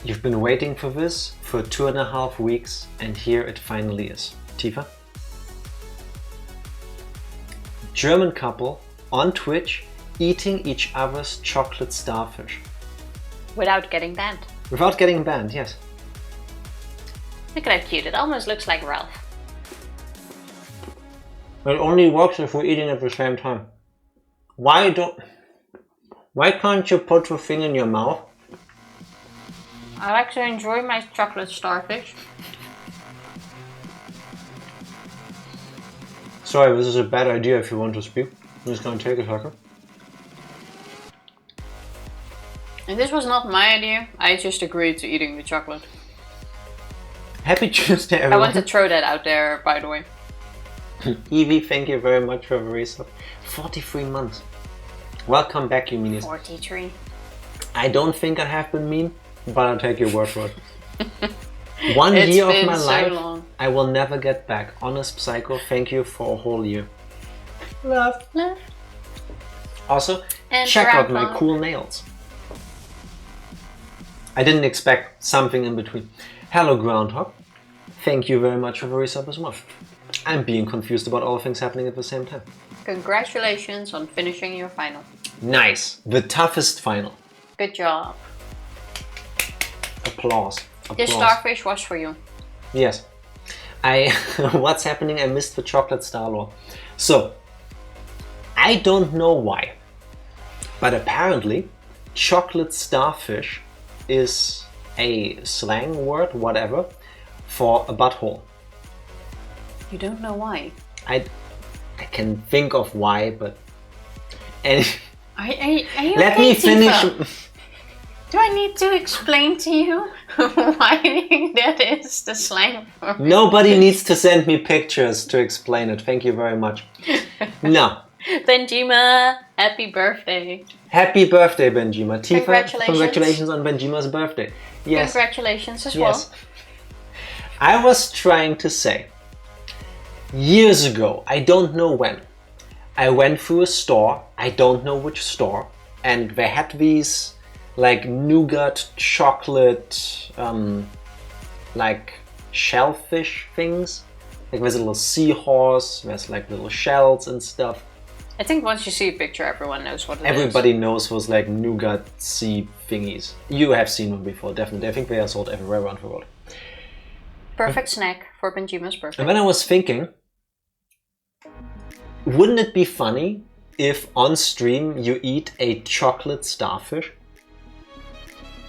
You've been waiting for this for 2.5 weeks, and here it finally is. Tifa? German couple on Twitch eating each other's chocolate starfish. Without getting banned. Without getting banned, yes. Look at that cute. It almost looks like Ralph. It only works if we're eating at the same time. Why can't you put the thing in your mouth? I like to enjoy my chocolate starfish. Sorry, this is a bad idea if you want to speak. I'm just gonna take a second. And this was not my idea. I just agreed to eating the chocolate. Happy Tuesday, everyone. I want to throw that out there, by the way. Evie, thank you very much for the resub. 43 months. Welcome back, you meanies. 43. I don't think I have been mean, but I'll take your word for it. 1 year of my life, long. I will never get back. Honest Psycho, thank you for a whole year. Love. Love. Also, And check out my Grandpa. cool nails. I didn't expect something in between. Hello, Groundhog. Thank you very much for the resub as well. I'm being confused about all things happening at the same time. Congratulations on finishing your final. Nice. The toughest final. Good job. Applause. This starfish was for you. Yes. What's happening? I missed the chocolate star lore. So, I don't know why, but apparently chocolate starfish is a slang word, whatever, for a butthole. You don't know why. I can think of why, but... And Are you let okay, me finish. Tifa? Do I need to explain to you why that is the slang for Nobody needs to send me pictures to explain it. Thank you very much. No. Benjima, happy birthday. Happy birthday, Benjima. Tifa, Congratulations. congratulations on Benjima's birthday. Yes. Congratulations as Yes. well. I was trying to say, years ago, I don't know when, I went through a store, I don't know which store, and they had these like nougat chocolate like shellfish things. Like there's a little seahorse, there's like little shells and stuff. I think once you see a picture, everyone knows what it is. Everybody knows those like nougat sea thingies. You have seen them before, definitely. I think they are sold everywhere around the world. Perfect snack for Benjima's birthday. And then I was thinking, wouldn't it be funny if on stream you eat a chocolate starfish?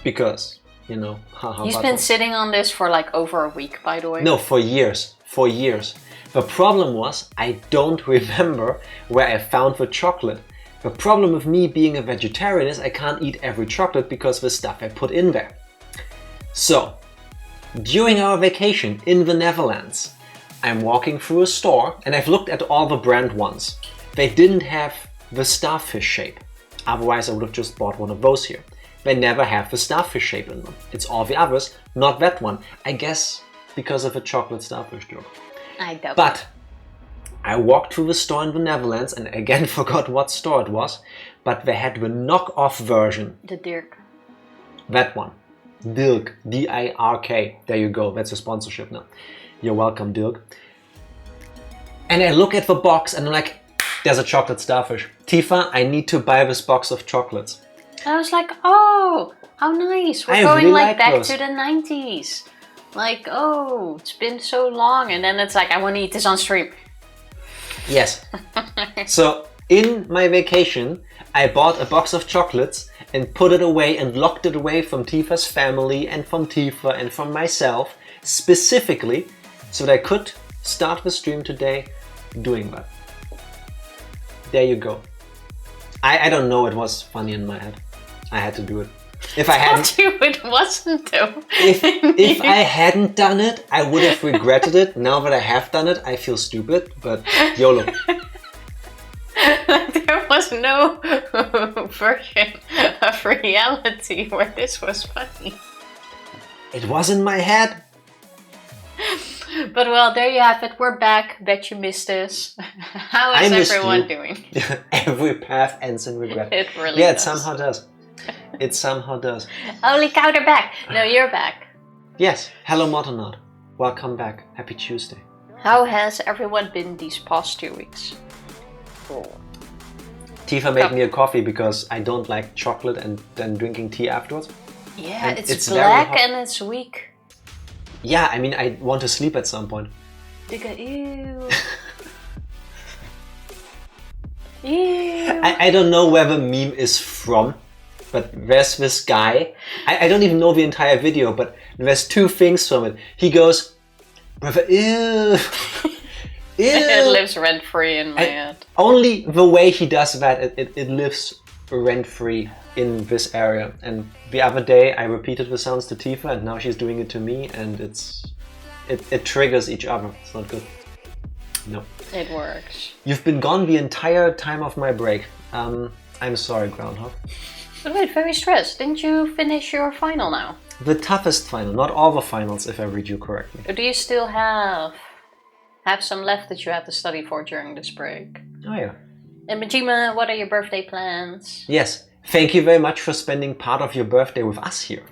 Because, you know, haha. He's been sitting on this for like over a week, by the way. No, for years. For years. The problem was, I don't remember where I found the chocolate. The problem with me being a vegetarian is I can't eat every chocolate because of the stuff I put in there. So, during our vacation in the Netherlands, I'm walking through a store and I've looked at all the brand ones. They didn't have the starfish shape. Otherwise I would have just bought one of those here. They never have the starfish shape in them. It's all the others, not that one. I guess because of a chocolate starfish joke. I doubt But I walked through the store in the Netherlands and again forgot what store it was, but they had the knockoff version. the Dirk. That one. Dirk. D-I-R-K. There you go. That's a sponsorship now. You're welcome, Dirk. And I look at the box and I'm like, there's a chocolate starfish. Tifa, I need to buy this box of chocolates. I was like, oh, how nice. We're I going really like like back those. to the 90s. Like, oh, it's been so long. And then it's like, I want to eat this on stream. Yes. So in my vacation, I bought a box of chocolates and put it away and locked it away from Tifa's family and from Tifa and from myself, specifically so that I could start the stream today doing that. There you go. I don't know, it was funny in my head. I had to do it. If I hadn't, It wasn't though. if I hadn't done it, I would have regretted it. Now that I have done it, I feel stupid, but YOLO. There was no version of reality where this was funny. It was in my head. But well, there you have it. We're back. Bet you missed us. How I is missed everyone you. doing? Every path ends in regret. It really Yeah, it does. somehow does. It somehow does. Holy cow, they're back. No, you're back. Yes. Hello, Motonaut. Welcome back. Happy Tuesday. How has everyone been these past 2 weeks? Tifa made me a coffee because I don't like chocolate and then drinking tea afterwards. Yeah, And it's black and it's weak. Yeah, I mean, I want to sleep at some point. Ew. Ew. I don't know where the meme is from, but there's this guy. I don't even know the entire video, but there's 2 things from it. He goes, brother, ew. Ew. It lives rent-free in my head. Only the way he does that, it lives rent-free in this area. And the other day I repeated the sounds to Tifa and now she's doing it to me and it triggers each other. It's not good. No. It works. You've been gone the entire time of my break. I'm sorry, Groundhog. But wait, very stressed. Didn't you finish your final now? The toughest final, not all the finals if I read you correctly. Or do you still have some left that you have to study for during this break? Oh yeah. And Majima, what are your birthday plans? Yes, thank you very much for spending part of your birthday with us here.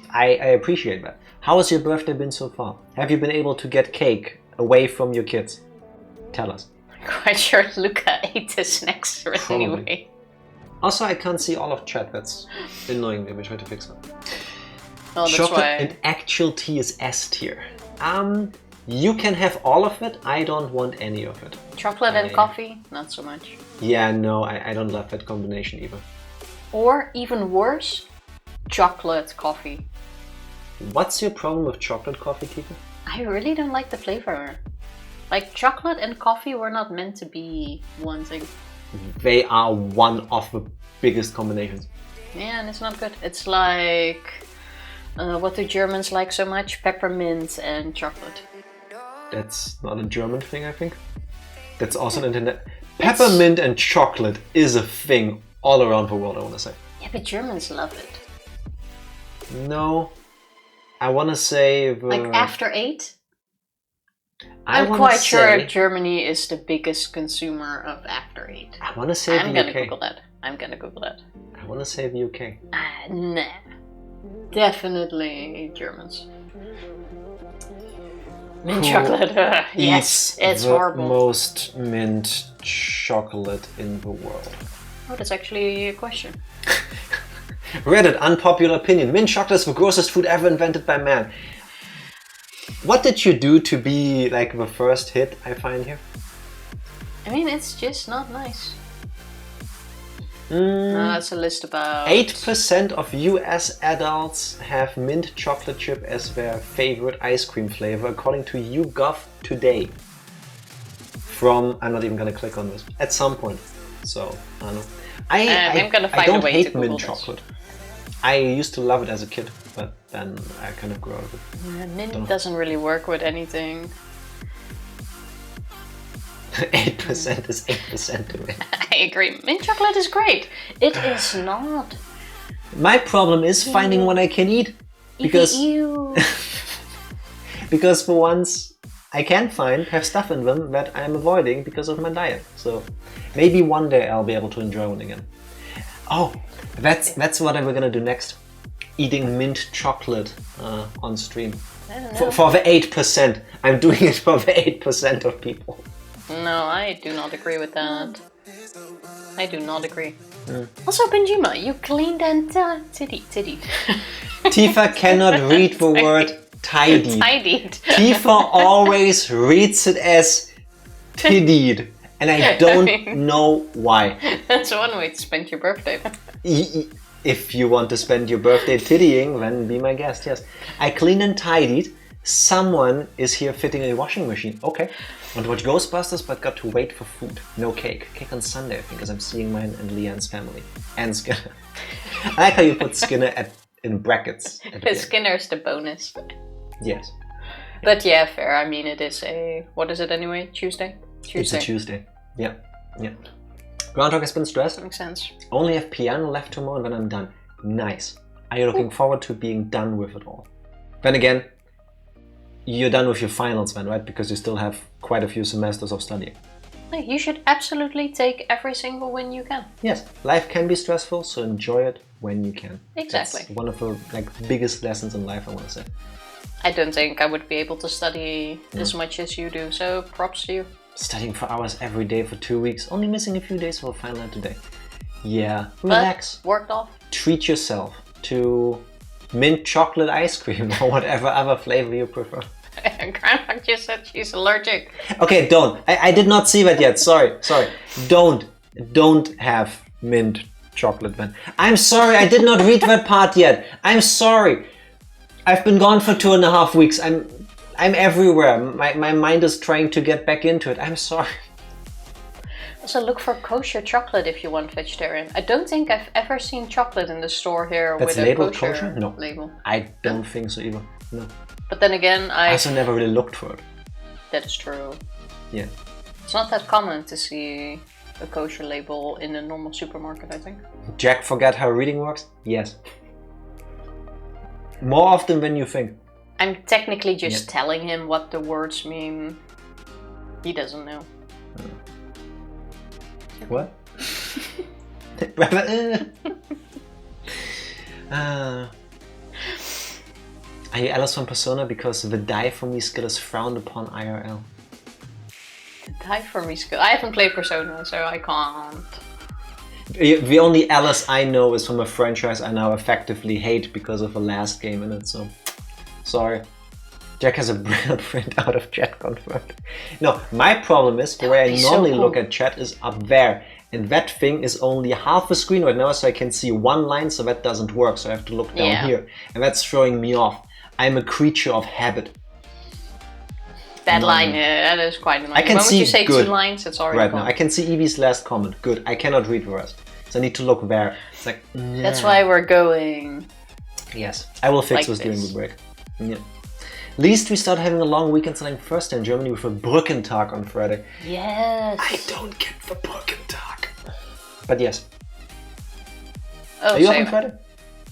I appreciate that. How has your birthday been so far? Have you been able to get cake away from your kids? Tell us. I'm quite sure Luca ate the snacks anyway. Also, I can't see all of chat. That's annoying. Maybe try to fix that. Oh, that's Chocolate why. and actual tea is S tier. You can have all of it. I don't want any of it. Chocolate and coffee? Not so much. Yeah, no, I don't love that combination either. Or, even worse, chocolate coffee. What's your problem with chocolate coffee, Tifa? I really don't like the flavor. Like, chocolate and coffee were not meant to be one thing. They are one of the biggest combinations. Yeah, and it's not good. It's like, what do Germans like so much? Peppermint and chocolate. That's not a German thing, I think. That's also an internet. Peppermint and chocolate is a thing all around the world, I want to say. Yeah, but Germans love it. No. I want to say... Like after 8? I'm quite sure Germany is the biggest consumer of after 8. I want to say I'm the gonna UK. Google that. I want to say the UK. Nah. Definitely Germans. Mint chocolate. Yes, it's horrible. Most mint chocolate in the world. Oh, that's actually a question. Reddit, unpopular opinion. Mint chocolate is the grossest food ever invented by man. What did you do to be like the first hit I find here? I mean, it's just not nice. That's a list about... 8% of US adults have mint chocolate chip as their favorite ice cream flavor, according to YouGov Today. From, I'm not even gonna click on this, at some point. So, I don't know. I'm gonna find a way to I don't hate Google mint this. chocolate. I used to love it as a kid, but then I kind of grew out of it. Yeah, mint doesn't really work with anything. 8% is 8% to me. I agree. Mint chocolate is great. It is not. My problem is finding what I can eat. Because Ew. because the ones I can find have stuff in them that I'm avoiding because of my diet. So maybe one day I'll be able to enjoy one again. Oh, that's what we're gonna do next. Eating mint chocolate on stream. I don't know. For the 8%. I'm doing it for the 8% of people. No, I do not agree with that. I do not agree. Also, Benjima, you cleaned and titty. Tifa cannot read the word tidied. Tidied. Tifa always reads it as tiddied. And I don't know why. That's one way to spend your birthday. If you want to spend your birthday tiddying, then be my guest, yes. I cleaned and tidied. Someone is here fitting a washing machine. Okay. Want to watch Ghostbusters, but got to wait for food. No cake. Cake on Sunday, I think, because I'm seeing mine and Leanne's family. And Skinner. I like how you put Skinner in brackets. Skinner's the bonus. Yes. But yeah, fair. I mean, it is a... What is it anyway? Tuesday? It's a Tuesday. Yeah. Yeah. Groundhog has been stressed. Makes sense. Only have piano left tomorrow and then I'm done. Nice. Are you looking forward to being done with it all? Then again, you're done with your finals then, right? Because you still have quite a few semesters of studying. You should absolutely take every single win you can. Yes, life can be stressful, so enjoy it when you can. Exactly. That's one of the biggest lessons in life, I want to say. I don't think I would be able to study as much as you do, so props to you. Studying for hours every day for 2 weeks, only missing a few days for a final today. Yeah, relax. But worked off. Treat yourself to mint chocolate ice cream or whatever other flavor you prefer. Grandma just said she's allergic. Okay, don't. I did not see that yet. Sorry. Don't have mint chocolate then. I'm sorry, I did not read that part yet. I'm sorry. I've been gone for 2.5 weeks. I'm everywhere. My mind is trying to get back into it. I'm sorry. Also, look for kosher chocolate if you want vegetarian. I don't think I've ever seen chocolate in the store here That's with labeled a kosher No. label. I don't think so either. No. But then again, I also never really looked for it. That is true. Yeah. It's not that common to see a kosher label in a normal supermarket, I think. Jack forgot how reading works? Yes. More often than you think. I'm technically just telling him what the words mean. He doesn't know. What? Are you Alice from Persona? Because the die for me skill is frowned upon IRL. The die for me skill? I haven't played Persona, so I can't. The only Alice I know is from a franchise I now effectively hate because of the last game in it, so... Sorry. Jack has a brilliant printout of chat confirmed. No, my problem is, the way I normally look at chat is up there. And that thing is only half a screen right now, so I can see one line, so that doesn't work. So I have to look down here. And that's throwing me off. I'm a creature of habit. That line, that is quite annoying. I can see you say good 2 lines, it's already right gone. now. I can see Evie's last comment. Good. I cannot read the rest. So I need to look there. It's like... That's why we're going... Yes. I will fix this during the break. Yeah. Least we start having a long weekend starting Thursday in Germany with a Brückentag on Friday. Yes. I don't get the Brückentag. But yes. Oh, are you off on Friday?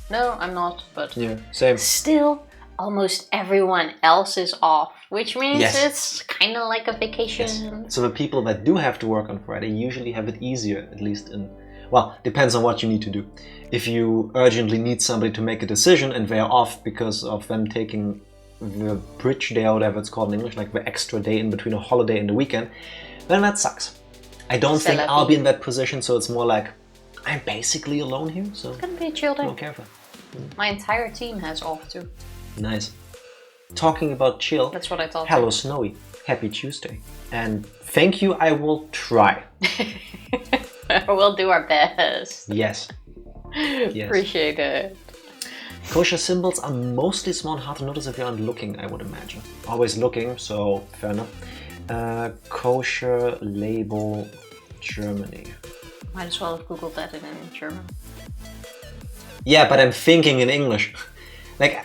No, I'm not, but... Yeah, same. Still, almost everyone else is off, which means it's kind of like a vacation. Yes. So the people that do have to work on Friday usually have it easier, at least in... Well, depends on what you need to do. If you urgently need somebody to make a decision and they're off because of them taking the bridge day or whatever it's called in English, like the extra day in between a holiday and the weekend, then that sucks. I don't think I'll be in that position, so it's more like I'm basically alone here, so... It's gonna be a chill day. I don't care for My entire team has off too. Nice. Talking about chill. That's what I thought. Hello, Snowy. Happy Tuesday. And thank you, I will try. We'll do our best. Yes. Yes. Appreciate it. Kosher symbols are mostly small and hard to notice if you aren't looking, I would imagine. Always looking, so fair enough. Kosher label Germany. Might as well have googled that in German. Yeah, but I'm thinking in English. Like,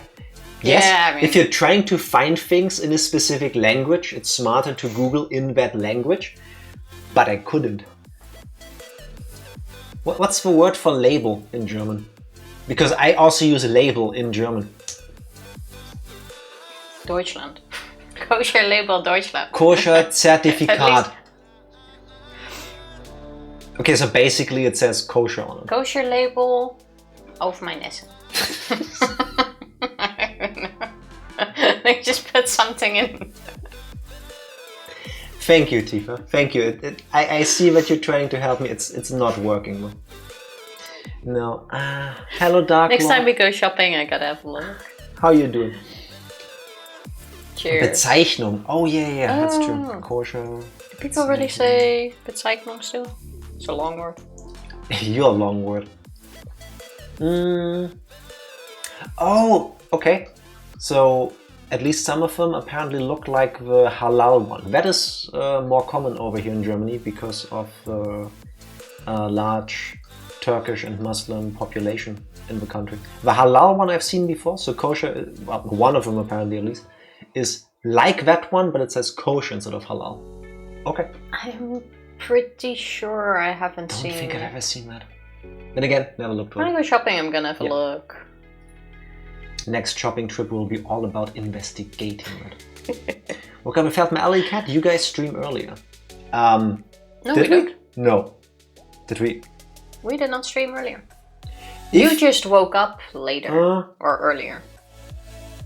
yes, yeah, I mean, if you're trying to find things in a specific language, it's smarter to Google in that language. But I couldn't. What's the word for label in German? Because I also use label in German. Deutschland. Kosher label Deutschland. Kosher Zertifikat. Okay, so basically it says kosher on it. Kosher label auf mein Essen. They just put something in. Thank you, Tifa. Thank you. I see that you're trying to help me. It's not working though. No. Hello, Dark Next Lord. time we go shopping, I gotta have a look. How you doing? Cheers. Bezeichnung. Oh yeah, that's true. Kosher. Do people really say Bezeichnung still? It's a long word. You're a long word. Oh, okay. So at least some of them apparently look like the halal one. That is more common over here in Germany because of the large Turkish and Muslim population in the country. The halal one I've seen before, so kosher, well, one of them apparently at least, is like that one, but it says kosher instead of halal. Okay. I'm pretty sure I haven't seen... I don't think I've ever seen that. Then again, never looked for it. When I go shopping, I'm gonna have a look. Next shopping trip will be all about investigating it. Welcome to Felt My Alley Cat. You guys stream earlier. No, Did we don't. No. Did we? We did not stream earlier. You just woke up later or earlier.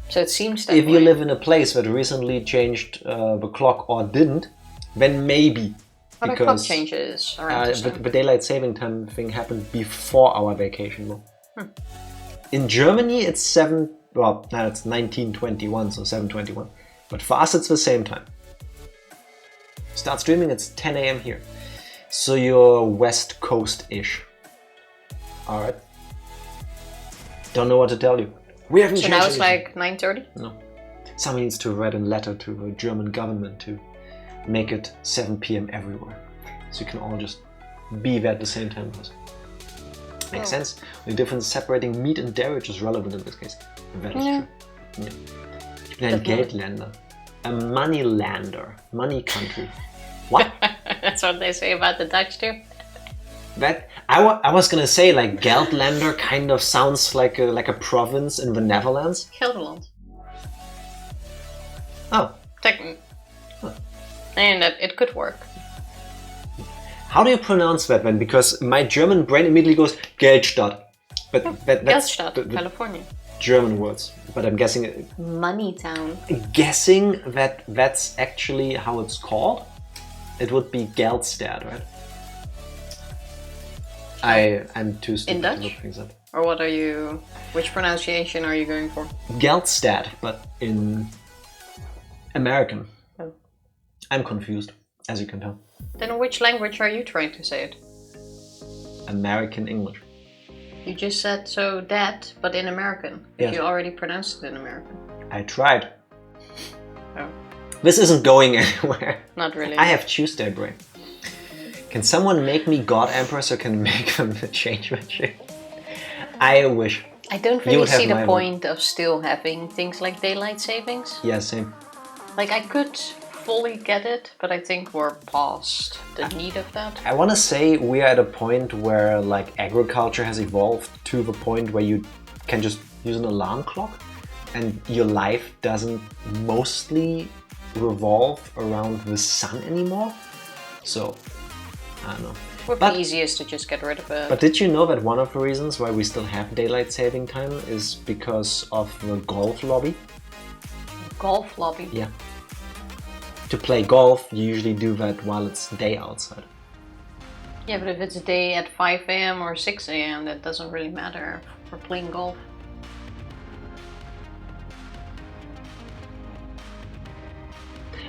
So it seems that if way. you live in a place that recently changed the clock or didn't, then maybe. But our clock changes around this time. The daylight saving time thing happened before our vacation. Though. In Germany, it's 1921, so 7:21. But for us, it's the same time. Start streaming, it's 10 a.m. here. So you're West Coast-ish. Alright. Don't know what to tell you. We haven't changed now it's anything. like 9:30? No. Someone needs to write a letter to the German government to make it 7 p.m. everywhere. So you can all just be there at the same time. Makes sense. The difference separating meat and dairy is relevant in this case. That is true. Yeah. Ich bin ein Geldländer. A money lander. Money country. What? That's what they say about the Dutch too. That I was gonna say like Geldländer kind of sounds like a province in the Netherlands. Gelderland. Oh. And it could work. How do you pronounce that then? Because my German brain immediately goes Geldstadt. But that's Geldstadt, California. German words. But I'm guessing Money town. Guessing that that's actually how it's called. It would be Geldstadt, right? I'm too stupid to look things up. Or what are you... Which pronunciation are you going for? Geldstadt, but in American. Oh. I'm confused, as you can tell. Then in which language are you trying to say it? American English. You just said so that, but in American. Yes. If you already pronounced it in American. I tried. Oh. This isn't going anywhere. Not really. I have Tuesday brain. Can someone make me God Emperor so I can make them the change machine? I wish. I don't really see the point of still having things like daylight savings. Yeah, same. Like I could fully get it, but I think we're past the need of that. I want to say we are at a point where like agriculture has evolved to the point where you can just use an alarm clock and your life doesn't mostly revolve around the sun anymore. So, I don't know. It would be easiest to just get rid of it. But did you know that one of the reasons why we still have daylight saving time is because of the golf lobby? Golf lobby? Yeah. To play golf, you usually do that while it's day outside. Yeah, but if it's day at 5 a.m. or 6 a.m., that doesn't really matter for playing golf.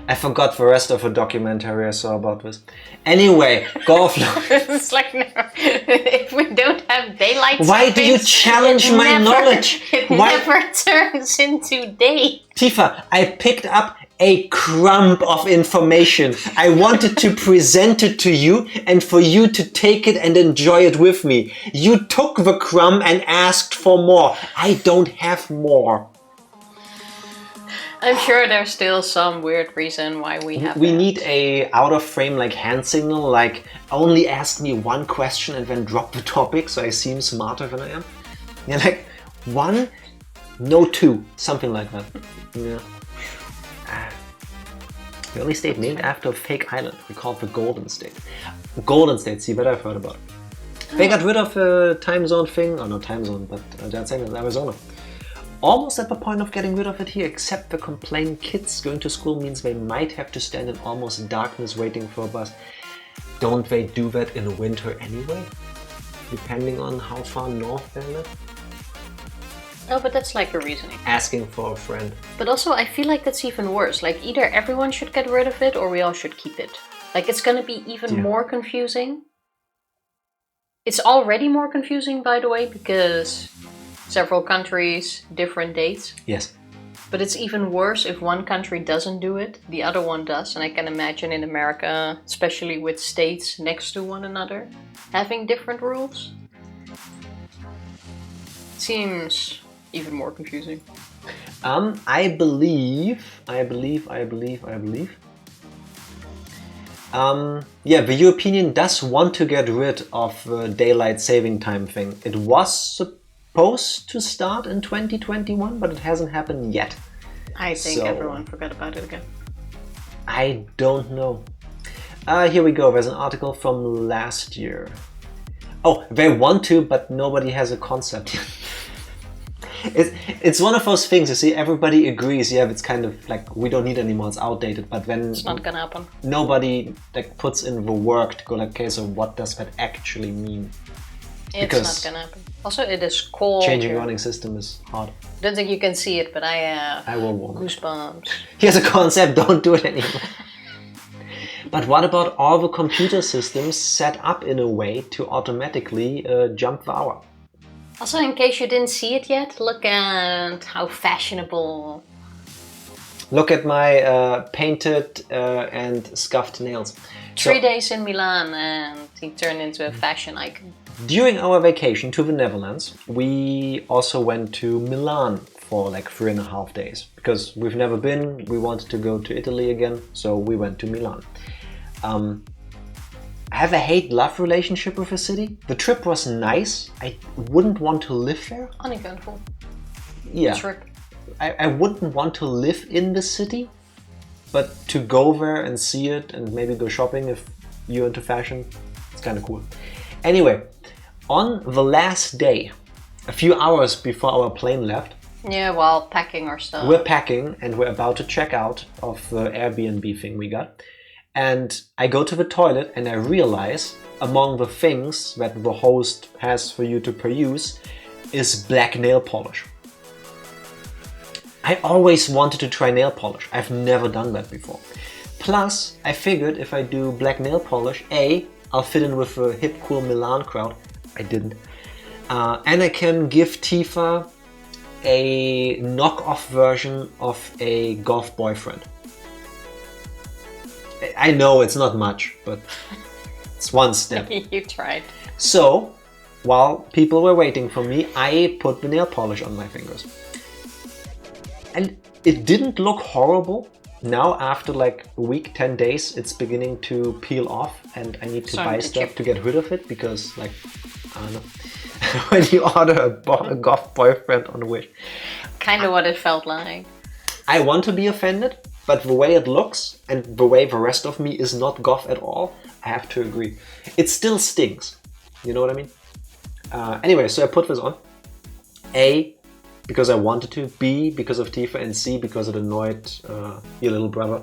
I forgot the rest of a documentary I saw about this. Anyway, golf lobby. It's like, no, if we don't have daylight Why do you challenge my knowledge? It never turns into day. Tifa, I picked up a crumb of information. I wanted to present it to you and for you to take it and enjoy it with me. You took the crumb and asked for more. I don't have more. I'm sure there's still some weird reason why we have We that. need a out of frame like hand signal, like only ask me one question and then drop the topic so I seem smarter than I am. Yeah, like one, no two, something like that. Yeah. The only state named after a fake island. We call it the Golden State. Golden State, see what I've heard about. They got rid of the time zone thing, or not time zone, but that's in Arizona. Almost at the point of getting rid of it here, except the complaining kids going to school means they might have to stand in almost darkness waiting for a bus. Don't they do that in winter anyway? Depending on how far north they live? Oh, but that's like a reasoning. Asking for a friend. But also, I feel like that's even worse. Like, either everyone should get rid of it, or we all should keep it. Like, it's gonna be even more confusing. It's already more confusing, by the way, because several countries, different dates. Yes. But it's even worse if one country doesn't do it, the other one does. And I can imagine in America, especially with states next to one another, having different rules. Seems even more confusing. I believe. Yeah, the European Union does want to get rid of the daylight saving time thing. It was supposed to start in 2021, but it hasn't happened yet. I think everyone forgot about it again. I don't know. Here we go. There's an article from last year. Oh, they want to, but nobody has a concept yet. It's one of those things, you see, everybody agrees, yeah, it's kind of like, we don't need anymore, it's outdated, but then... It's not gonna happen. Nobody like puts in the work to go like, okay, so what does that actually mean? It's not gonna happen. Also, it is cold. Changing running system is hard. Don't think you can see it, but I will warm goosebumps. Here's a concept, don't do it anymore. But what about all the computer systems set up in a way to automatically jump the hour? Also, in case you didn't see it yet, look at how fashionable. Look at my painted and scuffed nails. 3 days in Milan and he turned into a fashion icon. During our vacation to the Netherlands, we also went to Milan for like 3.5 days. Because we've never been, we wanted to go to Italy again, so we went to Milan. I have a hate-love relationship with the city. The trip was nice. I wouldn't want to live there. Uneventful. Yeah. Trip. I wouldn't want to live in the city, but to go there and see it and maybe go shopping if you're into fashion, it's kind of cool. Anyway, on the last day, a few hours before our plane left, yeah, while packing our stuff. We're packing and we're about to check out of the Airbnb thing we got. And I go to the toilet and I realize among the things that the host has for you to peruse is black nail polish. I always wanted to try nail polish. I've never done that before. Plus, I figured if I do black nail polish, I'll fit in with the hip, cool Milan crowd. I didn't. And I can give Tifa a knockoff version of a golf boyfriend. I know it's not much, but it's one step. You tried. So, while people were waiting for me, I put the nail polish on my fingers. And it didn't look horrible. Now, after like a week, 10 days, it's beginning to peel off and I need to buy stuff to get rid of it because, like, I don't know. When you order a golf boyfriend on Wish. Kind of what it felt like. I want to be offended, but the way it looks and the way the rest of me is not goth at all, I have to agree. It still stings. You know what I mean? Anyway, so I put this on. A, because I wanted to. B, because of Tifa. And C, because it annoyed your little brother.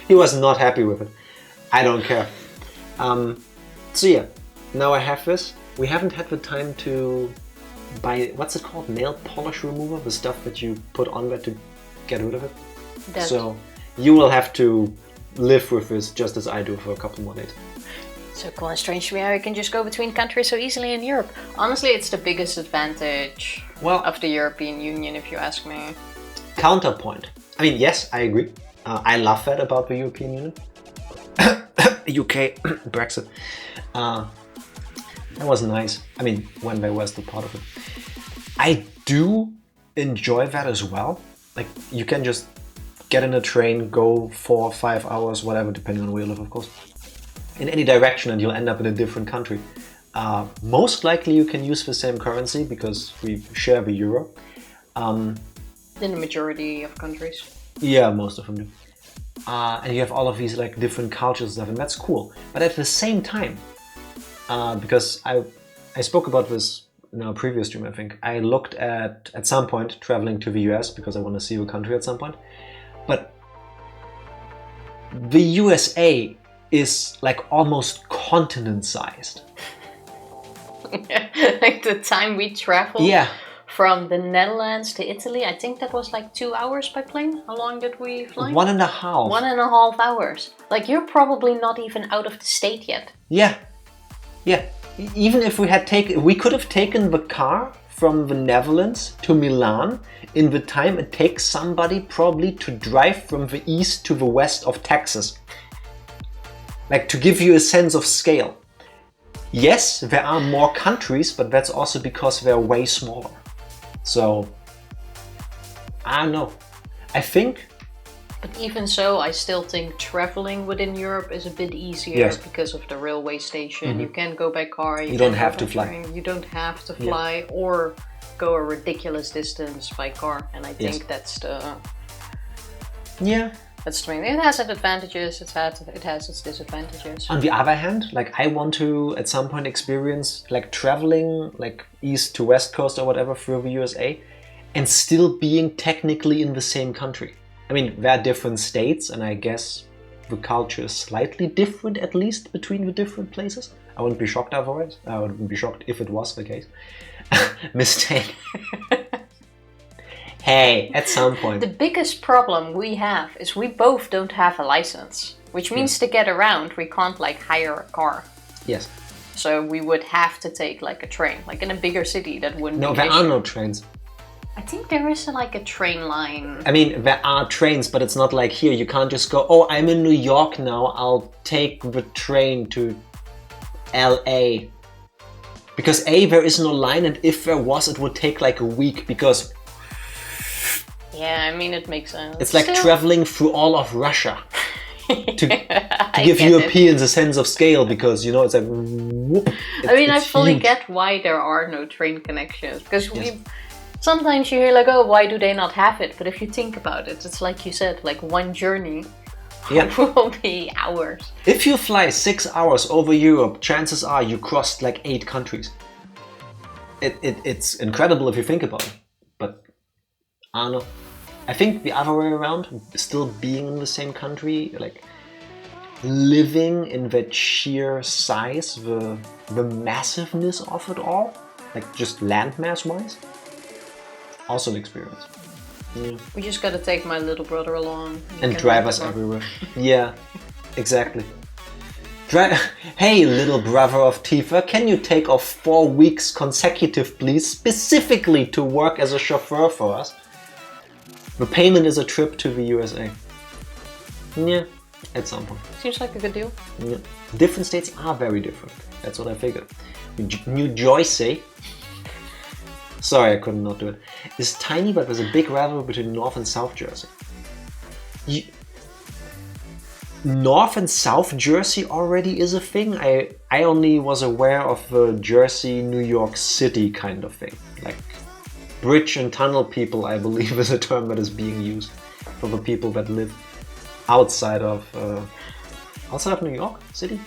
He was not happy with it. I don't care. So yeah, now I have this. We haven't had the time to buy, what's it called? Nail polish remover? The stuff that you put on there to get rid of it. So you will have to live with this just as I do for a couple more days. So cool and strange to me how you can just go between countries so easily in Europe. Honestly, it's the biggest advantage of the European Union, if you ask me. Counterpoint. I mean, yes, I agree. I love that about the European Union. UK, Brexit. That was nice. I mean, when they were still part of it. I do enjoy that as well. Like, you can just get in a train, go 4 or 5 hours, whatever, depending on where you live, of course, in any direction, and you'll end up in a different country. Most likely you can use the same currency because we share the euro. In the majority of countries. Yeah, most of them do. And you have all of these like different cultures and stuff, and that's cool. But at the same time, because I spoke about this in our previous stream, I think. I looked at some point traveling to the US because I want to see the country at some point. But the USA is like almost continent-sized. Like the time we traveled from the Netherlands to Italy, I think that was like 2 hours by plane. How long did we fly? 1.5. 1.5 hours. Like, you're probably not even out of the state yet. Yeah. Yeah. Even if we could have taken the car from the Netherlands to Milan in the time it takes somebody probably to drive from the east to the west of Texas. Like, to give you a sense of scale. Yes, there are more countries, but that's also because they're way smaller. So, I don't know. I think... But even so, I still think traveling within Europe is a bit easier because of the railway station. Mm-hmm. You can go by car. You don't have to fly. You don't have to fly or go a ridiculous distance by car. And I think that's the... Yeah. That's the thing. It has its advantages, it has its disadvantages. On the other hand, like I want to at some point experience like traveling like east to west coast or whatever through the USA and still being technically in the same country. I mean, there are different states and I guess the culture is slightly different at least between the different places. I wouldn't be shocked otherwise. I wouldn't be shocked if it was the case. Mistake. Hey, at some point. The biggest problem we have is we both don't have a license, which means to get around we can't like hire a car. Yes. So we would have to take like a train. Like in a bigger city that wouldn't be No, an there are issue. no trains. I think there is like a train line. I mean, there are trains, but it's not like here. You can't just go, oh, I'm in New York now, I'll take the train to LA. Because A, there is no line, and if there was, it would take like a week because Yeah, I mean, it makes sense. it's like traveling through all of Russia to give get Europeans a sense of scale because, you know, it's like, whoop. I mean, I fully huge. get why there are no train connections. Because sometimes you hear like, oh, why do they not have it? But if you think about it, it's like you said, like one journey will be hours. If you fly 6 hours over Europe, chances are you crossed like 8 countries. It's incredible if you think about it. But I don't know. I think the other way around, still being in the same country, like living in that sheer size, the massiveness of it all, like just landmass wise, also an experience. Yeah. We just gotta take my little brother along. And drive us everywhere. Yeah, exactly. Hey, little brother of Tifa, can you take off 4 weeks consecutive, please, specifically to work as a chauffeur for us? The payment is a trip to the USA. Yeah, at some point. Seems like a good deal. Yeah. Different states are very different. That's what I figured. New Jersey, sorry I could not do it, is tiny but there's a big rivalry between North and South Jersey. North and South Jersey already is a thing. I only was aware of the Jersey, New York City kind of thing. Like bridge and tunnel people, I believe, is a term that is being used for the people that live outside of New York City,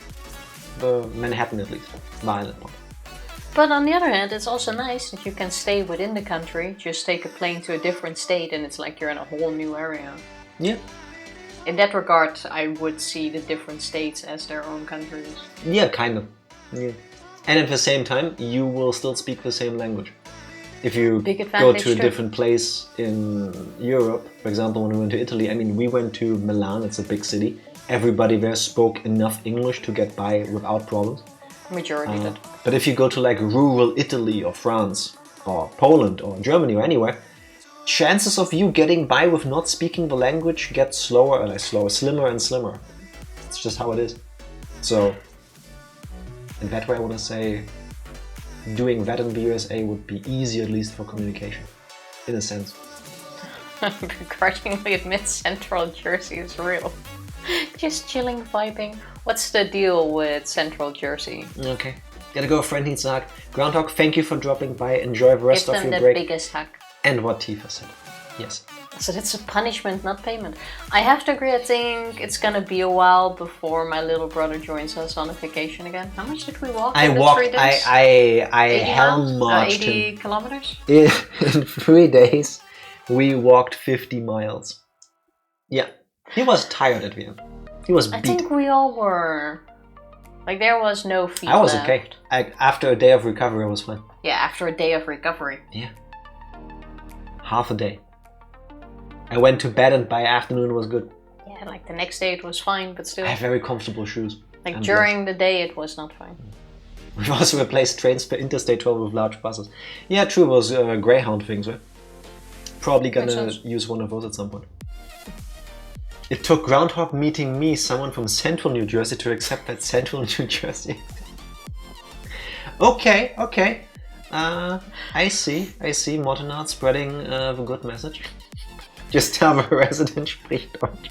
Manhattan at least, the island part. But on the other hand, it's also nice that you can stay within the country, just take a plane to a different state, and it's like you're in a whole new area. Yeah. In that regard, I would see the different states as their own countries. Yeah, kind of. Yeah. And at the same time, you will still speak the same language. If you go to a different place in Europe, for example, when we went to Italy, I mean, we went to Milan, it's a big city. Everybody there spoke enough English to get by without problems. Majority did. But if you go to like rural Italy or France or Poland or Germany or anywhere, chances of you getting by with not speaking the language get slimmer and slimmer. It's just how it is. So, in that way I want to say doing that in the USA would be easy, at least for communication, in a sense. Begrudgingly admit Central Jersey is real. Just chilling, vibing. What's the deal with Central Jersey? Okay. Gotta go, friend needs a hug. Groundhog, thank you for dropping by. Enjoy the rest of your break. Give them the biggest hug. And what Tifa said. Yes. So that's a punishment, not payment. I have to agree, I think it's gonna be a while before my little brother joins us on a vacation again. How much did we walk? I walked, 3 days? I hell-marched 80 kilometers? In 3 days, we walked 50 miles. Yeah. He was tired at the end. He was beat. I think we all were. Like, there was no feet I was left. okay. After a day of recovery, I was fine. Yeah, after a day of recovery. Yeah. Half a day. I went to bed and by afternoon it was good. Yeah, like the next day it was fine, but still. I have very comfortable shoes. Like during the day it was not fine. We've also replaced trains per Interstate 12 with large buses. Yeah, true, those Greyhound things, right? Probably gonna use one of those at some point. It took Groundhog meeting me, someone from Central New Jersey, to accept that Central New Jersey. Okay. I see. Mortenard spreading the good message. Just tell the resident spricht Deutsch.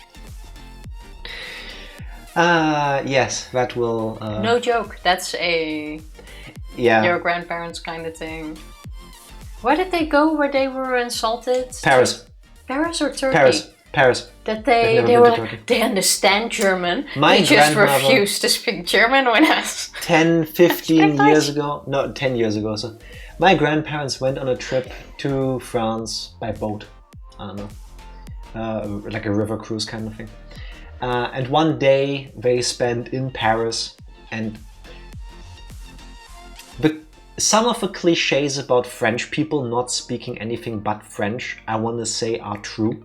Yes, that will... No joke, that's a... Yeah. Your grandparents kind of thing. Where did they go where they were insulted? Paris. Paris or Turkey? Paris. That I've never they been were to Turkey. they understand German. My they just grandmother- refused to speak German with us. 10, 15 Speak years Dutch. ago. No, 10 years ago. So my grandparents went on a trip to France by boat. I don't know. Like a river cruise kind of thing. And one day they spent in Paris, and some of the cliches about French people not speaking anything but French, I want to say, are true.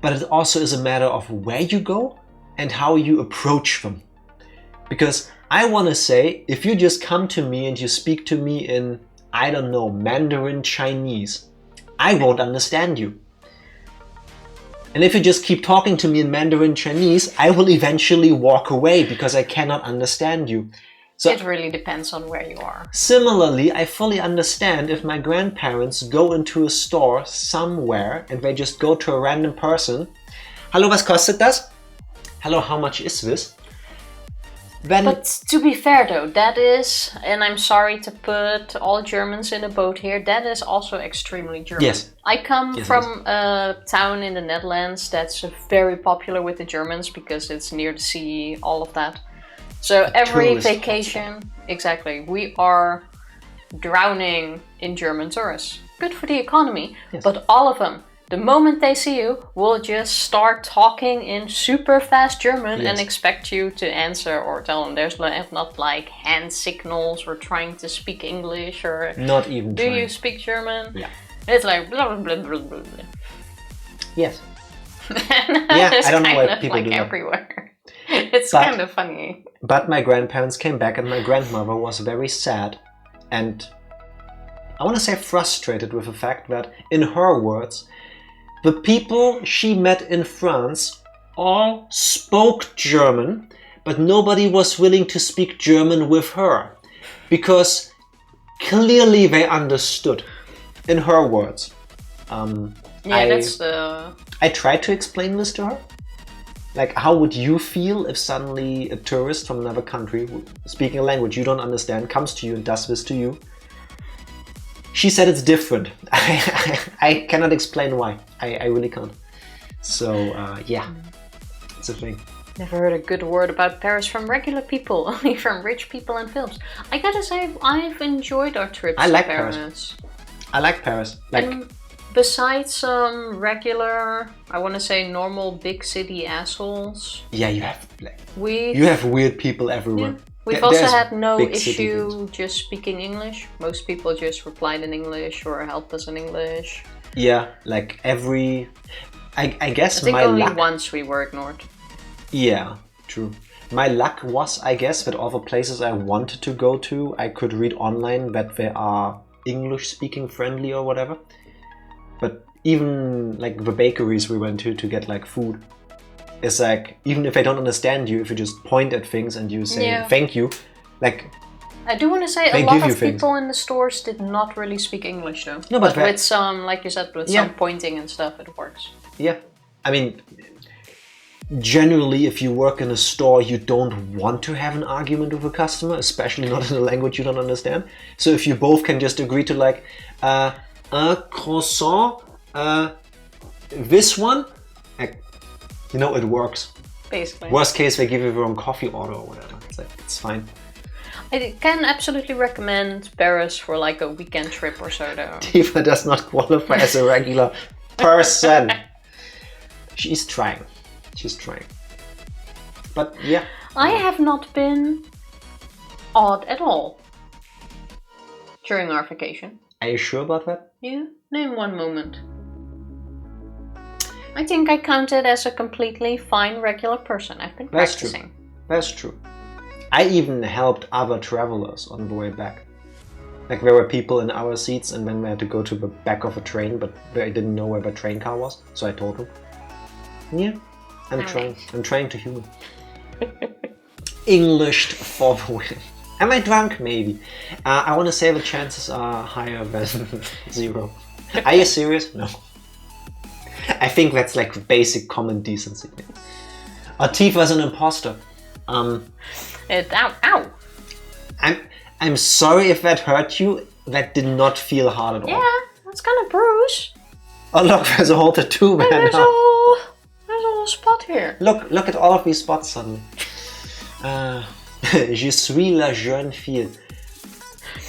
But it also is a matter of where you go and how you approach them. Because I want to say, if you just come to me and you speak to me in, I don't know, Mandarin Chinese, I won't understand you. And if you just keep talking to me in Mandarin Chinese, I will eventually walk away because I cannot understand you. So It really depends on where you are. similarly, I fully understand if my grandparents go into a store somewhere and they just go to a random person. Hallo, was kostet das? Hello, how much is this? Then But to be fair though, that is, and I'm sorry to put all Germans in a boat here, that is also extremely German. Yes. I come Yes, it from a town in the Netherlands that's very popular with the Germans because it's near the sea, all of that. So every tourist vacation, exactly, we are drowning in German tourists. Good for the economy, Yes. but all of them, the moment they see you, will just start talking in super fast German and Yes. expect you to answer or tell them. There's not like hand signals or trying to speak English or not even do trying. you speak German? Yeah. It's like blah blah blah blah blah. blah. Yes. Yeah, I don't know why people like do that. everywhere. It's But- kind of funny. But my grandparents came back and my grandmother was very sad and I want to say frustrated with the fact that, in her words, the people she met in France all spoke German, but nobody was willing to speak German with her because clearly they understood, in her words. I tried to explain this to her. Like, how would you feel if suddenly a tourist from another country, speaking a language you don't understand, comes to you and does this to you? She said it's different. I cannot explain why. I really can't. So, yeah, it's a thing. Never heard a good word about Paris from regular people, only from rich people and films. I gotta say, I've enjoyed our trips I like to Paris. Paris. I like Paris. Like, And besides some regular, I want to say normal big city assholes, yeah, you we have weird people everywhere. we've There's also had no big city issue things. just speaking English. Most people just replied in English or helped us in English. Yeah, like I guess I think my only luck. once we were ignored. Yeah, true. My luck was, I guess, that all the places I wanted to go to, I could read online that they are English-speaking friendly or whatever. But even like the bakeries we went to get like food, it's like, even if they don't understand you, if you just point at things and you say Yeah. thank you, like, I do want to say They a lot give you of things. people in the stores did not really speak English though. No, but with some, like you said, with Yeah. some pointing and stuff, it works. yeah. I mean, generally, if you work in a store, you don't want to have an argument with a customer, especially not in a language you don't understand. So if you both can just agree to like, un croissant, this one, like, you know, it works. Basically. Worst case, they give you the wrong coffee order or whatever. It's like, it's fine. I can absolutely recommend Paris for like a weekend trip or so though. Tifa does not qualify as a regular person. She's trying. She's trying. But yeah. I have not been odd at all during our vacation. Are you sure about that? Yeah, name one moment. I think I counted as a completely fine regular person. I've been That's true. practicing. That's true. I even helped other travelers on the way back. Like, there were people in our seats and then we had to go to the back of a train, but they didn't know where the train car was, so I told them. Yeah, I'm trying. I'm trying to humor. Englished for the win. Am I drunk? Maybe. I want to say the chances are higher than 0. Are you serious? No. I think that's like basic common decency. Tifa's an imposter. Ow! I'm sorry if that hurt you. That did not feel hard at all. Yeah, that's kind of bruise. Oh look, there's a whole tattoo there There's a now. whole spot here. Look at all of these spots suddenly. Je suis la jeune fille.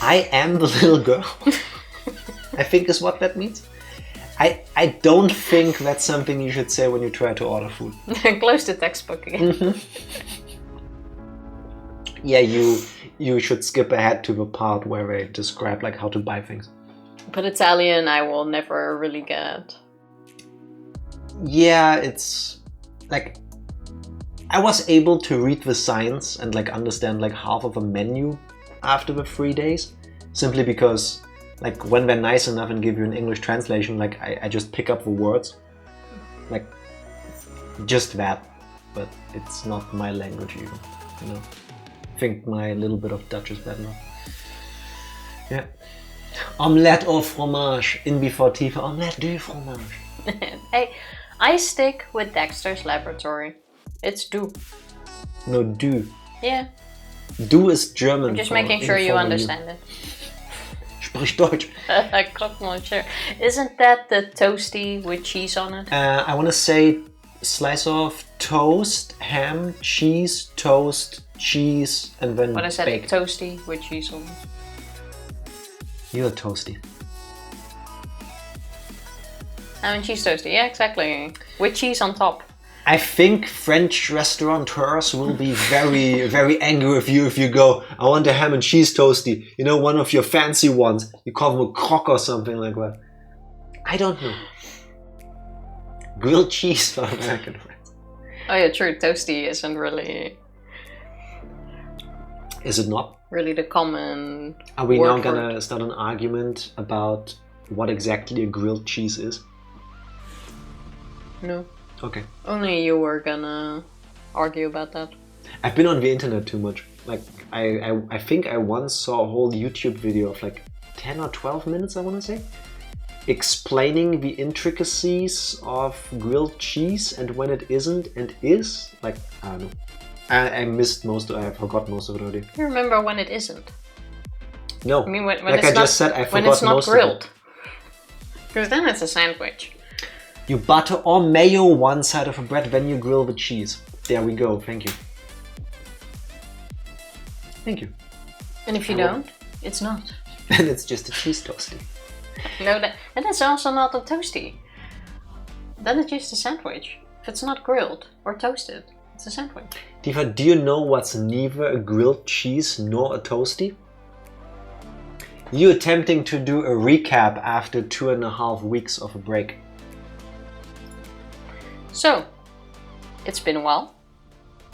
I am the little girl. I think is what that means. I don't think that's something you should say when you try to order food. Close the textbook again. Yeah, you should skip ahead to the part where they describe like how to buy things. But Italian I will never really get. Yeah, it's like I was able to read the signs and like understand like half of a menu after the 3 days, simply because like when they're nice enough and give you an English translation, like I just pick up the words, like just that, but it's not my language even, you know. I think my little bit of Dutch is better. Yeah. Omelette au fromage, in before Tifa, omelette du fromage. Hey, I stick with Dexter's Laboratory. It's du. No, du. Yeah. Du is German. I'm just making sure you understand it. Sprich Deutsch. Croque monsieur. Isn't that the toasty with cheese on it? I want to say slice of toast, ham, cheese, toast, cheese, and then What I said, baked. toasty with cheese on it. You're toasty. Ham and cheese toasty, yeah, exactly. With cheese on top. I think French restaurateurs will be very, very angry with you if you go, I want a ham and cheese toasty. You know, one of your fancy ones. You call them a croque or something like that. I don't know. Grilled cheese for American friends. Oh yeah, true. Toasty isn't really Is it not? really the common Are we word now for gonna it. start an argument about what exactly a grilled cheese is? No. Okay. Only you were gonna argue about that. I've been on the internet too much. Like, I think I once saw a whole YouTube video of like 10 or 12 minutes, I want to say, explaining the intricacies of grilled cheese and when it isn't and is. Like, I don't know. I missed most of it. I forgot most of it already. You remember when it isn't? No. I mean, when like it's I not, just said, I when forgot it's not most grilled. of it. Because then it's a sandwich. You butter or mayo one side of a bread, then you grill the cheese. There we go. Thank you. Thank you. And if you I will- don't, it's not. And it's just a cheese toasty. No, and it's also not a toasty. Then it's just a sandwich. If it's not grilled or toasted, it's a sandwich. Tifa, do you know what's neither a grilled cheese nor a toasty? You attempting to do a recap after 2.5 weeks of a break. So, it's been a while.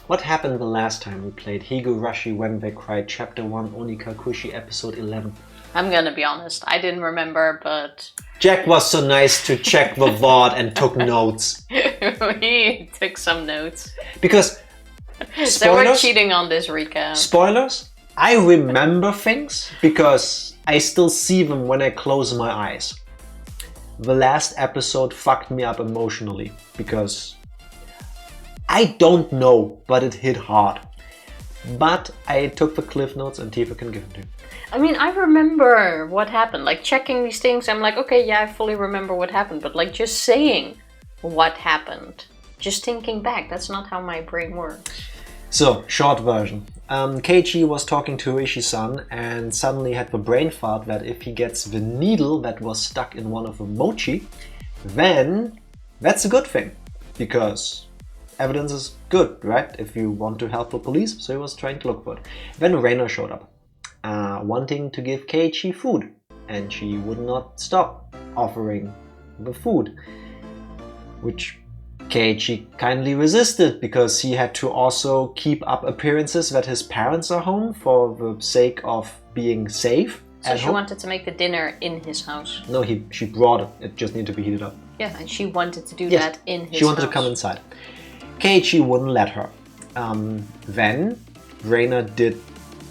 What happened the last time we played Higurashi When They Cried Chapter 1 Onikakushi Episode 11? I'm gonna be honest, I didn't remember, but Jack was so nice to check the VOD and took notes. he took some notes. Because, So we're spoilers, cheating on this recap. spoilers, I remember things because I still see them when I close my eyes. The last episode fucked me up emotionally because I don't know, but it hit hard. But I took the cliff notes and Tifa can give them to you. I mean, I remember what happened. Like, checking these things, I'm like, okay, yeah, I fully remember what happened. But, like, just saying what happened, just thinking back, that's not how my brain works. So, short version. Keiichi was talking to ooishi-san and suddenly had the brain fart that if he gets the needle that was stuck in one of the mochi, then that's a good thing. Because evidence is good, right? If you want to help the police, so he was trying to look for it. Then Reina showed up, wanting to give Keiichi food, and she would not stop offering the food, which Keiichi kindly resisted because he had to also keep up appearances that his parents are home for the sake of being safe. So she wanted to make the dinner in his house. No, she brought it. It just needed to be heated up. Yeah, and she wanted to do Yes, that in his house. she wanted to come inside. Keiichi wouldn't let her. Then Reina did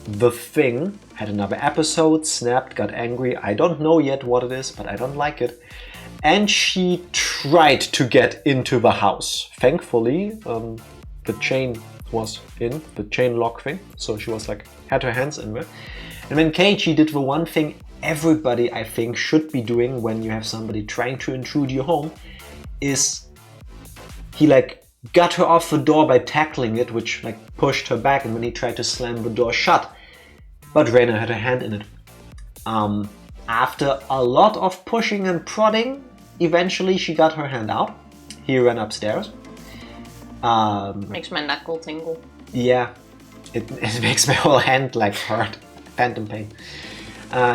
the thing, had another episode, snapped, got angry. I don't know yet what it is, but I don't like it. And she tried to get into the house. Thankfully, the chain was in, the chain lock thing. So she was like, had her hands in there. And then Keiichi did the one thing everybody, I think, should be doing when you have somebody trying to intrude your home, is he like got her off the door by tackling it, which like pushed her back, and then he tried to slam the door shut. But Reina had a hand in it. After a lot of pushing and prodding, eventually she got her hand out. He ran upstairs. Makes my knuckle tingle. Yeah, it makes my whole hand like hurt. Phantom pain.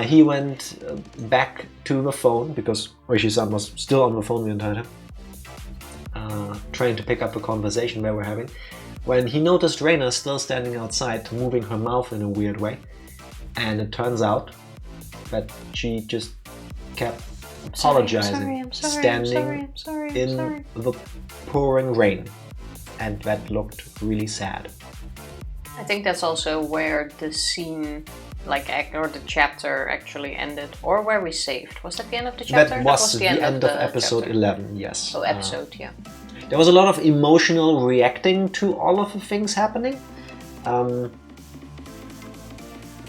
He went back to the phone, because ooishi-san was still on the phone the entire time, trying to pick up a conversation they were having, when he noticed Reina still standing outside, moving her mouth in a weird way. And it turns out that she just kept apologizing, standing in the pouring rain. And that looked really sad. I think that's also where the scene, or the chapter actually ended, or where we saved. Was that the end of the chapter? That was the end of episode chapter. 11, yes. Oh, episode, yeah. There was a lot of emotional reacting to all of the things happening.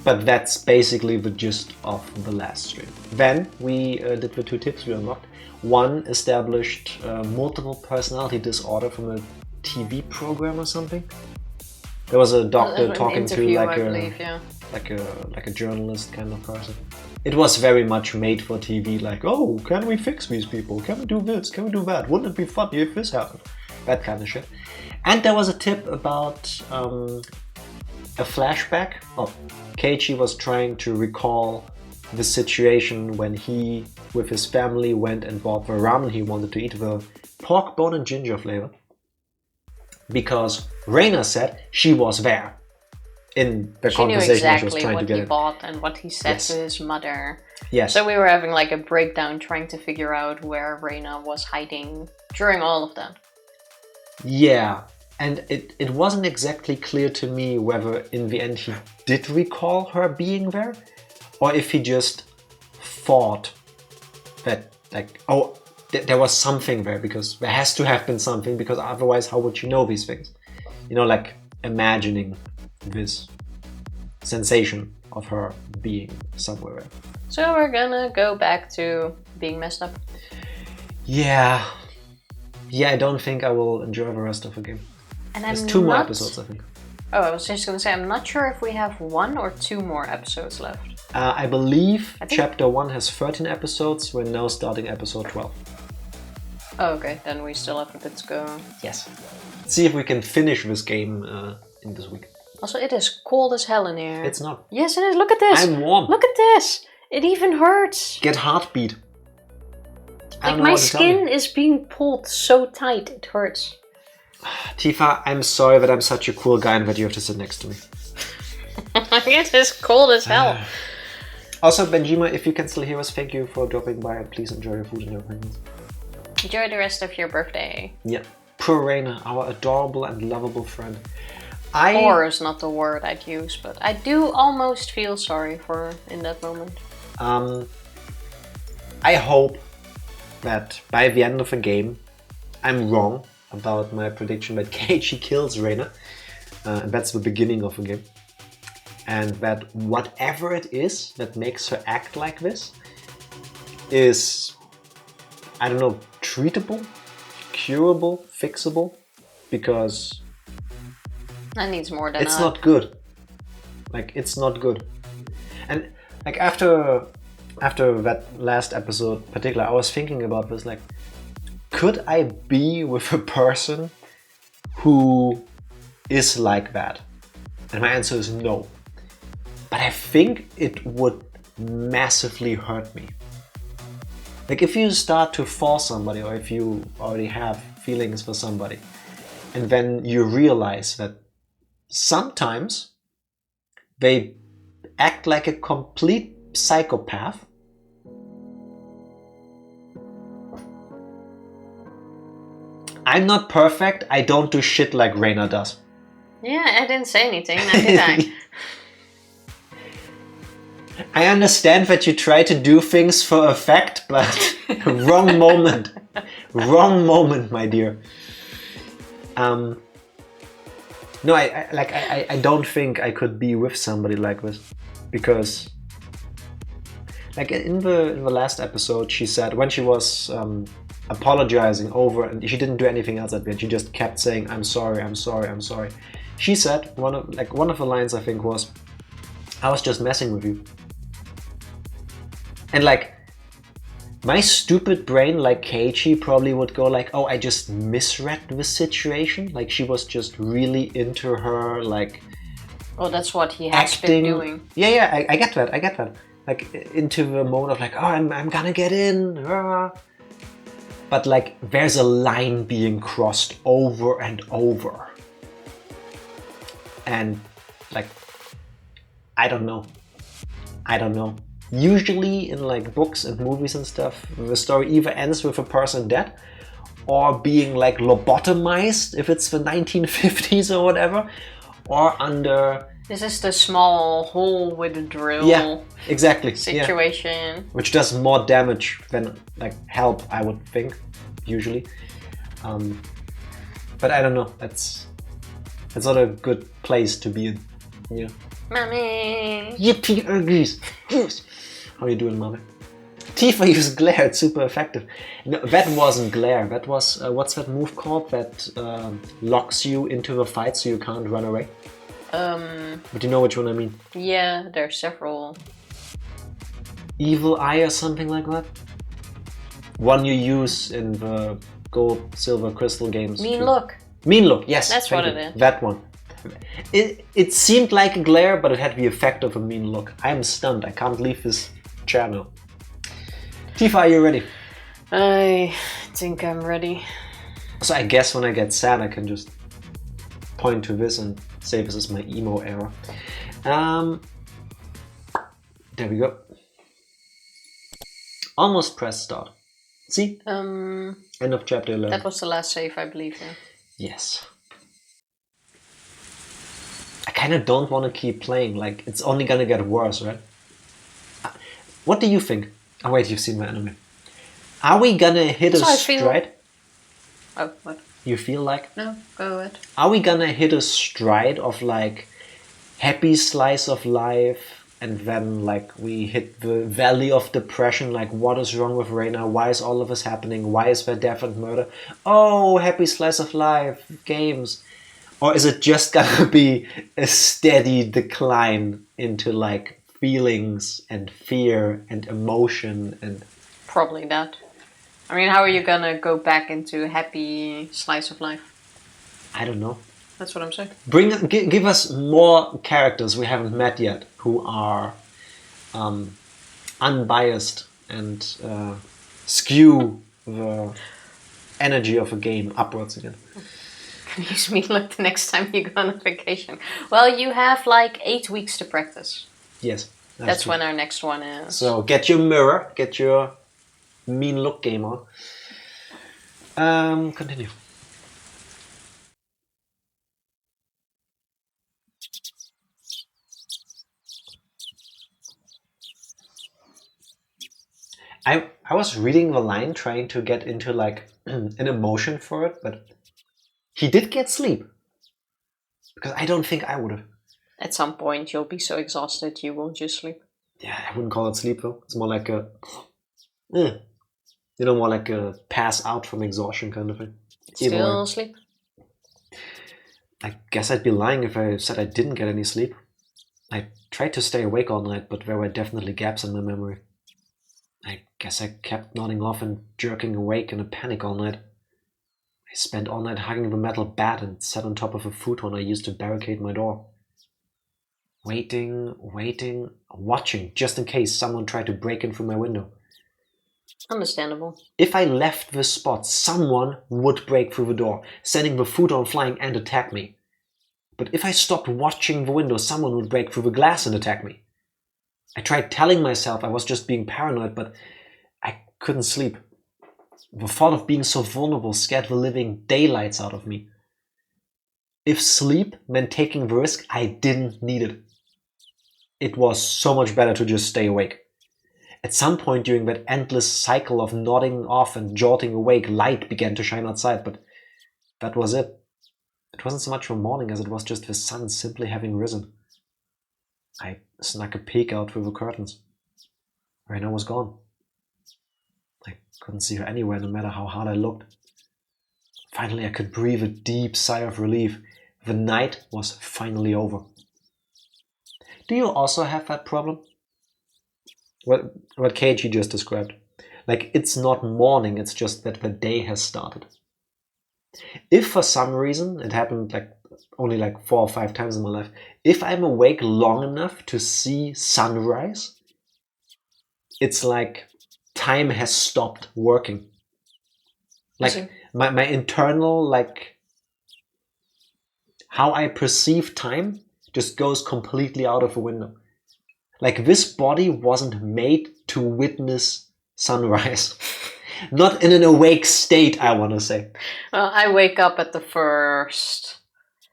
But that's basically the gist of the last stream. Then we did the 2 tips we unlocked. One established multiple personality disorder from a TV program or something. There was a doctor talking to like a journalist kind of person. It was very much made for TV, like, oh, can we fix these people? Can we do this? Can we do that? Wouldn't it be funny if this happened? That kind of shit. And there was a tip about a flashback. Oh, Keiichi was trying to recall the situation when he, with his family, went and bought the ramen he wanted to eat, the pork bone and ginger flavor. Because Reina said she was there in the conversation exactly she was trying to get what he bought and what he said to his mother. Yes. So we were having like a breakdown trying to figure out where Reina was hiding during all of that. Yeah, and it wasn't exactly clear to me whether in the end he did recall her being there, or if he just thought that, like, oh, there was something there, because there has to have been something, because otherwise how would you know these things? You know, like imagining this sensation of her being somewhere. So we're gonna go back to being messed up. Yeah, I don't think I will enjoy the rest of the game. And there's 2 more episodes, I think. Oh, I was just gonna say, I'm not sure if we have 1 or 2 more episodes left. I believe chapter 1 has 13 episodes. We're now starting episode 12. Oh, okay, then we still have a bit to go. Yes. Let's see if we can finish this game in this week. Also, it is cold as hell in here. It's not. Yes, it is. Look at this. I'm warm. Look at this. It even hurts. Get heartbeat. Like my skin is being pulled so tight, it hurts. Tifa, I'm sorry that I'm such a cool guy and that you have to sit next to me. It is cold as hell. Also, Benjima, if you can still hear us, thank you for dropping by, and please enjoy your food and your opinions. Enjoy the rest of your birthday. Yeah. Poor Reina, our adorable and lovable friend. Poor is not the word I'd use, but I do almost feel sorry for her in that moment. I hope that by the end of the game, I'm wrong about my prediction that Keiichi kills Reina. And that's the beginning of the game. And that whatever it is that makes her act like this is, I don't know, treatable, curable, fixable, because that needs more than it's not good. Like, it's not good. And like after that last episode in particular, I was thinking about this, like, could I be with a person who is like that? And my answer is no. But I think it would massively hurt me. Like, if you start to force somebody, or if you already have feelings for somebody, and then you realize that sometimes they act like a complete psychopath, I'm not perfect, I don't do shit like Reina does. Yeah, I didn't say anything, neither did I. I understand that you try to do things for effect, but wrong moment. Wrong moment, my dear. No, I don't think I could be with somebody like this, because Like in the last episode, she said when she was apologizing over, and she didn't do anything else at the end. She just kept saying, "I'm sorry, I'm sorry, I'm sorry." She said one of the lines I think was, "I was just messing with you," and like. My stupid brain, like Keiichi, probably would go like, "Oh, I just misread the situation." Like she was just really into her, like. Oh, that's what he has acting. been doing. Yeah, I get that. Like into the mode of like, "Oh, I'm gonna get in." But like, there's a line being crossed over and over, and like, I don't know. Usually in like books and movies and stuff, the story either ends with a person dead or being like lobotomized if it's the 1950s or whatever, or under... This is the small hole with a drill. Yeah, exactly. Situation. Yeah. Which does more damage than like help, I would think, usually. But I don't know. That's not a good place to be in. Yeah. Mommy. Yippee urgies. How are you doing, mommy? Tifa used glare. It's super effective. No, that wasn't glare. That was what's that move called that locks you into the fight so you can't run away? But you know which one I mean? Yeah, there are several. Evil Eye or something like that. One you use in the gold, silver, crystal games. Mean Look. Mean Look. Yes. That's what it is. That one. It seemed like a glare, but it had the effect of a mean look. I am stunned. I can't leave this channel. Tifa, are you ready? I think I'm ready. So I guess when I get sad, I can just point to this and say this is my emo era. There we go. Almost press start. See? End of chapter 11. That was the last save, I believe. Yeah. Yes. I kind of don't want to keep playing. Like, it's only gonna get worse, right? What do you think? Oh wait, you've seen my anime. Are we gonna hit a stride? Oh, what? You feel like? No, go ahead. Are we gonna hit a stride of like happy slice of life, and then like we hit the valley of depression, like what is wrong with Reina? Why is all of this happening? Why is there death and murder? Oh, happy slice of life, games. Or is it just gonna be a steady decline into like feelings and fear and emotion and... Probably that. I mean, how are you gonna go back into a happy slice of life? I don't know. That's what I'm saying. Give us more characters we haven't met yet who are unbiased and skew the energy of a game upwards again. Can you use me like the next time you go on vacation? Well, you have like 8 weeks to practice. Yes. That's when our next one is. So get your mirror, get your mean look game on. Continue. I was reading the line trying to get into like an emotion for it, but he did get sleep. Because I don't think I would have. At some point you'll be so exhausted you won't just sleep. Yeah, I wouldn't call it sleep though. It's more like a... more like a pass out from exhaustion kind of thing. Still sleep? I guess I'd be lying if I said I didn't get any sleep. I tried to stay awake all night, but there were definitely gaps in my memory. I guess I kept nodding off and jerking awake in a panic all night. I spent all night hugging the metal bat and sat on top of a futon I used to barricade my door. Waiting, watching, just in case someone tried to break in through my window. Understandable. If I left the spot, someone would break through the door, sending the futon flying and attack me. But if I stopped watching the window, someone would break through the glass and attack me. I tried telling myself I was just being paranoid, but I couldn't sleep. The thought of being so vulnerable scared the living daylights out of me. If sleep meant taking the risk, I didn't need it. It was so much better to just stay awake. At some point during that endless cycle of nodding off and jolting awake, light began to shine outside, but that was it. It wasn't so much the morning as it was just the sun simply having risen. I snuck a peek out through the curtains. Raina was gone. I couldn't see her anywhere, no matter how hard I looked. Finally, I could breathe a deep sigh of relief. The night was finally over. Do you also have that problem? What Keiichi just described. Like, it's not morning, it's just that the day has started. If for some reason, it happened only 4 or 5 times in my life, if I'm awake long enough to see sunrise, it's like time has stopped working. Like my internal, how I perceive time just goes completely out of the window. Like, this body wasn't made to witness sunrise. Not in an awake state, I want to say. Well, I wake up at the first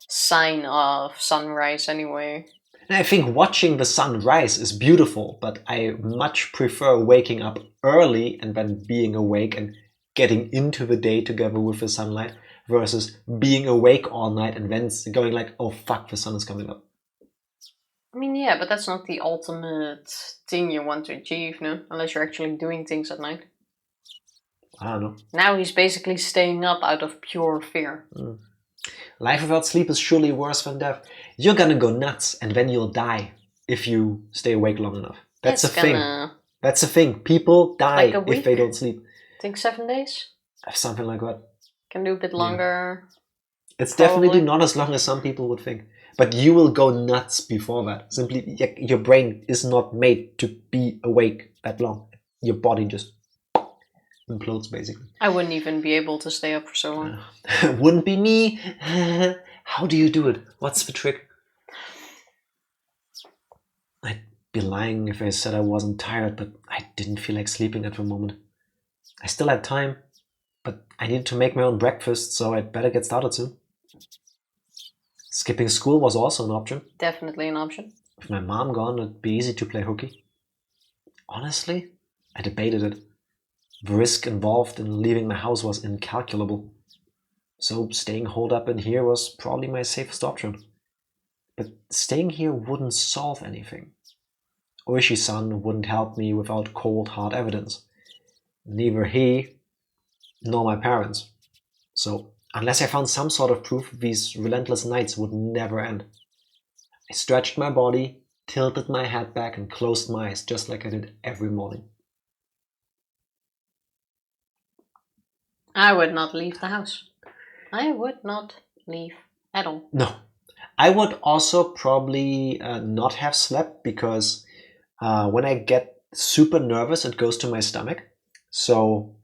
sign of sunrise anyway. And I think watching the sun rise is beautiful, but I much prefer waking up early and then being awake and getting into the day together with the sunlight versus being awake all night and then going like, oh fuck, the sun is coming up. I mean, yeah, but that's not the ultimate thing you want to achieve, no? Unless you're actually doing things at night. I don't know. Now he's basically staying up out of pure fear. Life without sleep is surely worse than death. You're gonna go nuts and then you'll die if you stay awake long enough. That's a thing. That's a thing. People die if they don't sleep. I think 7 days? Something like that. Can do a bit longer. Yeah. It's definitely not as long as some people would think. But you will go nuts before that. Simply, your brain is not made to be awake that long. Your body just implodes, basically. I wouldn't even be able to stay up for so long. Wouldn't be me. How do you do it? What's the trick? I'd be lying if I said I wasn't tired, but I didn't feel like sleeping at the moment. I still had time, but I needed to make my own breakfast, so I'd better get started soon. Skipping school was also an option. Definitely an option. With my mom gone, it'd be easy to play hooky. Honestly, I debated it. The risk involved in leaving my house was incalculable. So staying holed up in here was probably my safest option. But staying here wouldn't solve anything. Ooishi-san wouldn't help me without cold, hard evidence. Neither he nor my parents. So unless I found some sort of proof, these relentless nights would never end. I stretched my body, tilted my head back, and closed my eyes just like I did every morning. I would not leave the house. I would not leave at all. No. I would also probably not have slept because when I get super nervous, it goes to my stomach. So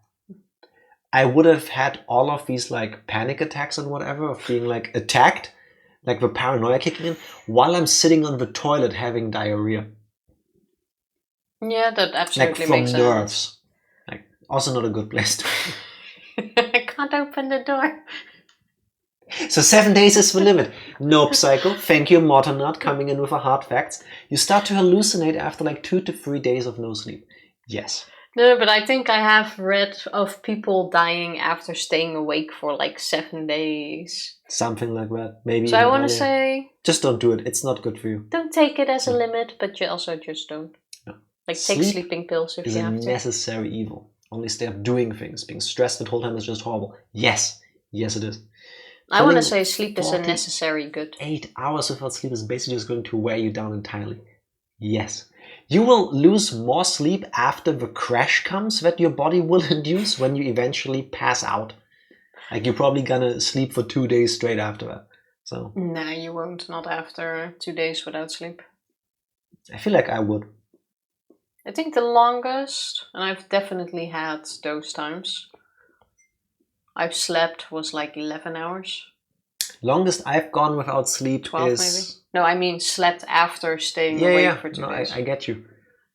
I would have had all of these panic attacks and whatever of being attacked, like the paranoia kicking in, while I'm sitting on the toilet having diarrhea. Yeah, that absolutely from makes nerves. sense. Also not a good place to I can't open the door. So 7 days is the limit. Nope, psycho. Thank you, Mortonard, coming in with the hard facts. You start to hallucinate after 2 to 3 days of no sleep. Yes. No, but I think I have read of people dying after staying awake for 7 days. Something like that. Maybe. So I want to say... just don't do it. It's not good for you. Don't take it as a limit, but you also just don't. No. Take sleeping pills if you have to. Is a necessary evil. Only stay up doing things. Being stressed the whole time is just horrible. Yes. Yes, it is. I want to say sleep is a necessary good. 8 hours without sleep is basically just going to wear you down entirely. Yes. You will lose more sleep after the crash comes that your body will induce when you eventually pass out. You're probably gonna sleep for 2 days straight after that. So. Nah, you won't. Not after 2 days without sleep. I feel like I would. I think the longest, and I've definitely had those times, I've slept was 11 hours. Longest I've gone without sleep 12 is... maybe? No, I mean slept after staying awake for 2 days. I get you.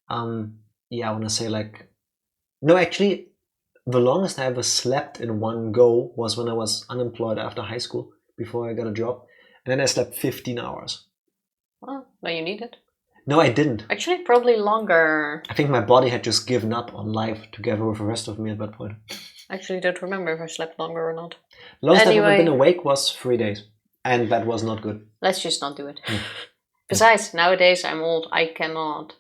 I want to say No, actually, the longest I ever slept in one go was when I was unemployed after high school, before I got a job. And then I slept 15 hours. Well, no, you need it. No, I didn't. Actually, probably longer. I think my body had just given up on life together with the rest of me at that point. Actually, don't remember if I slept longer or not. Longest I've ever been awake was 3 days. And that was not good. Let's just not do it. Besides, nowadays I'm old. I cannot.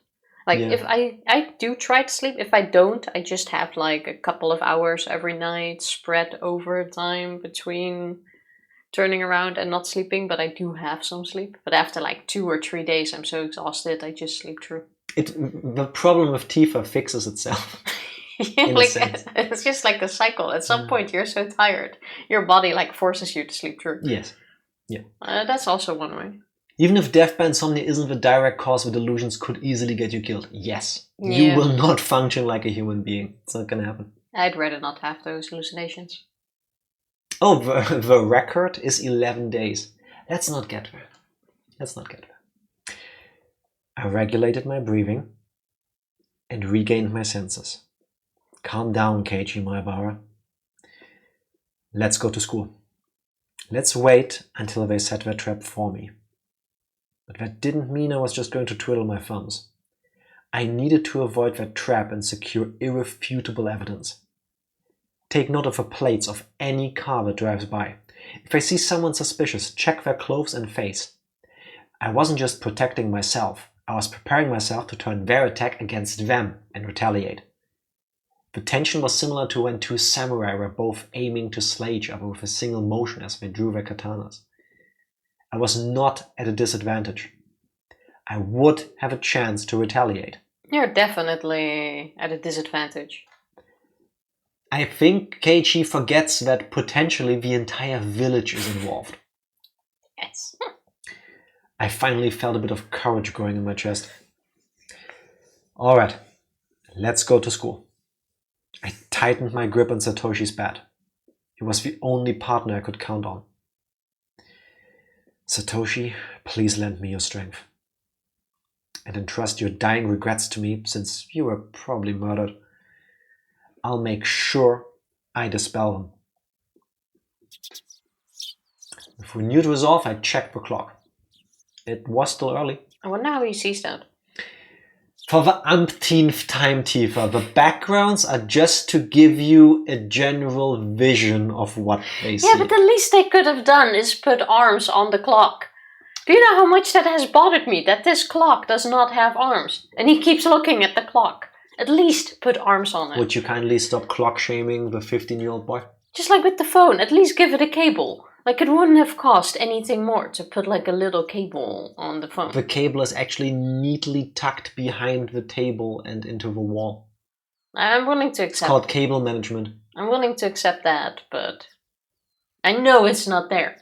Like, if I do try to sleep. If I don't, I just have like a couple of hours every night spread over time between turning around and not sleeping, but I do have some sleep. But after like 2 or 3 days, I'm so exhausted, I just sleep through. The problem with Tifa fixes itself. Yeah, like it's just like a cycle. At some point, you're so tired, your body like forces you to sleep through. Yes. Yeah. That's also one way. Even if death by insomnia isn't the direct cause, the delusions could easily get you killed. Yes. Yeah. You will not function like a human being. It's not gonna happen. I'd rather not have those hallucinations. Oh, the record is 11 days. Let's not get there. I regulated my breathing and regained my senses. Calm down, Keiichi Maebara. Let's go to school. Let's wait until they set their trap for me. But that didn't mean I was just going to twiddle my thumbs. I needed to avoid that trap and secure irrefutable evidence. Take note of the plates of any car that drives by. If I see someone suspicious, check their clothes and face. I wasn't just protecting myself, I was preparing myself to turn their attack against them and retaliate. The tension was similar to when two samurai were both aiming to slay each other with a single motion as they drew their katanas. I was not at a disadvantage. I would have a chance to retaliate. You're definitely at a disadvantage. I think Keiichi forgets that potentially the entire village is involved. Yes. I finally felt a bit of courage growing in my chest. Alright, let's go to school. I tightened my grip on Satoshi's bed. He was the only partner I could count on. Satoshi, please lend me your strength. And entrust your dying regrets to me, since you were probably murdered. I'll make sure I dispel them. With renewed resolve, I checked the clock. It was still early. I wonder how he sees that. For the umpteenth time, Tifa, the backgrounds are just to give you a general vision of what they see. Yeah, but the least they could have done is put arms on the clock. Do you know how much that has bothered me, that this clock does not have arms? And he keeps looking at the clock. At least put arms on it. Would you kindly stop clock shaming the 15-year-old boy? Just like with the phone, at least give it a cable. Like, it wouldn't have cost anything more to put like a little cable on the phone. The cable is actually neatly tucked behind the table and into the wall. I'm willing to accept. It's called cable management. I'm willing to accept that, but I know it's not there.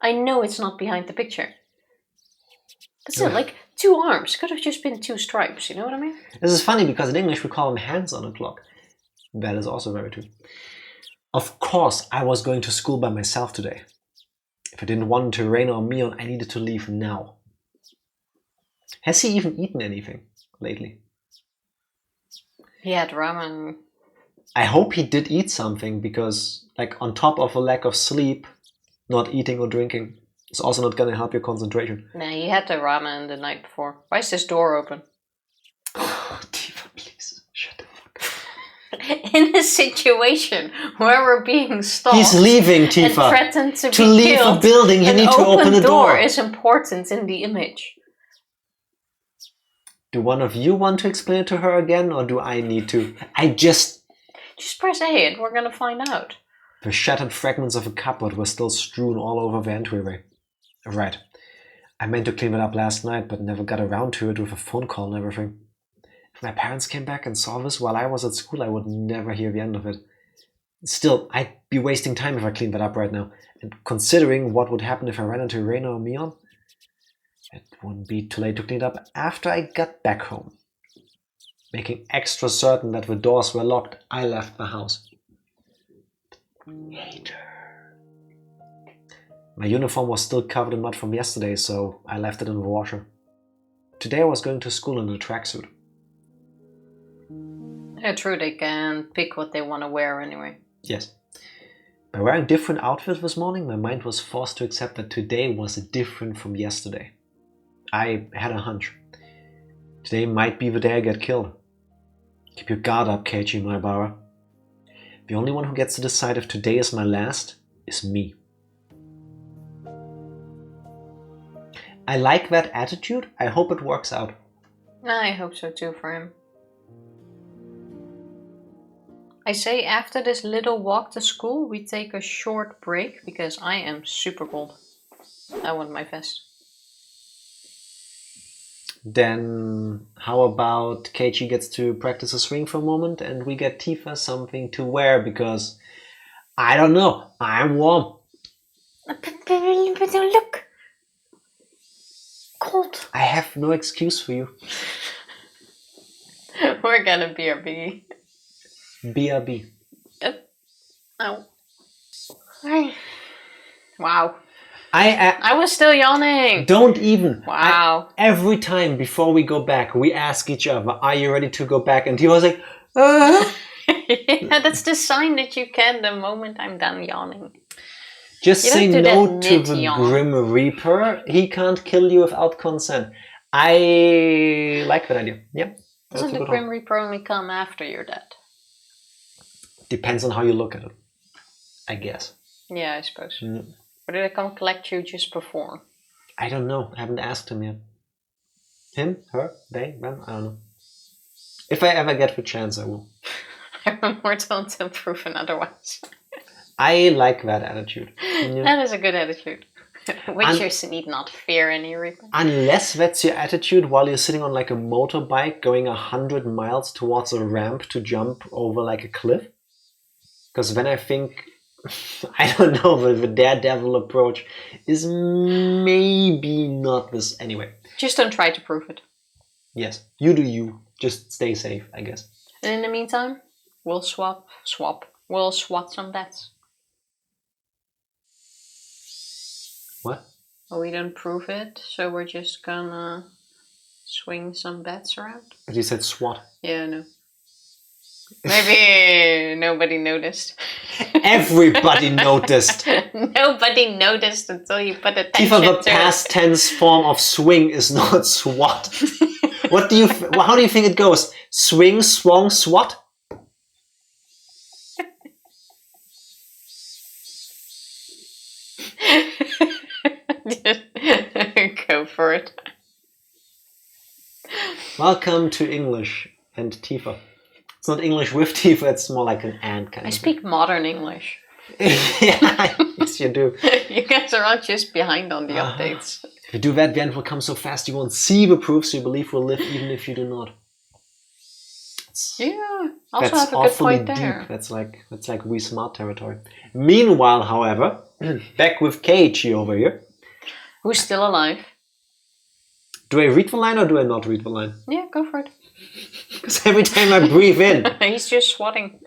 I know it's not behind the picture. But still, like, 2 arms could have just been 2 stripes, you know what I mean? This is funny because in English we call them hands on a clock. That is also very true. Of course, I was going to school by myself today. If I didn't want to rain on me, I needed to leave now. Has he even eaten anything lately? He had ramen. I hope he did eat something because, like, on top of a lack of sleep, not eating or drinking is also not going to help your concentration. Nah, he had the ramen the night before. Why is this door open? Oh, Tifa, please, shut the fuck up. In a situation where we're being stalked, he's leaving, Tifa. And threatened to be leave killed, a building, you need to open the door. Is important in the image. Do one of you want to explain it to her again, or do I need to? Just press A and we're gonna find out. The shattered fragments of a cupboard were still strewn all over the entryway. Right. I meant to clean it up last night, but never got around to it with a phone call and everything. If my parents came back and saw this while I was at school, I would never hear the end of it. Still, I'd be wasting time if I cleaned that up right now. And considering what would happen if I ran into Reina or Mion, it wouldn't be too late to clean it up after I got back home. Making extra certain that the doors were locked, I left the house. Hater. My uniform was still covered in mud from yesterday, so I left it in the washer. Today I was going to school in a tracksuit. Yeah, true, they can pick what they want to wear anyway. Yes. By wearing different outfits this morning, my mind was forced to accept that today was different from yesterday. I had a hunch. Today might be the day I get killed. Keep your guard up, Keiichi Maebara. The only one who gets to decide if today is my last is me. I like that attitude. I hope it works out. I hope so too for him. I say after this little walk to school, we take a short break because I am super cold. I want my vest. Then how about Keiichi gets to practice a swing for a moment and we get Tifa something to wear because, I don't know, I'm warm. But look! Cold. I have no excuse for you. We're gonna BRB. BRB. Ow. Wow. I I was still yawning. don't even. Wow. Every time before we go back, we ask each other, are you ready to go back? And he was like, Yeah, that's the sign that you can the moment I'm done yawning. Just You say don't do no that to the mid-yawn. Grim Reaper. He can't kill you without consent. I like that idea. Yep. that's a Doesn't the good Grim one. Reaper only come after you're dead? Depends on how you look at it, I guess. Yeah, I suppose. Mm. Or did I come collect you just before? I don't know. I haven't asked him yet. Him? Her? They? Them? I don't know. If I ever get the chance, I will. I'm immortal until proven otherwise. I like that attitude. Yeah. That is a good attitude. Witchers need not fear any Reaper. Unless that's your attitude while you're sitting on like a motorbike going 100 miles towards a ramp to jump over like a cliff. Because then I think, I don't know, the daredevil approach is maybe not this. Anyway, Just don't try to prove it. yes, you do you. Just stay safe, I guess. And in the meantime, we'll We'll swat some bets. What? Well, we don't prove it, so we're just gonna swing some bets around. But you said SWAT. Yeah, I know. Maybe nobody noticed. Everybody noticed. Nobody noticed until you put attention Tifa, the to past it. tense form of swing is not SWAT. What do you? How do you think it goes? Swing, swung, SWAT. Just go for it. Welcome to English and Tifa. It's not English with Tifa. It's more like an and kind I of. speak modern English. Yeah, yes, you do. You guys are all just behind on the updates. If you do that, the end will come so fast you won't see the proof, so you believe will live even if you do not. Yeah, also That's have a good awfully point there. deep. That's like we smart territory. Meanwhile, however, back with Keiichi over here. Who's still alive? Do I read the line or do I not read the line? Yeah, go for it. Because every time I breathe in, He's just swatting.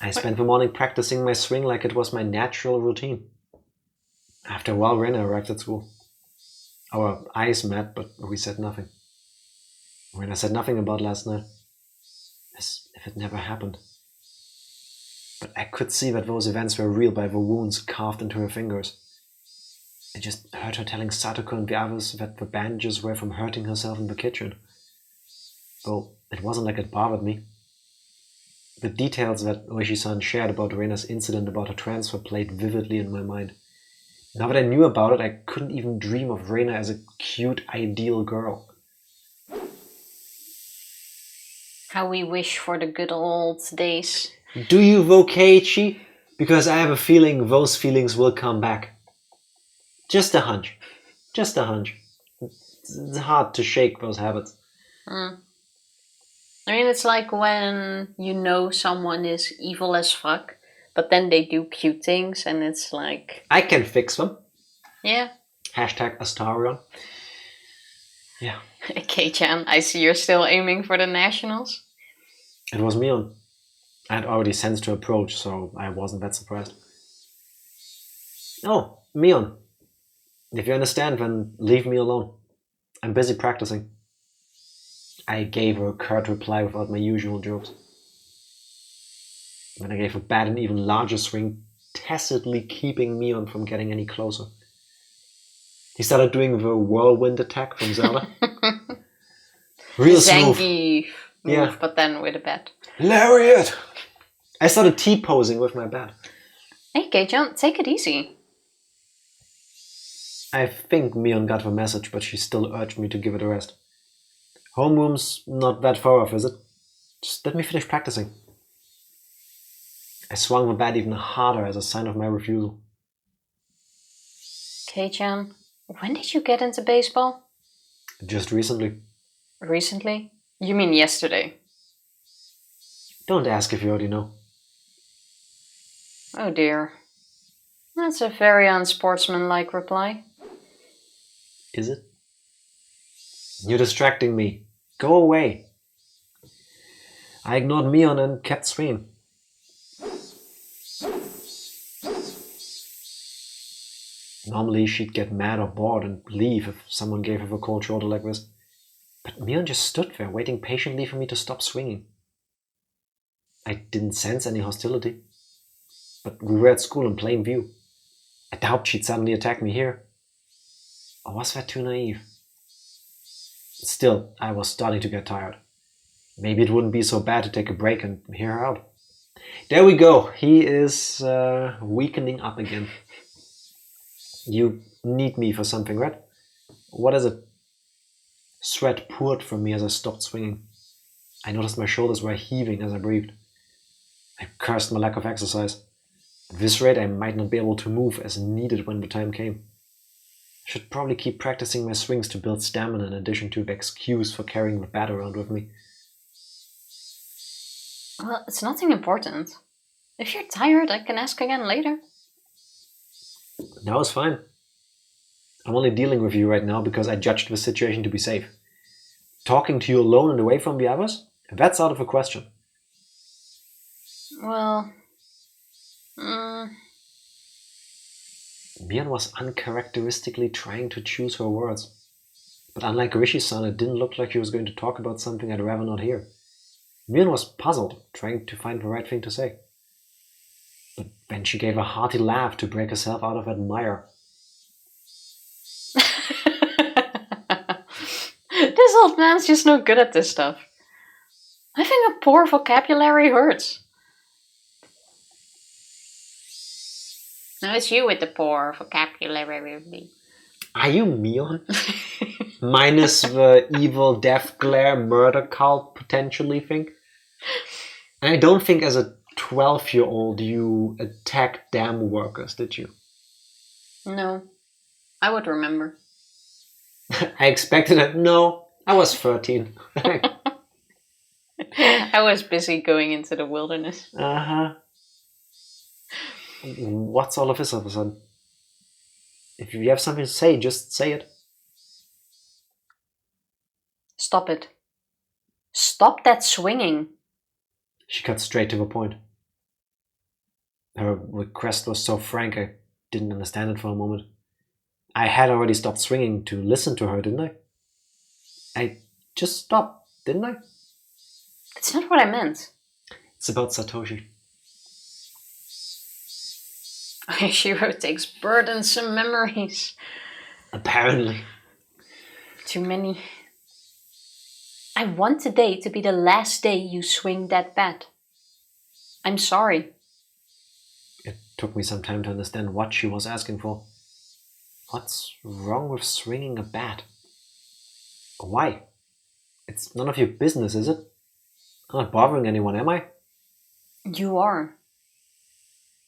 I spent the morning practicing my swing like it was my natural routine. After a while, Rena arrived at school. Our eyes met, but we said nothing. Rena said nothing about last night. As if it never happened. But I could see that those events were real by the wounds carved into her fingers. I just heard her telling Satoko and the others that the bandages were from hurting herself in the kitchen. Though it wasn't like it bothered me. The details that ooishi-san shared about Rena's incident about her transfer played vividly in my mind. Now that I knew about it, I couldn't even dream of Rena as a cute, ideal girl. How we wish for the good old days. Do you though, Keiichi? Because I have a feeling those feelings will come back. Just a hunch. Just a hunch. It's hard to shake those habits. I mean, it's like when you know someone is evil as fuck, but then they do cute things, and it's like... I can fix them. Yeah. Hashtag Astarion. Yeah. Kei-chan, I see you're still aiming for the nationals. It was Mion. I had already sensed her approach, so I wasn't that surprised. Oh, Mion. If you understand, then leave me alone. I'm busy practicing. I gave her a curt reply without my usual jokes. Then I gave a bad and even larger swing, tacitly keeping Mion from getting any closer. He started doing the whirlwind attack from Zelda. Real smooth. Zangief move, Yeah. but then with a bat. Lariat! I started T-posing with my bat. Hey, Kei-chan, take it easy. I think Mion got the message, but she still urged me to give it a rest. Homeroom's not that far off, is it? Just let me finish practicing. I swung the bat even harder as a sign of my refusal. Kei-chan, when did you get into baseball? Just recently. Recently? You mean yesterday? Don't ask if you already know. Oh dear. That's a very unsportsmanlike reply. Is it? You're distracting me. Go away. I ignored Mion and kept swinging. Normally she'd get mad or bored and leave if someone gave her a cold shoulder like this. But Mion just stood there waiting patiently for me to stop swinging. I didn't sense any hostility. But we were at school in plain view. I doubt she'd suddenly attack me here. Or was that too naive? Still, I was starting to get tired. Maybe it wouldn't be so bad to take a break and hear her out. There we go. He is weakening up again. You need me for something, right? What is it? Sweat poured from me as I stopped swinging. I noticed my shoulders were heaving as I breathed. I cursed my lack of exercise. At this rate, I might not be able to move as needed when the time came. I should probably keep practicing my swings to build stamina in addition to the excuse for carrying the bat around with me. Well, it's nothing important. If you're tired, I can ask again later. Now it's fine. I'm only dealing with you right now because I judged the situation to be safe. Talking to you alone and away from the others? That's out of the question. Well... Mion was uncharacteristically trying to choose her words. But unlike Rishi-san, it didn't look like he was going to talk about something I'd rather not hear. Mion was puzzled, trying to find the right thing to say. But then she gave a hearty laugh to break herself out of that mire. This old man's just no good at this stuff. Having a poor vocabulary hurts. No, it's you with the poor vocabulary. Are you Mion? Minus the evil death glare murder cult potentially thing? And I don't think as a 12-year-old you attacked dam workers, did you? No, I would remember. I expected it. No, I was 13. I was busy going into the wilderness. Uh-huh. What's all of this all of a sudden? If you have something to say, just say it. Stop it. Stop that swinging. She cut straight to the point. Her request was so frank, I didn't understand it for a moment. I had already stopped swinging to listen to her, didn't I? I just stopped, didn't I? That's not what I meant. It's about Satoshi. Oyashiro takes burdensome memories. Apparently. Too many. I want today to be the last day you swing that bat. I'm sorry. It took me some time to understand what she was asking for. What's wrong with swinging a bat? Why? It's none of your business, is it? I'm not bothering anyone, am I? You are.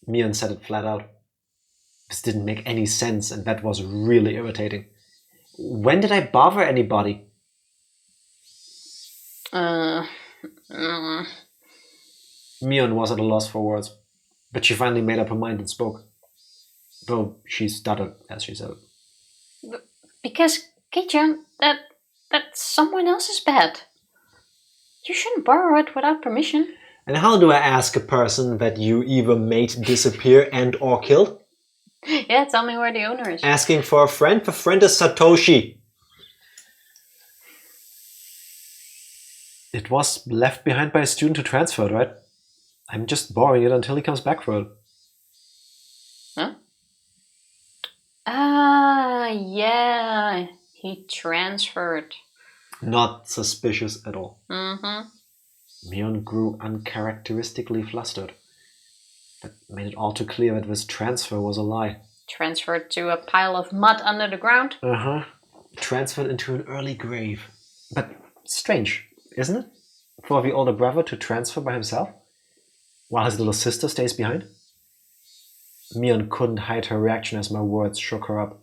Mion said it flat out. This didn't make any sense, and that was really irritating. When did I bother anybody? Mion was at a loss for words, but she finally made up her mind and spoke. Though she stuttered as she said it. Because, Kei-chan, that's someone else's bat. You shouldn't borrow it without permission. And how do I ask a person that you either made disappear and or killed? Yeah, tell me where the owner is. Asking for a friend? The friend is Satoshi. It was left behind by a student who transferred, right? I'm just borrowing it until he comes back for it. Huh? Ah, yeah. He transferred. Not suspicious at all. Mm-hmm. Mion grew uncharacteristically flustered. That made it all too clear that this transfer was a lie. Transferred to a pile of mud under the ground. Transferred into an early grave. But strange, isn't it? For the older brother to transfer by himself, while his little sister stays behind? Mion couldn't hide her reaction as my words shook her up.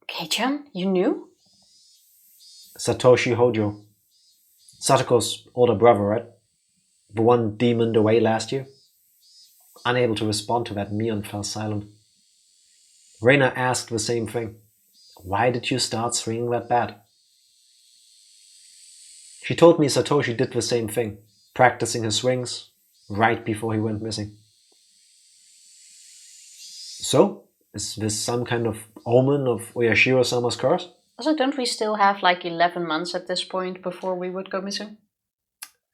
Kei-chan, you knew? Satoshi Hojo. Satoko's older brother, right? The one demoned away last year? Unable to respond to that, Mion fell silent. Reina asked the same thing. Why did you start swinging that bat? She told me Satoshi did the same thing, practicing his swings right before he went missing. So, is this some kind of omen of Oyashiro-sama's curse? Also, don't we still have like 11 months at this point before we would go missing?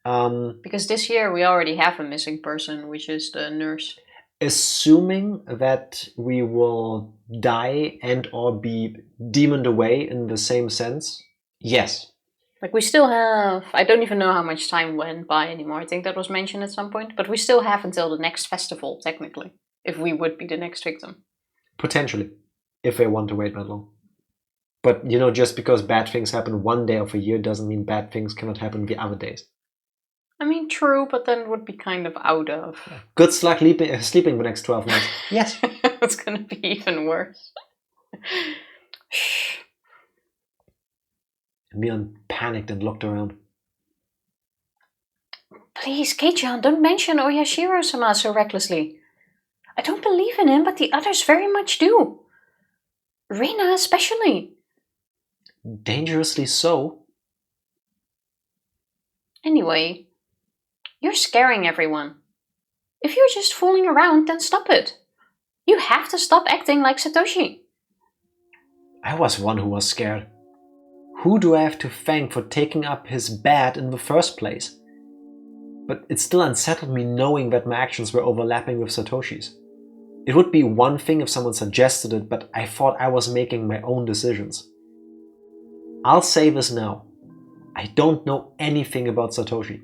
Because this year we already have a missing person, which is the nurse. Assuming that we will die and or be demoned away in the same sense, yes. Like we still have, I don't even know how much time went by anymore. I think that was mentioned at some point. But we still have until the next festival, technically. If we would be the next victim. Potentially. If they want to wait that long. But, you know, just because bad things happen one day of a year doesn't mean bad things cannot happen the other days. I mean, true, but then it would be kind of out of. Good luck sleeping the next 12 months. Yes. It's gonna be even worse. Shh. Mion panicked and looked around. Please, Kei-chan, don't mention Oyashiro-sama so recklessly. I don't believe in him, but the others very much do. Reina especially. Dangerously so. Anyway, you're scaring everyone. If you're just fooling around, then stop it. You have to stop acting like Satoshi. I was one who was scared. Who do I have to thank for taking up his bat in the first place? But it still unsettled me knowing that my actions were overlapping with Satoshi's. It would be one thing if someone suggested it, but I thought I was making my own decisions. I'll say this now. I don't know anything about Satoshi.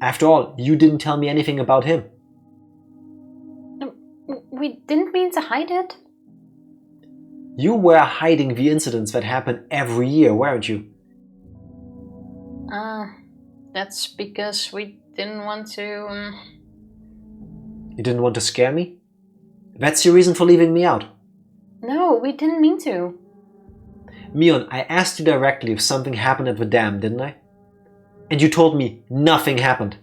After all, you didn't tell me anything about him. We didn't mean to hide it. You were hiding the incidents that happen every year, weren't you? That's because we didn't want to... You didn't want to scare me? That's your reason for leaving me out? No, we didn't mean to. Mion, I asked you directly if something happened at the dam, didn't I? And you told me nothing happened.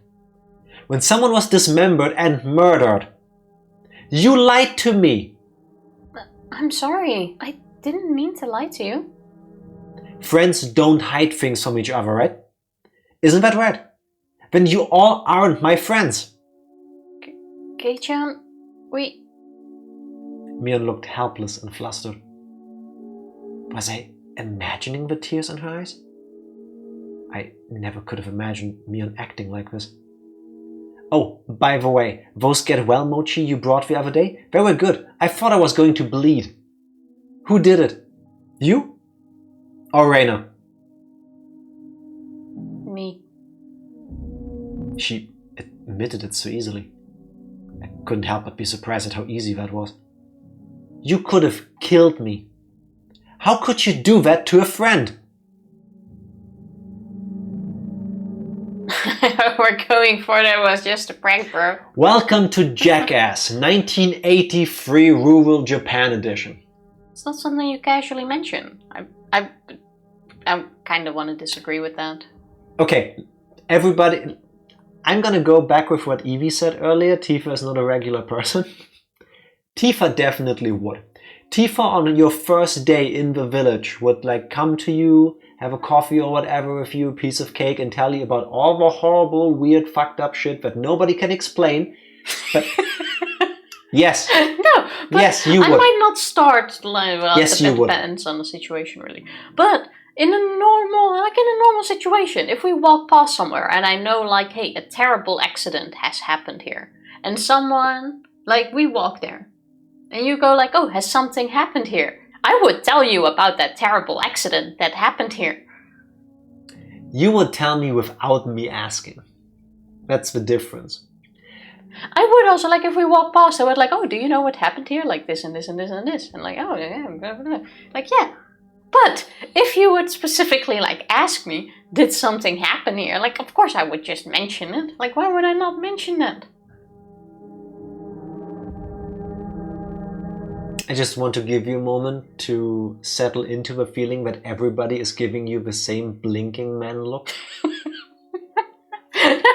When someone was dismembered and murdered. You lied to me! I'm sorry. I didn't mean to lie to you. Friends don't hide things from each other, right? Isn't that right? Then you all aren't my friends. Kei-chan, we... Mion looked helpless and flustered. Was I imagining the tears in her eyes? I never could have imagined Mion acting like this. Oh, by the way, those get well mochi you brought the other day, they were good. I thought I was going to bleed. Who did it? You? Or Reina? Me. She admitted it so easily. I couldn't help but be surprised at how easy that was. You could have killed me. How could you do that to a friend? We're going for that was just a prank, bro. Welcome to Jackass 1983 Rural Japan Edition. It's not something you casually mention. I kind of want to disagree with that. Okay, everybody, I'm gonna go back with what Evie said earlier. Tifa is not a regular person. Tifa definitely would. Tifa on your first day in the village would like come to you, have a coffee or whatever with you, a piece of cake, and tell you about all the horrible, weird, fucked up shit that nobody can explain. But yes. No, but yes, you would. I might not start like well, yes, you would. Depends on the situation really. But in a normal situation, if we walk past somewhere and I know like, hey, a terrible accident has happened here, and someone like we walk there, and you go like, oh, has something happened here? I would tell you about that terrible accident that happened here. You would tell me without me asking. That's the difference. I would also, like, if we walk past, I would like, oh, do you know what happened here? Like this and this and this and this. And like, oh, yeah, blah, blah, blah. Like, yeah. But if you would specifically, like, ask me, did something happen here? Like, of course I would just mention it. Like, why would I not mention that? I just want to give you a moment to settle into the feeling that everybody is giving you the same blinking man look.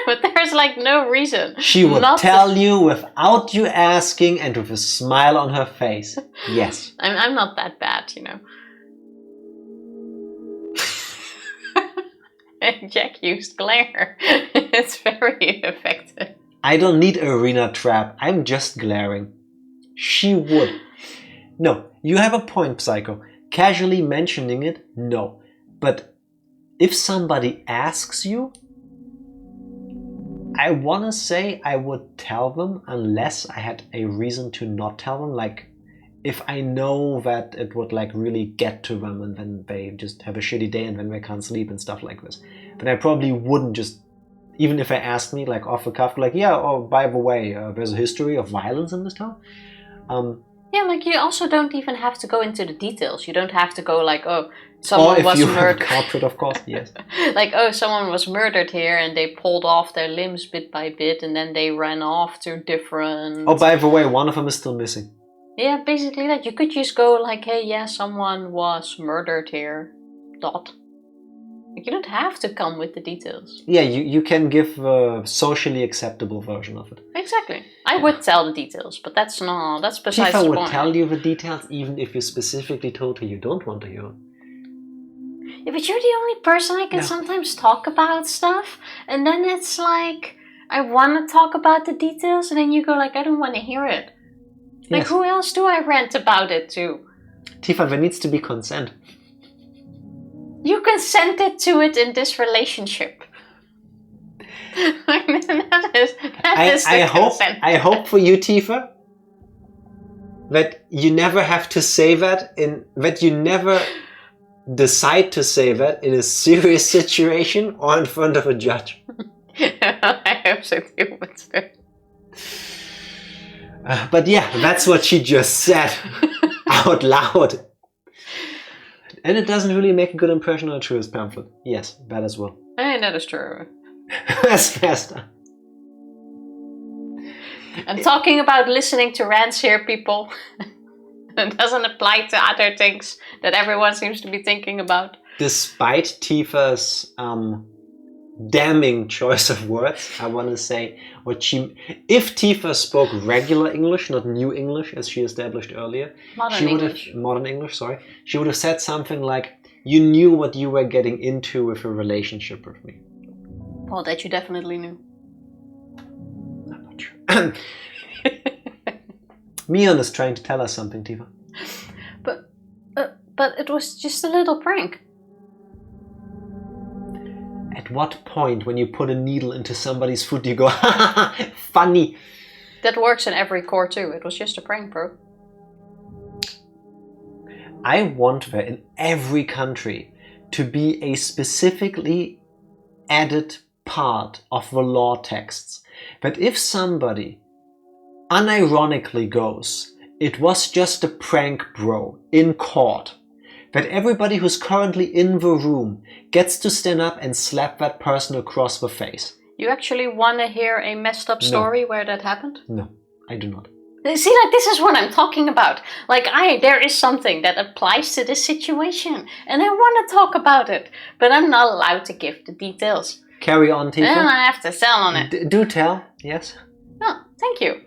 But there's like no reason. She would tell you without you asking and with a smile on her face. Yes. I'm not that bad, you know. Jack used glare. It's very effective. I don't need arena trap. I'm just glaring. She would. No, you have a point, Psycho. Casually mentioning it, no. But if somebody asks you, I want to say I would tell them unless I had a reason to not tell them. Like, if I know that it would like really get to them and then they just have a shitty day and then they can't sleep and stuff like this, then I probably wouldn't just, even if they asked me like off the cuff, like, yeah, oh, by the way, there's a history of violence in this town. Yeah, like you also don't even have to go into the details. You don't have to go like, oh, someone was murdered. Culprit, of course, yes. Like, oh, someone was murdered here and they pulled off their limbs bit by bit and then they ran off to different... Oh, by the way, one of them is still missing. Yeah, basically that. You could just go like, hey, yeah, someone was murdered here. Dot. Like, you don't have to come with the details. Yeah, you can give a socially acceptable version of it. Exactly. I would tell the details, but that's besides the Tifa point. would tell you the details even if you specifically told her you don't want to hear. Yeah, but you're the only person I can sometimes talk about stuff, and then it's like, I want to talk about the details, and then you go like, I don't want to hear it. Like, who else do I rant about it to? Tifa, there needs to be consent. You consented to it in this relationship. that is the consent. I hope for you, Tifa, that you never have to say that that you never decide to say that in a serious situation or in front of a judge. I hope so too, but still. But yeah, that's what she just said out loud. And it doesn't really make a good impression on a truest pamphlet. Yes, that as well. That is true. That's faster. I'm talking about listening to rants here, people. It doesn't apply to other things that everyone seems to be thinking about. Despite Tifa's damning choice of words, I want to say if Tifa spoke regular English, not new English as she established earlier, modern English, sorry, she would have said something like, you knew what you were getting into with a relationship with me. Well, that you definitely knew. I'm not sure. Mion is trying to tell us something, Tifa. But it was just a little prank. At what point when you put a needle into somebody's foot do you go, ha ha ha, funny? That works in every core too. It was just a prank, bro. I want there in every country to be a specifically added part of the law texts that if somebody unironically goes, it was just a prank, bro, in court, that everybody who's currently in the room gets to stand up and slap that person across the face. You actually want to hear a messed up story where that happened? No, I do not. See, like, this is what I'm talking about. Like, there is something that applies to this situation, and I want to talk about it, but I'm not allowed to give the details. Carry on, Tifa. And I have to tell on it. Do tell, yes. Oh, thank you.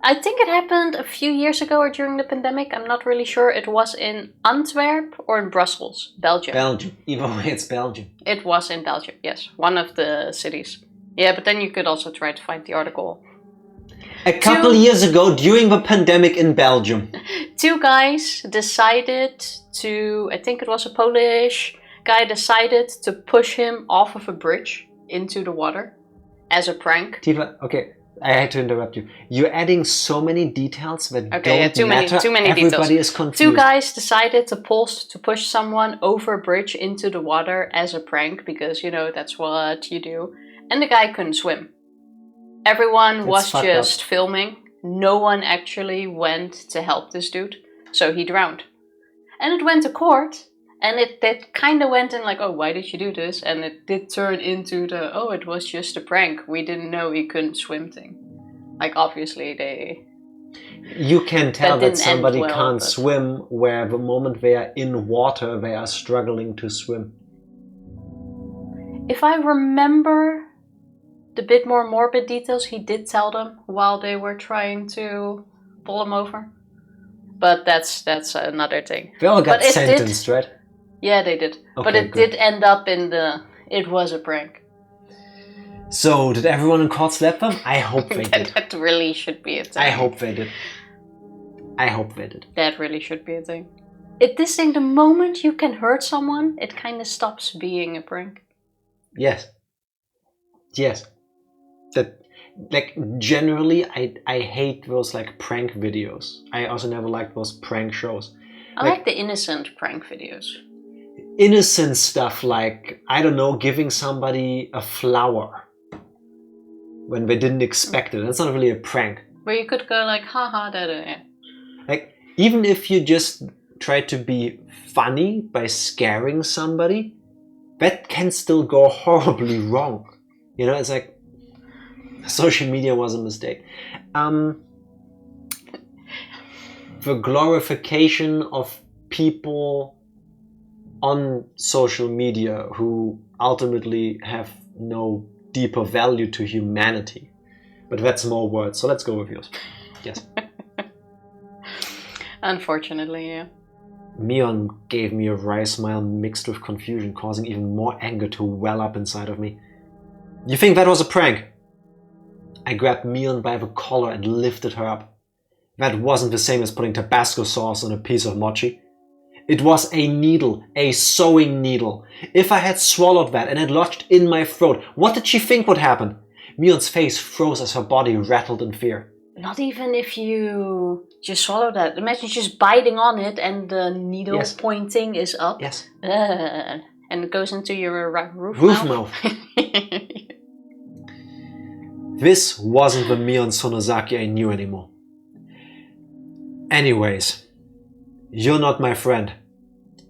I think it happened a few years ago or during the pandemic. I'm not really sure. It was in Antwerp or in Brussels, Belgium. Belgium. Either way, it's Belgium. It was in Belgium, yes. One of the cities. Yeah, but then you could also try to find the article. A couple years ago, during the pandemic in Belgium. Two guys decided to, I think it was a Polish guy, decided to push him off of a bridge into the water as a prank. Tifa, okay. I had to interrupt you. You're adding so many details that don't matter. Too many Everybody details. is confused. Two guys decided to push someone over a bridge into the water as a prank because, you know, that's what you do. And the guy couldn't swim. Everyone was just filming. No one actually went to help this dude. So he drowned. And it went to court. And it kind of went in like, oh, why did you do this? And it did turn into the, oh, it was just a prank. We didn't know he couldn't swim thing. Like, obviously they... You can tell that somebody can't swim where the moment they are in water, they are struggling to swim. If I remember the bit more morbid details, he did tell them while they were trying to pull him over. But that's another thing. They all got sentenced, right? Yeah, they did. Okay, but it did end up in the, it was a prank. So, did everyone in court slap them? I hope they did. That really should be a thing. I hope they did. I hope they did. That really should be a thing. This thing, the moment you can hurt someone, it kind of stops being a prank. Yes. Yes. That, like, generally, I hate those, like, prank videos. I also never liked those prank shows. I like the innocent prank videos. Innocent stuff like, I don't know, giving somebody a flower when they didn't expect it. That's not really a prank. Where you could go like, haha, da. Like, even if you just try to be funny by scaring somebody, that can still go horribly wrong. You know, it's like, social media was a mistake. The glorification of people on social media who ultimately have no deeper value to humanity. But that's more words, so let's go with yours. Yes. Unfortunately, yeah. Mion gave me a wry smile mixed with confusion, causing even more anger to well up inside of me. You think that was a prank? I grabbed Mion by the collar and lifted her up. That wasn't the same as putting Tabasco sauce on a piece of mochi. It was a needle, a sewing needle. If I had swallowed that and it lodged in my throat, what did she think would happen? Mion's face froze as her body rattled in fear. Not even if you just swallow that. Imagine just biting on it and the needle pointing is up. Yes. And it goes into your roof mouth. This wasn't the Mion Sonozaki I knew anymore. Anyways, you're not my friend.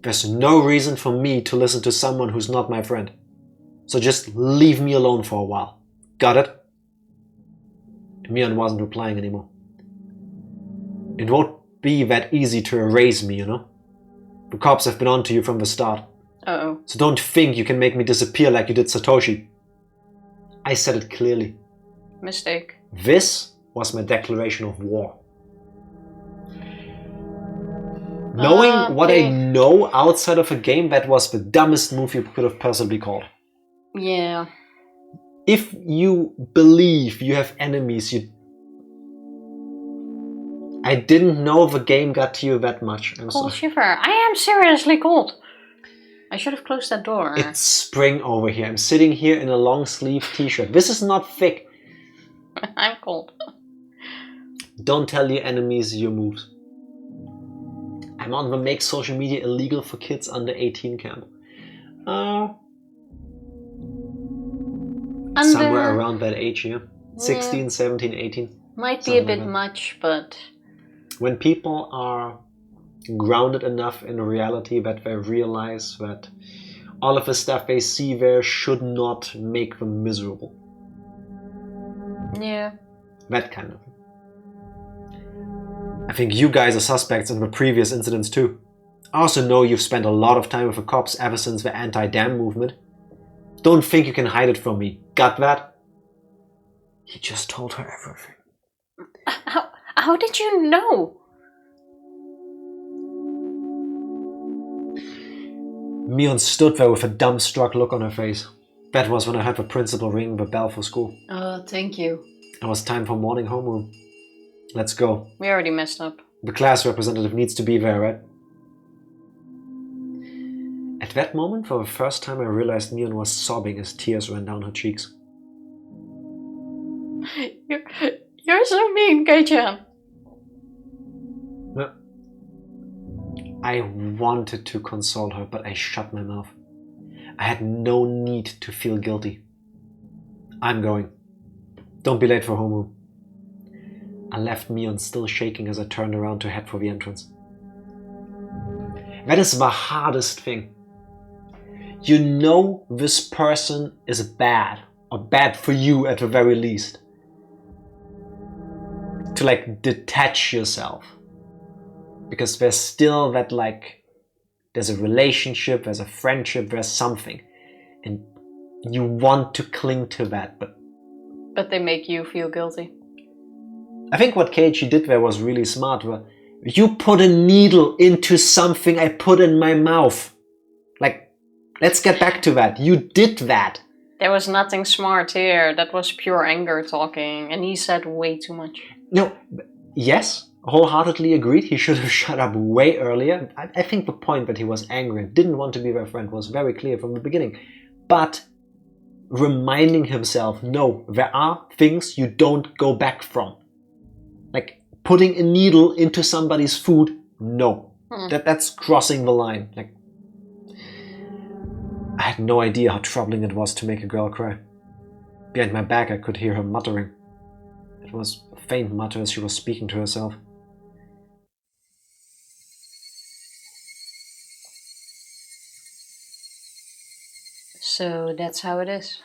There's no reason for me to listen to someone who's not my friend. So just leave me alone for a while. Got it? Mion wasn't replying anymore. It won't be that easy to erase me, you know? The cops have been on to you from the start. Uh-oh. So don't think you can make me disappear like you did Satoshi. I said it clearly. Mistake. This was my declaration of war. Knowing what I know outside of a game, that was the dumbest move you could have possibly called. Yeah. If you believe you have enemies, I didn't know the game got to you that much. I'm cold sorry. shiver. I am seriously cold. I should have closed that door. It's spring over here. I'm sitting here in a long sleeve t-shirt. This is not thick. I'm cold. Don't tell your enemies your moves. I'm on the make social media illegal for kids under 18 camp. Somewhere around that age here. 16, 17, 18. Might be a bit much, but... When people are grounded enough in reality that they realize that all of the stuff they see there should not make them miserable. Yeah. That kind of thing. I think you guys are suspects in the previous incidents too. I also know you've spent a lot of time with the cops ever since the anti-dam movement. Don't think you can hide it from me. Got that? He just told her everything. How did you know? Mion stood there with a dumbstruck look on her face. That was when I heard the principal ring the bell for school. Oh, thank you. It was time for morning homeroom. Let's go. We already messed up. The class representative needs to be there, right? At that moment, for the first time, I realized Mion was sobbing as tears ran down her cheeks. You're so mean, Keiichi. No. I wanted to console her, but I shut my mouth. I had no need to feel guilty. I'm going. Don't be late for homeroom. I left Mion still shaking as I turned around to head for the entrance. That is the hardest thing. You know this person is bad, or bad for you at the very least. To like detach yourself. Because there's still that like, there's a relationship, there's a friendship, there's something. And you want to cling to that, But they make you feel guilty. I think what Keiichi did there was really smart. You put a needle into something I put in my mouth. Like, let's get back to that. You did that. There was nothing smart here. That was pure anger talking. And he said way too much. No, yes, wholeheartedly agreed. He should have shut up way earlier. I think the point that he was angry and didn't want to be their friend was very clear from the beginning. But reminding himself, no, there are things you don't go back from. Like putting a needle into somebody's food, no. That's crossing the line. Like, I had no idea how troubling it was to make a girl cry. Behind my back I could hear her muttering. It was a faint mutter as she was speaking to herself. So that's how it is.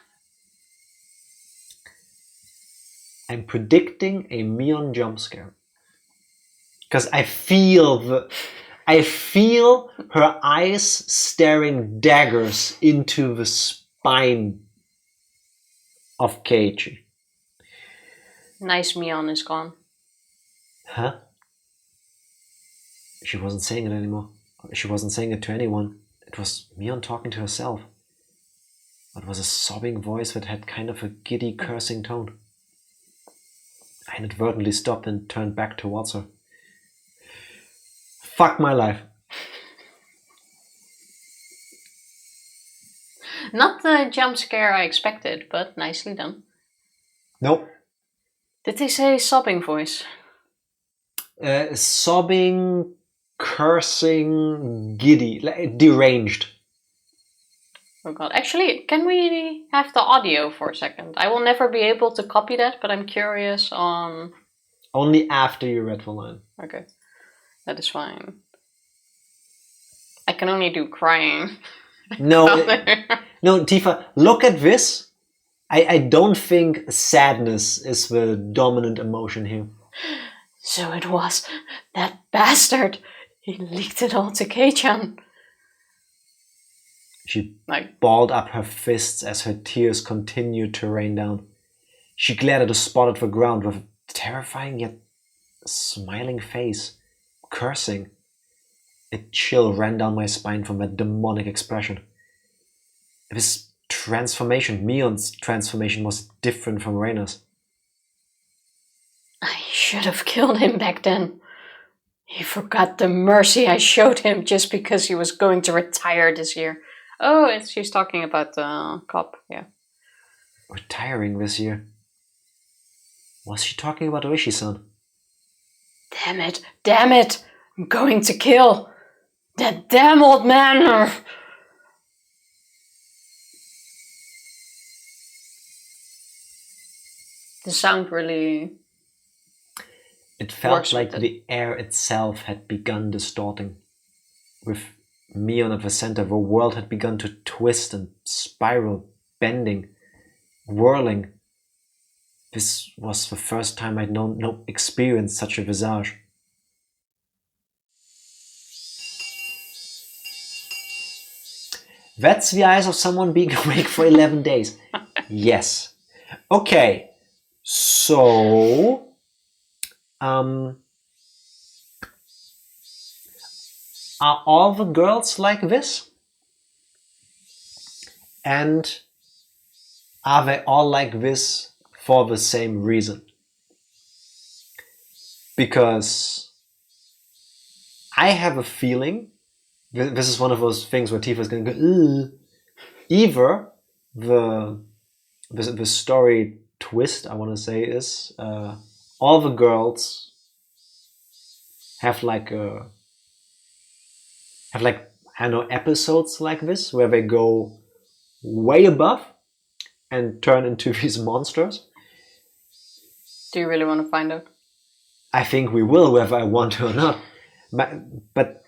I'm predicting a Mion jump scare. Because I feel her eyes staring daggers into the spine of Keiichi. Nice Mion is gone. Huh? She wasn't saying it anymore. She wasn't saying it to anyone. It was Mion talking to herself. It was a sobbing voice that had kind of a giddy cursing tone. I inadvertently stopped and turned back towards her. Fuck my life. Not the jump scare I expected, but nicely done. Nope. Did they say sobbing voice? Sobbing, cursing, giddy, deranged. Oh god. Actually, can we have the audio for a second? I will never be able to copy that, but I'm curious on... Only after you read the line. Okay. That is fine. I can only do crying. No, no, Tifa, look at this. I don't think sadness is the dominant emotion here. So it was that bastard. He leaked it all to Kei-chan. She balled up her fists as her tears continued to rain down. She glared at a spot at the ground with a terrifying yet smiling face, cursing. A chill ran down my spine from that demonic expression. This transformation, Mion's transformation, was different from Reina's. I should have killed him back then. He forgot the mercy I showed him just because he was going to retire this year. Oh, she's talking about the cop, yeah. Retiring this year? Was she talking about ooishi-san? Damn it! I'm going to kill that damn old man! The sound really... It felt like the air itself had begun distorting. With Mion at the center, the world had begun to twist and spiral, bending, whirling. This was the first time I'd experienced such a visage. That's the eyes of someone being awake for 11 days. Yes. Okay. So... are all the girls like this? And are they all like this for the same reason? Because I have a feeling, this is one of those things where Tifa is going to go, ugh. Either the story twist, I want to say, is all the girls have like I don't know, episodes like this where they go way above and turn into these monsters, Do you really want to find out? I think we will, whether I want to or not. But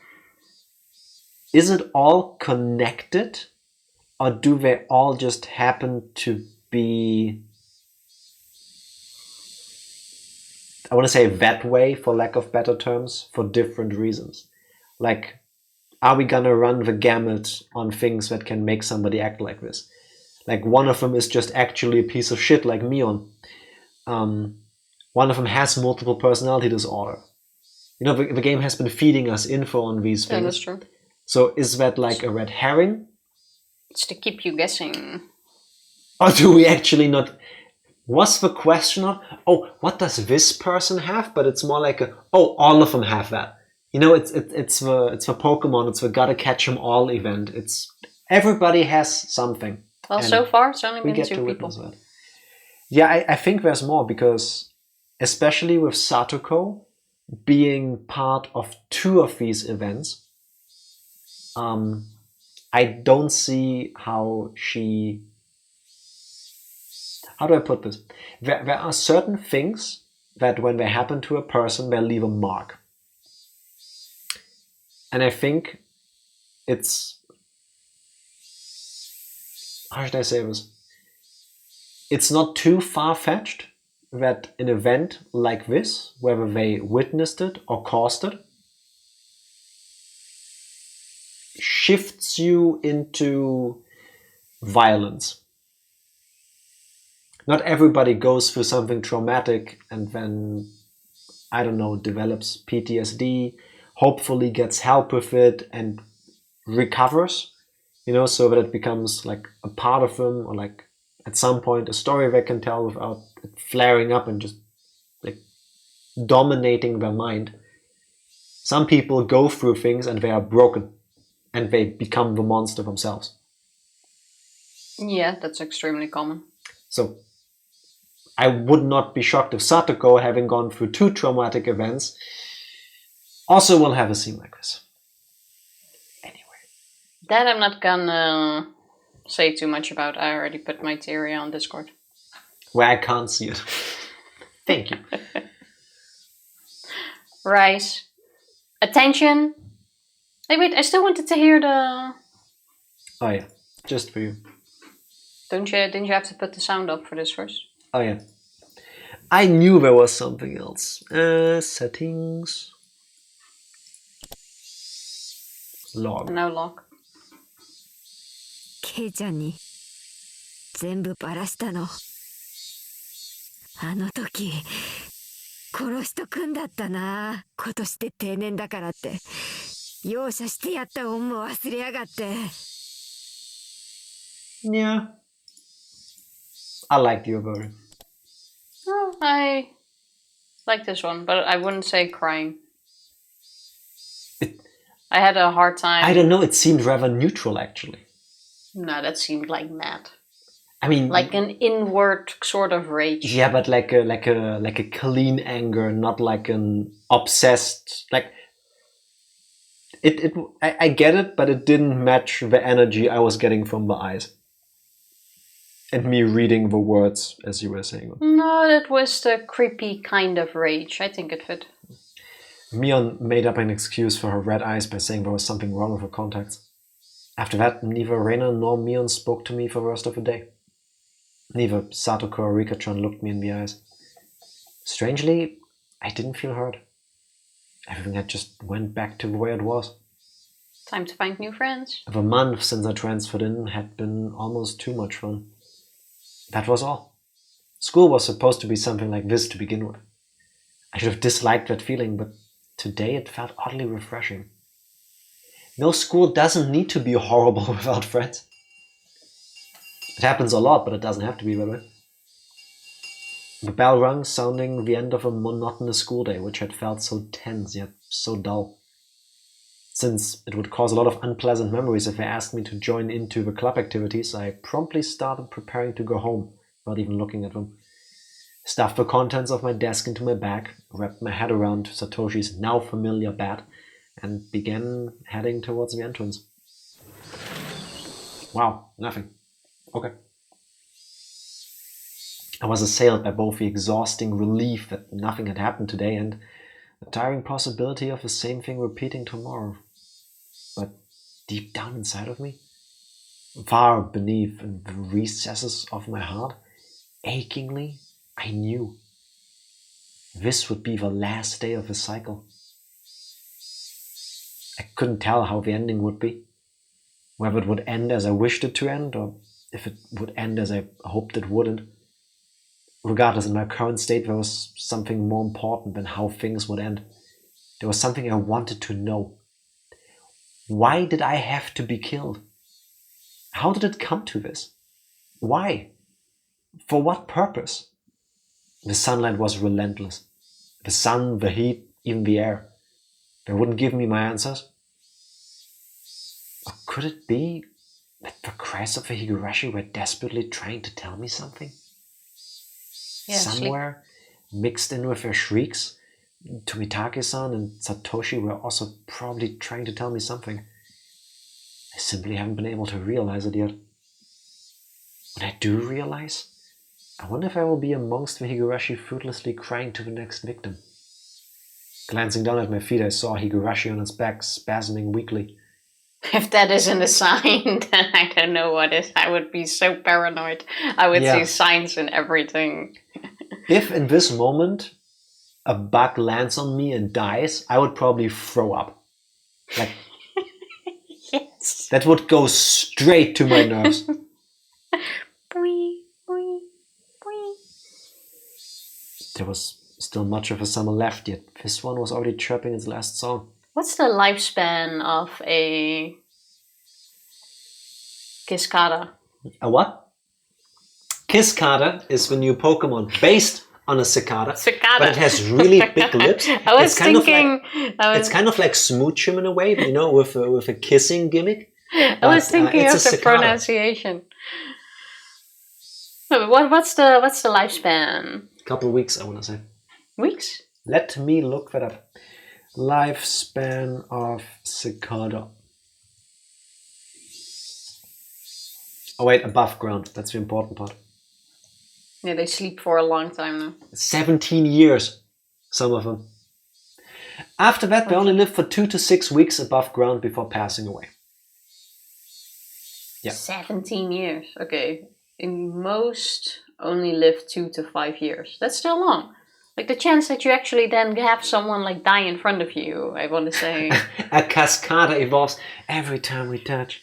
is it all connected, or do they all just happen to be, I want to say, that way, for lack of better terms, for different reasons? Like, are we gonna run the gamut on things that can make somebody act like this? Like, one of them is just actually a piece of shit, like Mion. One of them has multiple personality disorder. You know, the game has been feeding us info on these things. Yeah, that's true. So is that like a red herring? It's to keep you guessing. Or do we actually not... Was the question of, oh, what does this person have? But it's more like all of them have that. You know, it's the Pokemon, it's the gotta catch 'em all event. It's everybody has something. Well, so far it's only We been get 2 to people. witness that. Yeah, I think there's more, because especially with Satoko being part of 2 of these events, I don't see how she... How do I put this? There are certain things that when they happen to a person, they leave a mark. And I think it's... How should I say this? It's not too far-fetched that an event like this, whether they witnessed it or caused it, shifts you into violence. Not everybody goes through something traumatic and then, I don't know, develops PTSD, hopefully gets help with it and recovers, you know, so that it becomes like a part of them, or like at some point a story they can tell without it flaring up and just like dominating their mind. Some people go through things and they are broken and they become the monster themselves. Yeah, that's extremely common. So I would not be shocked if Satoko, having gone through 2 traumatic events, also will have a scene like this. Anyway. That I'm not gonna say too much about. I already put my theory on Discord. Where I can't see it. Thank you. Rise. Attention. Hey, wait, I still wanted to hear the... Oh yeah, just for you. Didn't you have to put the sound up for this first? Oh yeah. I knew there was something else. Settings. Log. No log. ケイちゃんに全部バラしたの。あの時殺しとくんだったな。今年で定年だからって容赦してやった恩も忘れやがって。Yeah. I liked your version. Oh, I like this one, but I wouldn't say crying. I had a hard time. I don't know, it seemed rather neutral actually. No, that seemed like mad. I mean, like an inward sort of rage. Yeah, but like a clean anger, not like an obsessed like. I get it, but it didn't match the energy I was getting from the eyes. And me reading the words as you were saying. No, that was the creepy kind of rage. I think it fit. Mion made up an excuse for her red eyes by saying there was something wrong with her contacts. After that, neither Reina nor Mion spoke to me for the rest of the day. Neither Satoko or Rika-chan looked me in the eyes. Strangely, I didn't feel hurt. Everything had just went back to the way it was. Time to find new friends. The month since I transferred in had been almost too much fun. That was all. School was supposed to be something like this to begin with. I should have disliked that feeling, but today it felt oddly refreshing. No, school doesn't need to be horrible without friends. It happens a lot, but it doesn't have to be that way. The bell rang, sounding the end of a monotonous school day, which had felt so tense yet so dull. Since it would cause a lot of unpleasant memories if they asked me to join into the club activities, I promptly started preparing to go home, without even looking at them. Stuffed the contents of my desk into my bag, wrapped my head around Satoshi's now familiar bed, and began heading towards the entrance. Wow, nothing. Okay. I was assailed by both the exhausting relief that nothing had happened today and the tiring possibility of the same thing repeating tomorrow. But deep down inside of me, far beneath in the recesses of my heart, achingly, I knew this would be the last day of the cycle. I couldn't tell how the ending would be, whether it would end as I wished it to end, or if it would end as I hoped it wouldn't. Regardless, in my current state, there was something more important than how things would end. There was something I wanted to know. Why did I have to be killed? How did it come to this? Why? For what purpose? The sunlight was relentless. The sun, the heat, even the air. They wouldn't give me my answers. Or could it be that the cries of the Higurashi were desperately trying to tell me something? Yeah, Somewhere, mixed in with their shrieks, Tomitake-san and Satoshi were also probably trying to tell me something. I simply haven't been able to realize it yet. When I do realize, I wonder if I will be amongst the Higurashi fruitlessly crying to the next victim. Glancing down at my feet, I saw Higurashi on its back, spasming weakly. If that isn't a sign, then I don't know what is. I would be so paranoid. I would see signs in everything. If in this moment a bug lands on me and dies, I would probably throw up. Like, yes. That would go straight to my nerves. Boing, boing, boing. There was still much of a summer left, yet this one was already chirping its last song. What's the lifespan of a Kiskada? A what? Kiskada is the new Pokemon based on a cicada. But it has really big lips. It's kind of like Smoochum in a way, you know, with a kissing gimmick. I was thinking of the pronunciation. What's the lifespan? A couple of weeks, I want to say. Weeks? Let me look that up. Lifespan of cicada. Oh wait, above ground. That's the important part. Yeah, they sleep for a long time now. 17 years, some of them. After that, they only live for 2 to 6 weeks above ground before passing away. Yeah. 17 years. Okay. In most, only live 2 to 5 years. That's still long. Like the chance that you actually then have someone like die in front of you, I want to say. A cascada evolves every time we touch.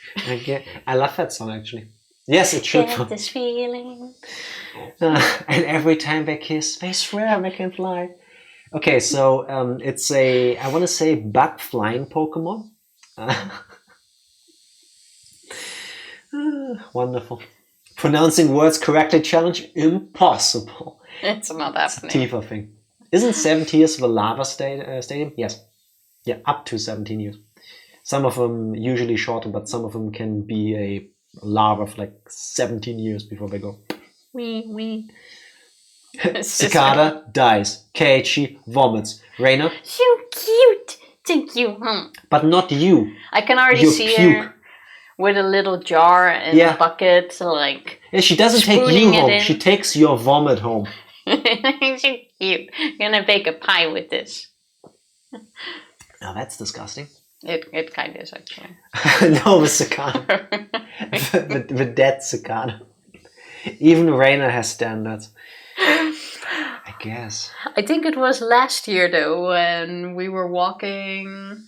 I love that song actually. Yes, it should. Get this feeling. And every time they kiss, they swear they can fly. Okay, so it's a, I want to say, bug flying Pokemon. Wonderful. Pronouncing words correctly challenge impossible. It's not happening. Tifa thing. Isn't 70 years the lava stadium? Yes. Yeah, up to 17 years. Some of them usually shorter, but some of them can be a lava for like 17 years before they go. Wee. Cicada dies. Keiichi vomits. Reina? So cute. Thank you. But not you. I can already see her with a little jar and a bucket, like. Yeah, she doesn't take you home. She takes your vomit home. So cute. I'm gonna bake a pie with this. Now that's disgusting. It kind of is actually. No, the cicada. the dead cicada. Even Reina has standards. I guess. I think it was last year though when we were walking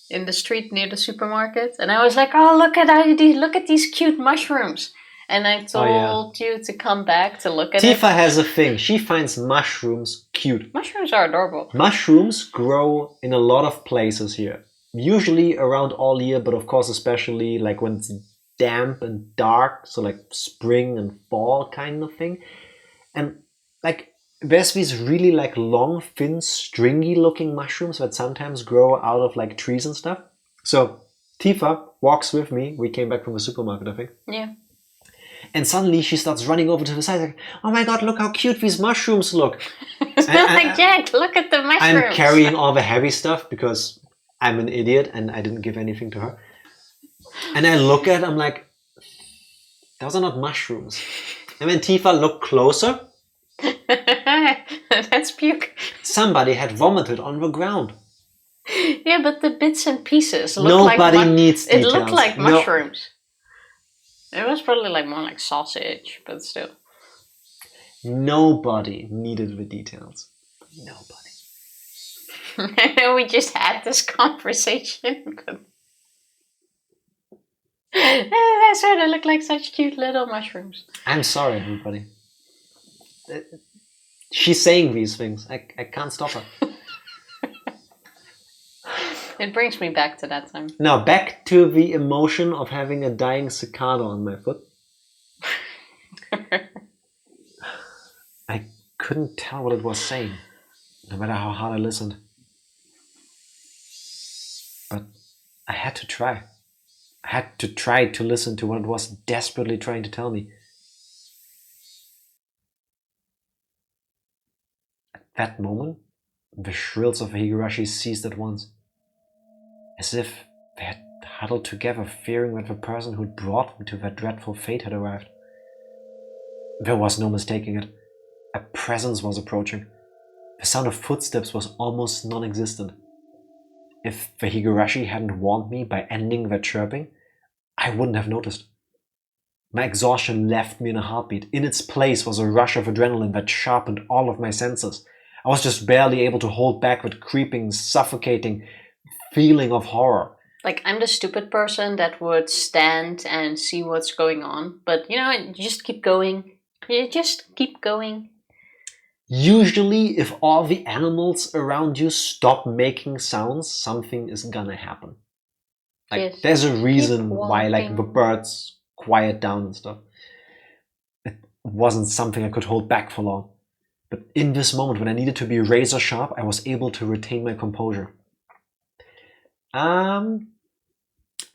in the street near the supermarket, and I was like, "Oh, look at these cute mushrooms!" And I told you to come back to look at it. Tifa has a thing. She finds mushrooms cute. Mushrooms are adorable. Mushrooms grow in a lot of places here. Usually around all year, but of course especially like when it's damp and dark, so like spring and fall kind of thing. And like there's these really like long, thin, stringy looking mushrooms that sometimes grow out of like trees and stuff. So Tifa walks with me. We came back from the supermarket, I think. Yeah. And suddenly she starts running over to the side like, oh my god, look how cute these mushrooms look. Like, Jack, look at the mushrooms. I'm carrying all the heavy stuff because I'm an idiot and I didn't give anything to her. And I look at it, I'm like, those are not mushrooms. And when Tifa looked closer, That's puke. Somebody had vomited on the ground. Yeah, but the bits and pieces look Nobody like needs it details. looked like No. mushrooms. It was probably like more like sausage, but still. Nobody needed the details. Nobody. We just had this conversation. But I swear they look like such cute little mushrooms. I'm sorry, everybody. She's saying these things. I can't stop her. It brings me back to that time. Now, back to the emotion of having a dying cicada on my foot. I couldn't tell what it was saying, no matter how hard I listened. But I had to try. I had to try to listen to what it was desperately trying to tell me. At that moment, the shrills of Higurashi ceased at once, as if they had huddled together, fearing that the person who'd brought them to their dreadful fate had arrived. There was no mistaking it. A presence was approaching. The sound of footsteps was almost non-existent. If the Higurashi hadn't warned me by ending their chirping, I wouldn't have noticed. My exhaustion left me in a heartbeat. In its place was a rush of adrenaline that sharpened all of my senses. I was just barely able to hold back that creeping, suffocating feeling of horror. Like, I'm the stupid person that would stand and see what's going on. But, you know, just keep going. You just keep going. Usually, if all the animals around you stop making sounds, something is gonna happen. Like, Yes. there's a reason Keep why, like, walking. the birds quiet down and stuff. It wasn't something I could hold back for long. But in this moment, when I needed to be razor sharp, I was able to retain my composure.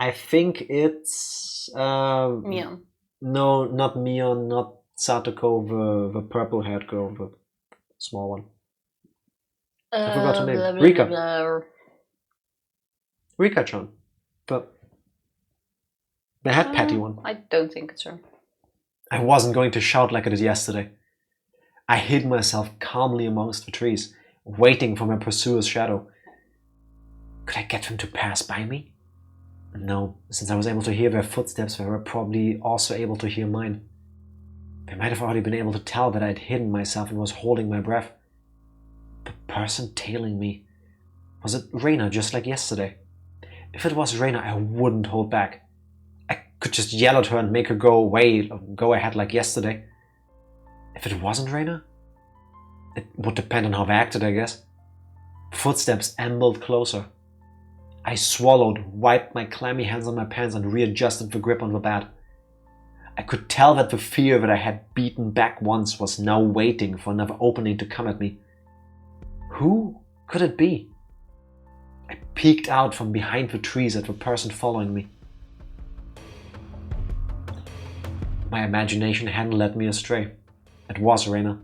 I think it's Yeah. No, not Mion, not Satoko, the purple-haired girl, the small one. I forgot her name. Blah, blah, Rika. blah, blah. Rika-chan. The head patty one. I don't think it's her. I wasn't going to shout like I did yesterday. I hid myself calmly amongst the trees, waiting for my pursuer's shadow. Could I get them to pass by me? No, since I was able to hear their footsteps, they were probably also able to hear mine. They might have already been able to tell that I had hidden myself and was holding my breath. The person tailing me, was it Reina just like yesterday? If it was Reina, I wouldn't hold back. I could just yell at her and make her go away, or go ahead like yesterday. If it wasn't Reina, it would depend on how they acted, I guess. Footsteps ambled closer. I swallowed, wiped my clammy hands on my pants and readjusted the grip on the bat. I could tell that the fear that I had beaten back once was now waiting for another opening to come at me. Who could it be? I peeked out from behind the trees at the person following me. My imagination hadn't led me astray. It was Reina.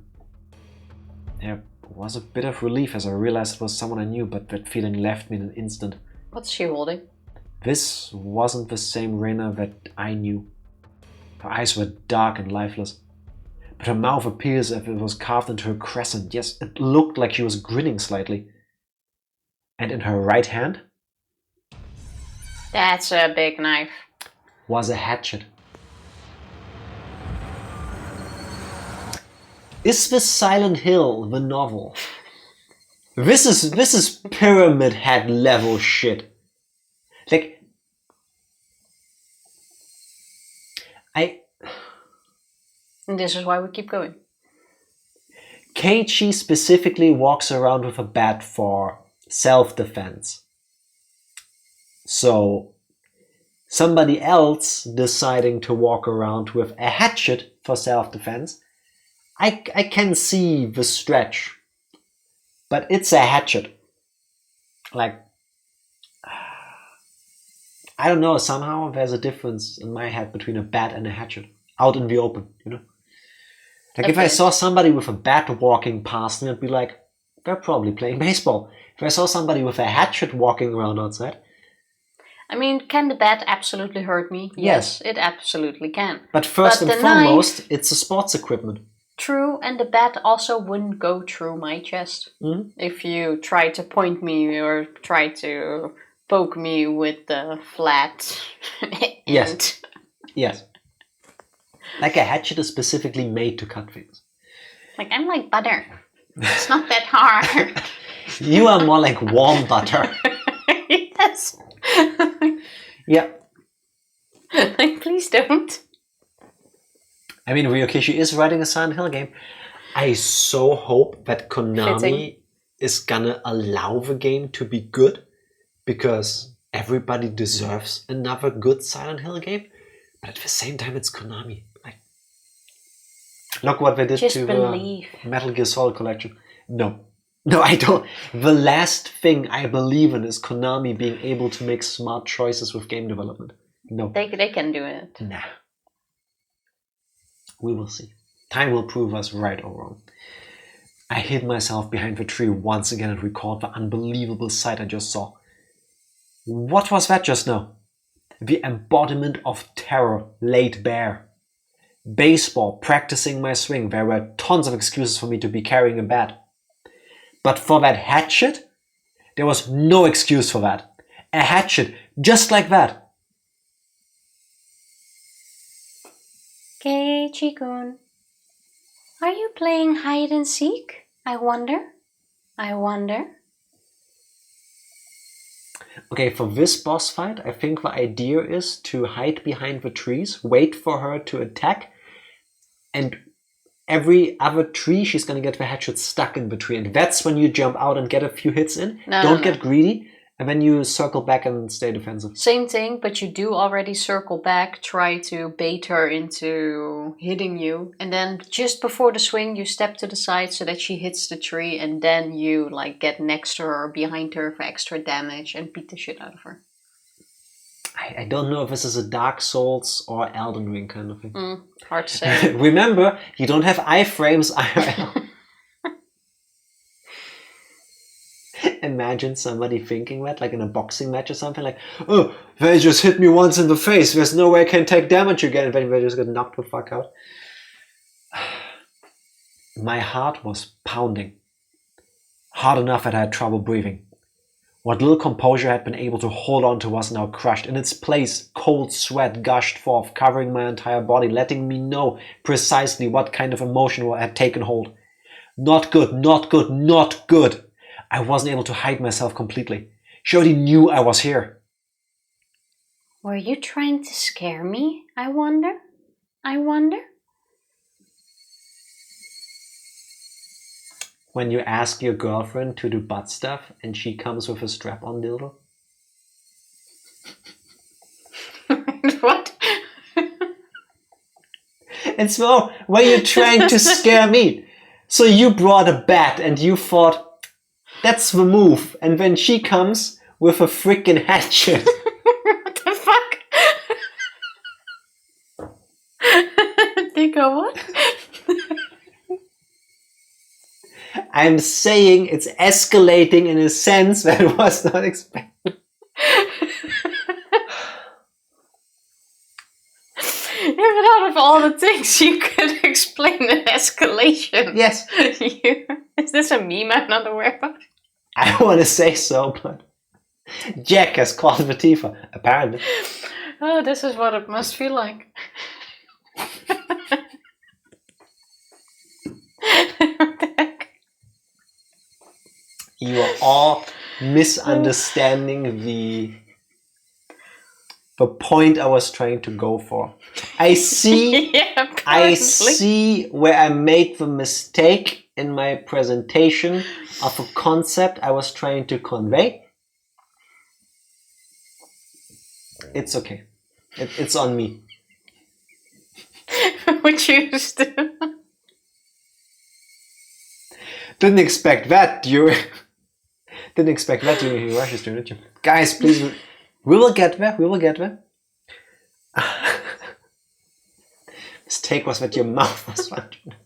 There was a bit of relief as I realized it was someone I knew, but that feeling left me in an instant. What's she holding? This wasn't the same Reina that I knew. Her eyes were dark and lifeless, but her mouth appeared as if it was carved into a crescent. Yes, it looked like she was grinning slightly. And in her right hand That's a big knife. was a hatchet. Is this Silent Hill the novel? This is Pyramid Head level shit. Like, And this is why we keep going. Keiichi specifically walks around with a bat for self-defense. So, somebody else deciding to walk around with a hatchet for self-defense, I can see the stretch. But it's a hatchet. Like, I don't know, somehow there's a difference in my head between a bat and a hatchet. Out in the open, you know? Like, if I saw somebody with a bat walking past me, I'd be like, they're probably playing baseball. If I saw somebody with a hatchet walking around outside... I mean, can the bat absolutely hurt me? Yes, it absolutely can. But first But and the knife- foremost, it's a sports equipment. true, and the bat also wouldn't go through my chest. If you try to point me or try to poke me with the flat end. Yes. Like a hatchet is specifically made to cut things. Like, I'm like butter. It's not that hard. You are more like warm butter. Yes. Yeah. Like, please don't. I mean, Ryokishi is writing a Silent Hill game. I so hope that Konami is gonna allow the game to be good, because everybody deserves another good Silent Hill game. But at the same time, it's Konami. Like, look what they did to the Metal Gear Solid collection. No, I don't. The last thing I believe in is Konami being able to make smart choices with game development. No. They can do it. Nah. We will see. Time will prove us right or wrong. I hid myself behind the tree once again and recalled the unbelievable sight I just saw. What was that just now? The embodiment of terror laid bare. Baseball, practicing my swing. There were tons of excuses for me to be carrying a bat. But for that hatchet, there was no excuse for that. A hatchet, just like that. Keiichi-kun, are you playing hide and seek? I wonder. Okay, for this boss fight, I think the idea is to hide behind the trees, wait for her to attack, and every other tree she's gonna get the hatchet stuck in the tree, and that's when you jump out and get a few hits in. Don't get greedy, and then you circle back and stay defensive. Same thing, but you do already circle back, try to bait her into hitting you, and then just before the swing you step to the side so that she hits the tree, and then you like get next to her or behind her for extra damage and beat the shit out of her. I don't know if this is a Dark Souls or Elden Ring kind of thing. Hard to say. Remember, you don't have iframes IRL. Imagine somebody thinking that, like in a boxing match or something, like, oh, they just hit me once in the face, there's no way I can take damage again, and then they just get knocked the fuck out. My heart was pounding. Hard enough that I had trouble breathing. What little composure I had been able to hold on to was now crushed. In its place, cold sweat gushed forth, covering my entire body, letting me know precisely what kind of emotion had taken hold. Not good, not good, not good. I wasn't able to hide myself completely. She already knew I was here. Were you trying to scare me? I wonder. When you ask your girlfriend to do butt stuff and she comes with a strap-on dildo? What? And so, were you trying to scare me? So you brought a bat and you thought, that's the move. And then she comes with a freaking hatchet. What the fuck? Think of what? I'm saying it's escalating in a sense that it was not expected. Yeah, but out of all the things you could explain an escalation. Yes. Is this a meme I'm not aware of? I don't want to say so, but Jack has called the Tifa, apparently. Oh, this is what it must feel like. You are all misunderstanding the point I was trying to go for. I see where I made the mistake in my presentation of a concept I was trying to convey. It's okay. It's on me. What you used to. Didn't expect that during Higurashi's turn, did you? Guys, please. We will get there. Mistake was that your mouth was functioning.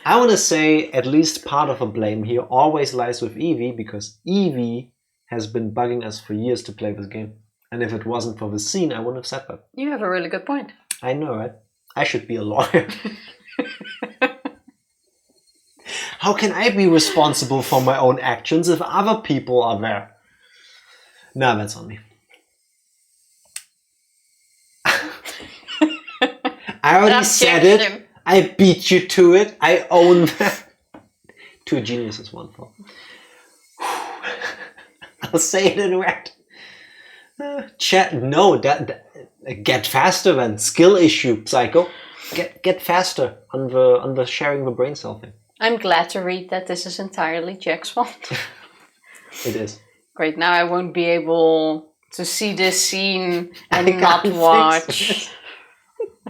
I want to say at least part of the blame here always lies with Evie, because Evie has been bugging us for years to play this game. And if it wasn't for the scene, I wouldn't have said that. You have a really good point. I know, right? I should be a lawyer. How can I be responsible for my own actions if other people are there? No, that's on me. I already said it. I beat you to it. I own that. Two geniuses, one fall. I'll say it in red. Chat. No, get faster then. Skill issue, psycho. Get faster on the sharing the brain cell thing. I'm glad to read that this is entirely Jack's fault. It is. Great, now I won't be able to see this scene and not watch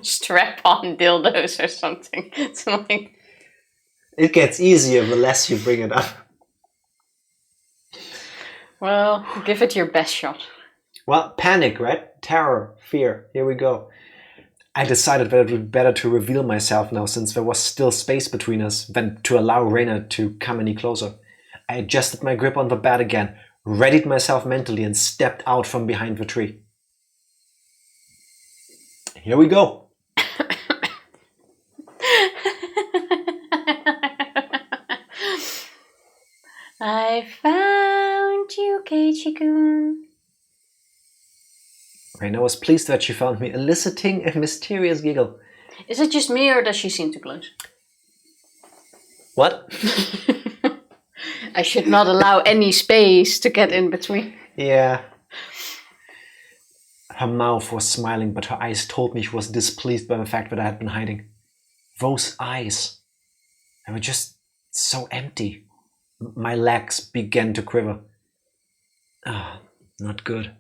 strap-on dildos or something. It's like... It gets easier the less you bring it up. Well, give it your best shot. Well, panic, right? Terror, fear. Here we go. I decided that it would be better to reveal myself now, since there was still space between us, than to allow Reina to come any closer. I adjusted my grip on the bat again, readied myself mentally, and stepped out from behind the tree. Here we go. I found you, Keiichi-kun. Reina was pleased that she found me, eliciting a mysterious giggle. Is it just me, or does she seem too close? What? I should not allow any space to get in between. Yeah. Her mouth was smiling, but her eyes told me she was displeased by the fact that I had been hiding. Those eyes. They were just so empty. My legs began to quiver. Ah, not good.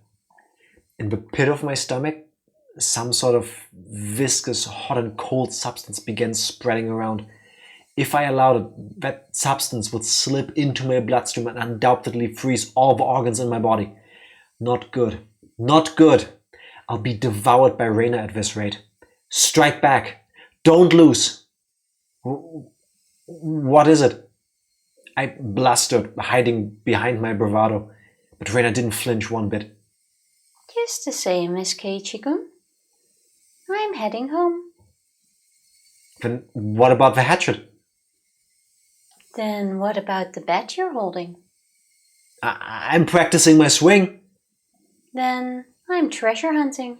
In the pit of my stomach, some sort of viscous, hot and cold substance began spreading around. If I allowed it, that substance would slip into my bloodstream and undoubtedly freeze all the organs in my body. Not good. Not good. I'll be devoured by Reina at this rate. Strike back. Don't lose. What is it? I blustered, hiding behind my bravado, but Reina didn't flinch one bit. Just the same as Keiichi-kun. I'm heading home. Then what about the hatchet? Then what about the bat you're holding? I'm practicing my swing. Then I'm treasure hunting.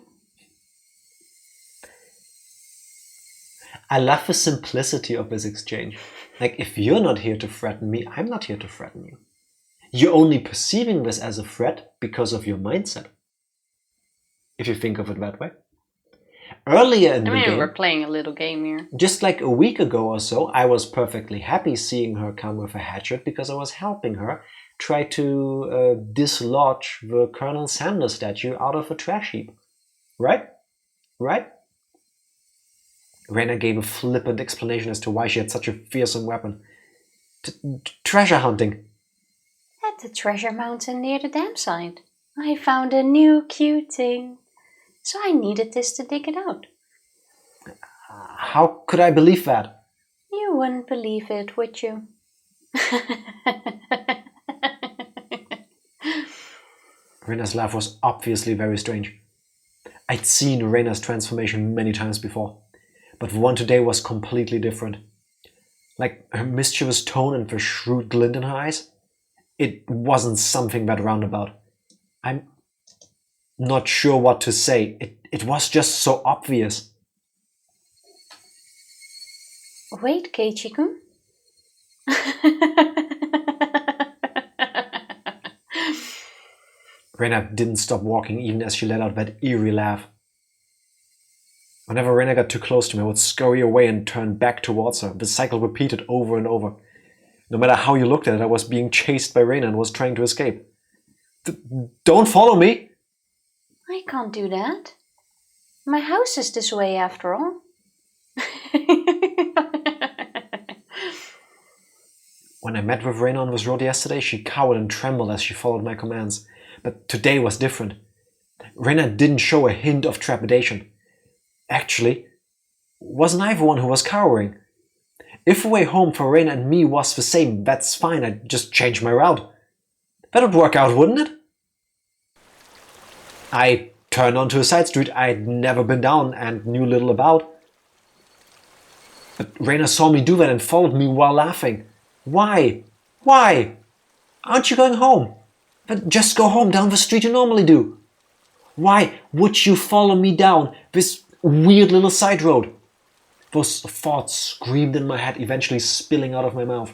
I love the simplicity of this exchange. Like, if you're not here to threaten me, I'm not here to threaten you. You're only perceiving this as a threat because of your mindset. If you think of it that way. Earlier in the game, we're playing a little game here. Just like a week ago or so, I was perfectly happy seeing her come with a hatchet because I was helping her try to dislodge the Colonel Sanders statue out of a trash heap. Right? Right? Reina gave a flippant explanation as to why she had such a fearsome weapon. Treasure hunting. At the treasure mountain near the dam site. I found a new cute thing. So I needed this to dig it out. How could I believe that? You wouldn't believe it, would you? Reina's laugh was obviously very strange. I'd seen Reina's transformation many times before, but the one today was completely different. Like her mischievous tone and the shrewd glint in her eyes. It wasn't something that roundabout. I'm not sure what to say. It was just so obvious. Wait, Keiichi-kun. Reina didn't stop walking even as she let out that eerie laugh. Whenever Reina got too close to me, I would scurry away and turn back towards her. The cycle repeated over and over. No matter how you looked at it, I was being chased by Reina and was trying to escape. Don't follow me! I can't do that. My house is this way after all. When I met with Reina on this road yesterday, she cowered and trembled as she followed my commands. But today was different. Reina didn't show a hint of trepidation. Actually, wasn't I the one who was cowering? If the way home for Reina and me was the same, that's fine, I'd just change my route. That would work out, wouldn't it? I turned onto a side street I'd never been down and knew little about. But Reina saw me do that and followed me while laughing. Why? Why? Aren't you going home? But just go home down the street you normally do. Why would you follow me down this weird little side road? Those thoughts screamed in my head, eventually spilling out of my mouth.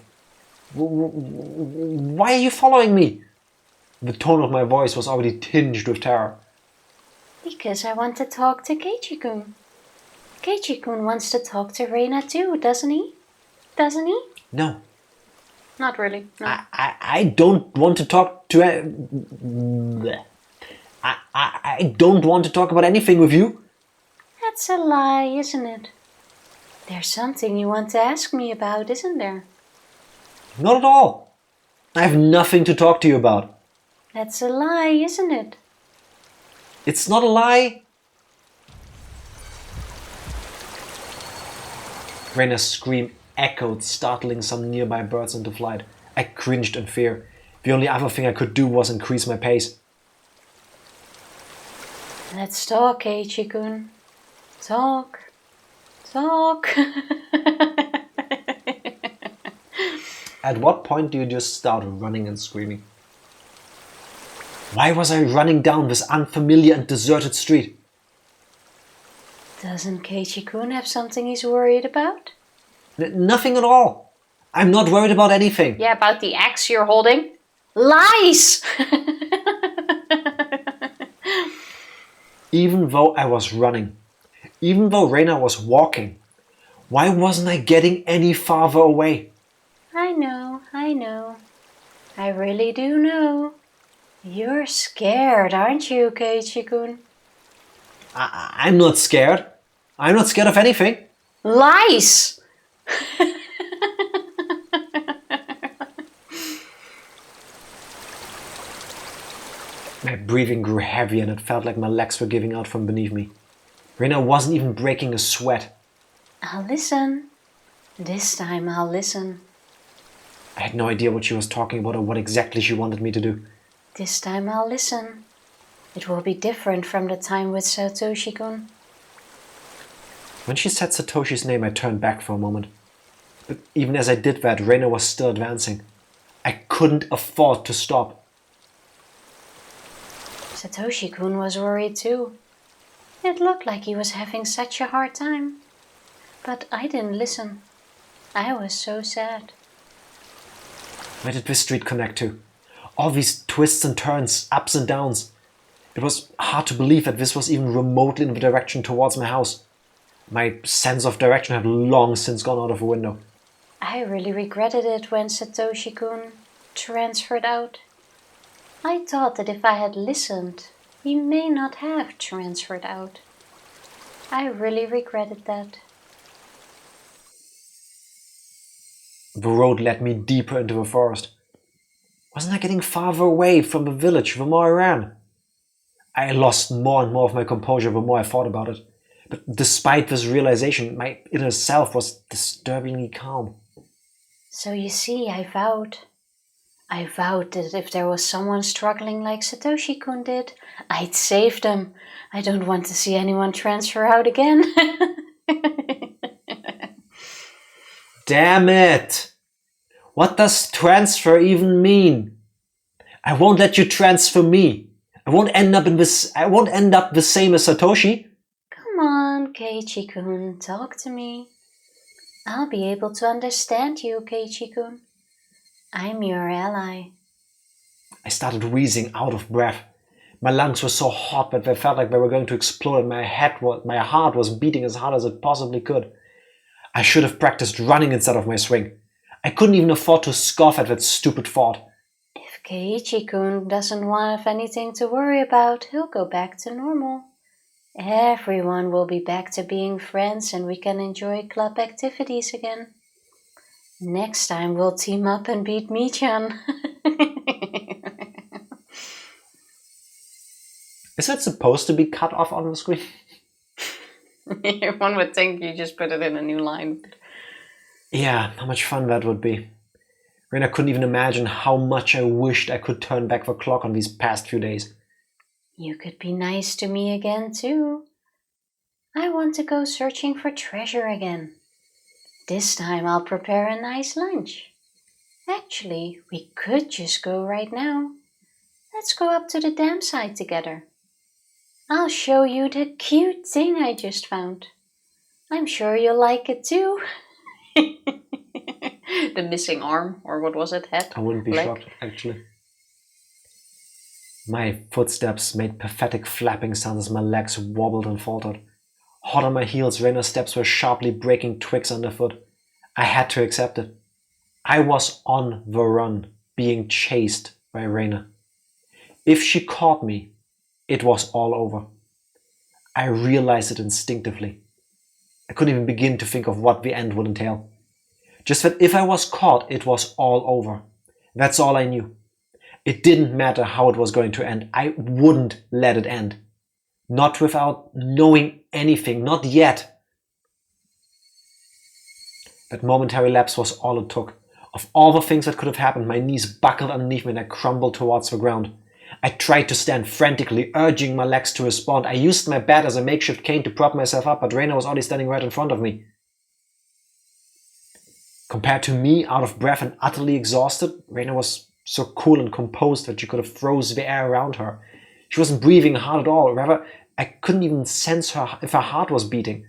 Why are you following me? The tone of my voice was already tinged with terror. Because I want to talk to Keiichi-kun. Keiichi-kun wants to talk to Reina too, doesn't he? Doesn't he? No. Not really, no. I don't want to talk to... I don't want to talk about anything with you. That's a lie, isn't it? There's something you want to ask me about, isn't there? Not at all. I have nothing to talk to you about. That's a lie, isn't it? It's not a lie. Reina's scream echoed, startling some nearby birds into flight. I cringed in fear. The only other thing I could do was increase my pace. Let's talk, Keiichi-kun. Talk. Talk. At what point do you just start running and screaming? Why was I running down this unfamiliar and deserted street? Doesn't Keiichi-kun have something he's worried about? Nothing at all. I'm not worried about anything. Yeah, about the axe you're holding? Lies! Even though I was running, even though Reina was walking, why wasn't I getting any farther away? I know. I really do know. You're scared, aren't you, Keiichi-kun? I'm not scared. I'm not scared of anything. Lies! My breathing grew heavy and it felt like my legs were giving out from beneath me. Reina wasn't even breaking a sweat. I'll listen. This time I'll listen. I had no idea what she was talking about or what exactly she wanted me to do. This time I'll listen. It will be different from the time with Satoshi-kun. When she said Satoshi's name, I turned back for a moment. But even as I did that, Reina was still advancing. I couldn't afford to stop. Satoshi-kun was worried too. It looked like he was having such a hard time. But I didn't listen. I was so sad. Where did this street connect to? All these twists and turns, ups and downs. It was hard to believe that this was even remotely in the direction towards my house. My sense of direction had long since gone out of the window. I really regretted it when Satoshi-kun transferred out. I thought that if I had listened, he may not have transferred out. I really regretted that. The road led me deeper into the forest. Wasn't I getting farther away from the village the more I ran? I lost more and more of my composure the more I thought about it. But despite this realization, my inner self was disturbingly calm. So you see, I vowed that if there was someone struggling like Satoshi-kun did, I'd save them. I don't want to see anyone transfer out again. Damn it! What does transfer even mean? I won't let you transfer me. I won't end up the same as Satoshi. Come on, Keiichi-kun, talk to me. I'll be able to understand you, Keiichi-kun. I'm your ally. I started wheezing out of breath. My lungs were so hot that they felt like they were going to explode and my heart was beating as hard as it possibly could. I should have practiced running instead of my swing. I couldn't even afford to scoff at that stupid thought. If Keiichi-kun doesn't have anything to worry about, he'll go back to normal. Everyone will be back to being friends and we can enjoy club activities again. Next time we'll team up and beat Michan. Is it supposed to be cut off on the screen? One would think you just put it in a new line. Yeah, how much fun that would be. Reina couldn't even imagine how much I wished I could turn back the clock on these past few days. You could be nice to me again too. I want to go searching for treasure again. This time I'll prepare a nice lunch. Actually, we could just go right now. Let's go up to the dam side together. I'll show you the cute thing I just found. I'm sure you'll like it too. The missing arm, or what was it, head? I wouldn't be shocked, actually. My footsteps made pathetic flapping sounds as my legs wobbled and faltered. Hot on my heels, Reina's steps were sharply breaking twigs underfoot. I had to accept it. I was on the run, being chased by Reina. If she caught me, it was all over. I realized it instinctively. I couldn't even begin to think of what the end would entail. Just that if I was caught, it was all over. That's all I knew. It didn't matter how it was going to end. I wouldn't let it end. Not without knowing anything, not yet. That momentary lapse was all it took. Of all the things that could have happened, my knees buckled underneath me and I crumbled towards the ground. I tried to stand frantically, urging my legs to respond. I used my bat as a makeshift cane to prop myself up, but Reina was already standing right in front of me. Compared to me, out of breath and utterly exhausted, Reina was so cool and composed that she could have froze the air around her. She wasn't breathing hard at all. Rather, I couldn't even sense if her heart was beating.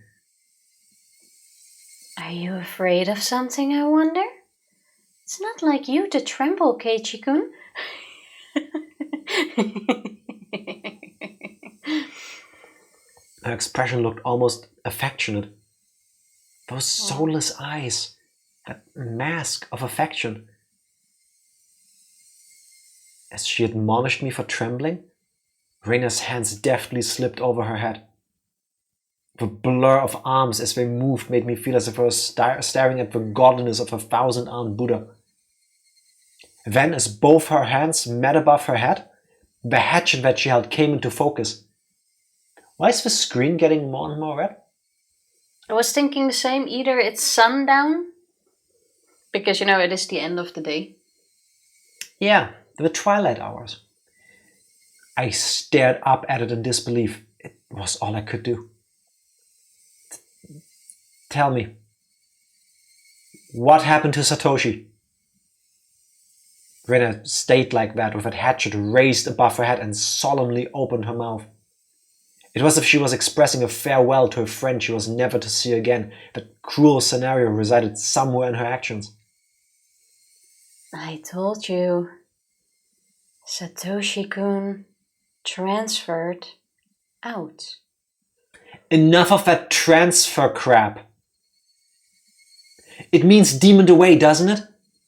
Are you afraid of something, I wonder? It's not like you to tremble, Keiichi-kun. Her expression looked almost affectionate. Those soulless eyes, that mask of affection. As she admonished me for trembling, Reina's hands deftly slipped over her head. The blur of arms as they moved made me feel as if I was staring at the godliness of a thousand-armed Buddha. Then, as both her hands met above her head, the hatchet that she held came into focus. Why is the screen getting more and more red? I was thinking the same. Either it's sundown, because it is the end of the day. Yeah, the twilight hours. I stared up at it in disbelief. It was all I could do. Tell me, what happened to Satoshi? Reina stayed like that, with that hatchet raised above her head, and solemnly opened her mouth. It was as if she was expressing a farewell to a friend she was never to see again. That cruel scenario resided somewhere in her actions. I told you. Satoshi-kun transferred out. Enough of that transfer crap. It means demoned away, doesn't it?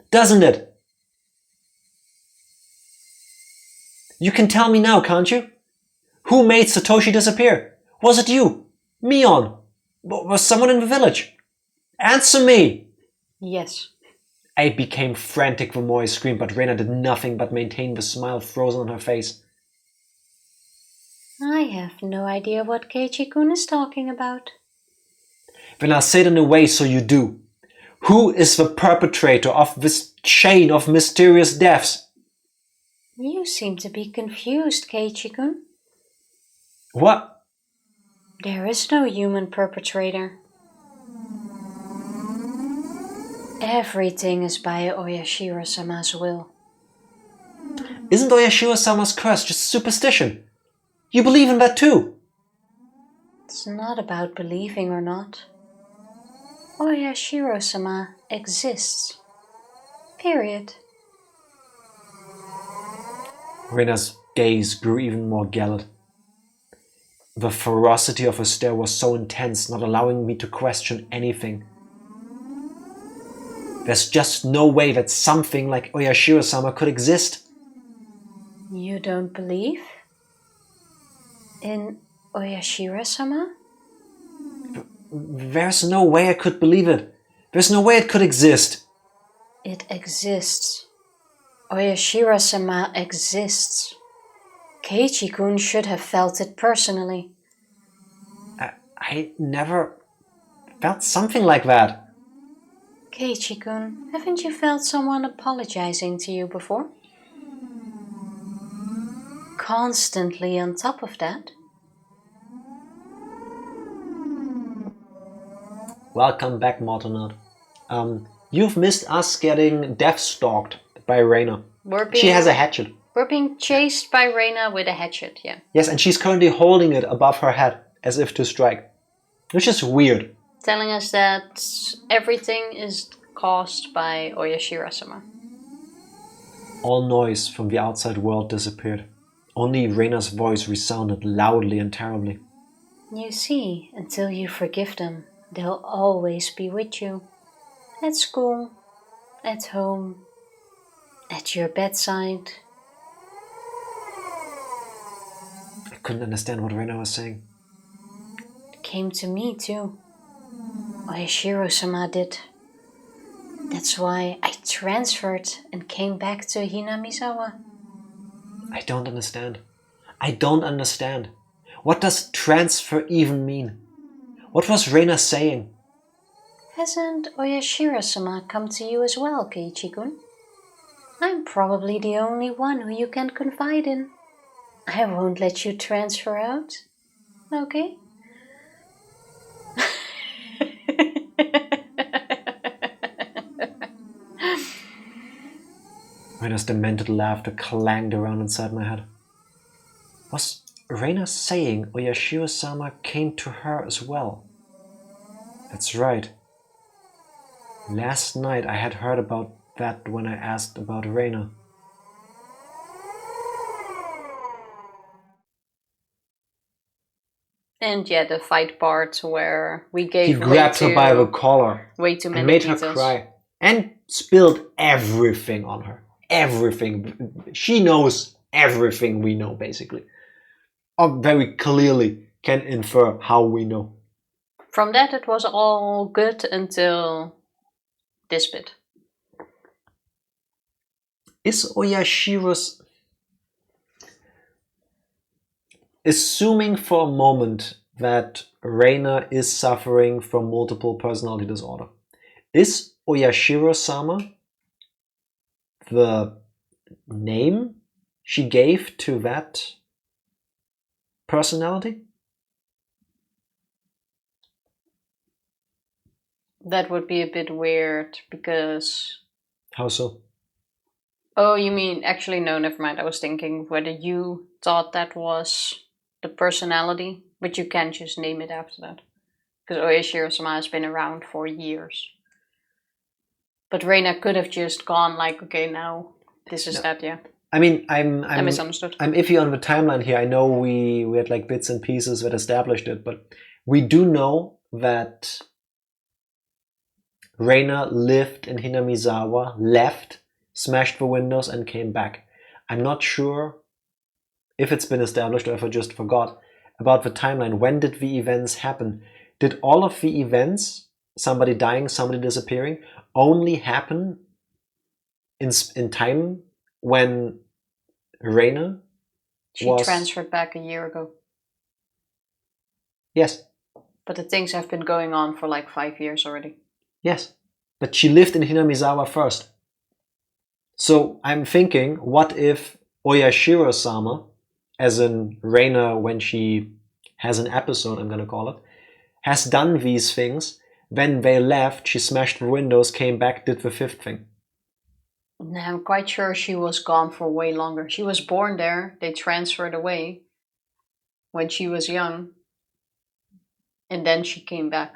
Doesn't it? You can tell me now, can't you? Who made Satoshi disappear? Was it you? Mion? Was someone in the village? Answer me! Yes. I became frantic the more I screamed, but Reina did nothing but maintain the smile frozen on her face. I have no idea what Keiichi-kun is talking about. Then I'll say it in a way so you do. Who is the perpetrator of this chain of mysterious deaths? You seem to be confused, Keiichi-kun. What? There is no human perpetrator. Everything is by Oyashiro-sama's will. Isn't Oyashiro-sama's curse just superstition? You believe in that too? It's not about believing or not. Oyashiro-sama exists. Period. Reina's gaze grew even more gallant. The ferocity of her stare was so intense, not allowing me to question anything. There's just no way that something like Oyashiro-sama could exist. You don't believe in Oyashiro-sama? There's no way I could believe it. There's no way it could exist. It exists. Oyashiro-sama exists. Keiichi-kun should have felt it personally. I never felt something like that. Keiichi-kun, haven't you felt someone apologizing to you before? Constantly on top of that. Welcome back, Mortonaut. You've missed us getting death-stalked by Reina. She has a hatchet. We're being chased by Reina with a hatchet, yeah. Yes, and she's currently holding it above her head, as if to strike. Which is weird. Telling us that everything is caused by oyashiro-sama. All noise from the outside world disappeared. Only Reina's voice resounded loudly and terribly. You see, until you forgive them, they'll always be with you. At school, at home, at your bedside. I couldn't understand what Reina was saying. It came to me too. Oyashiro-sama did. That's why I transferred and came back to Hinamizawa. I don't understand. I don't understand. What does transfer even mean? What was Reina saying? Hasn't Oyashiro-sama come to you as well, Keiichi-kun? I'm probably the only one who you can confide in. I won't let you transfer out. Okay? Reina's demented laughter clanged around inside my head. Was Reina saying Oyashiro-sama came to her as well? That's right. Last night I had heard about that when I asked about Reina. And yeah, the fight part where we gave He grabbed her by the collar way too many and made details. her cry and spilled everything on her. Everything. She knows everything we know, basically. Or very clearly can infer how we know. From that, it was all good until this bit. Is Oyashiro's... Assuming for a moment that Reina is suffering from multiple personality disorder, is Oyashiro-sama the name she gave to that personality? That would be a bit weird because... How so? Oh, you mean... Actually, no, never mind. I was thinking whether you thought that was the personality, but you can just name it after that. Because Oyashiro-sama has been around for years. But Reina could have just gone like, okay, now this is that, yeah. I mean, I misunderstood. I'm iffy on the timeline here. I know we had like bits and pieces that established it, but we do know that Reina lived in Hinamizawa, left, smashed the windows, and came back. I'm not sure if it's been established or if I just forgot about the timeline. When did the events happen? Did all of the events, somebody dying, somebody disappearing, only happen in time when Reina She transferred back a year ago. Yes. But the things have been going on for like 5 years already. Yes. But she lived in Hinamizawa first. So I'm thinking, what if Oyashiro-sama, as in Reina when she has an episode, I'm gonna call it, has done these things. When they left, she smashed the windows, came back, did the fifth thing. No, I'm quite sure she was gone for way longer. She was born there. They transferred away when she was young. And then she came back.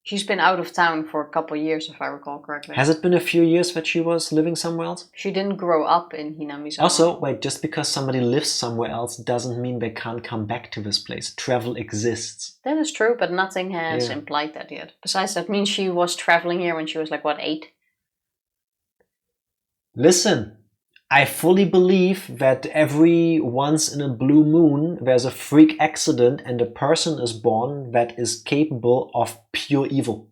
She's been out of town for a couple of years, if I recall correctly. Has it been a few years that she was living somewhere else? She didn't grow up in Hinamizawa. Also, wait, just because somebody lives somewhere else doesn't mean they can't come back to this place. Travel exists. That is true, but nothing has implied that yet. Besides, that means she was traveling here when she was like, what, 8? Listen, I fully believe that every once in a blue moon there's a freak accident and a person is born that is capable of pure evil.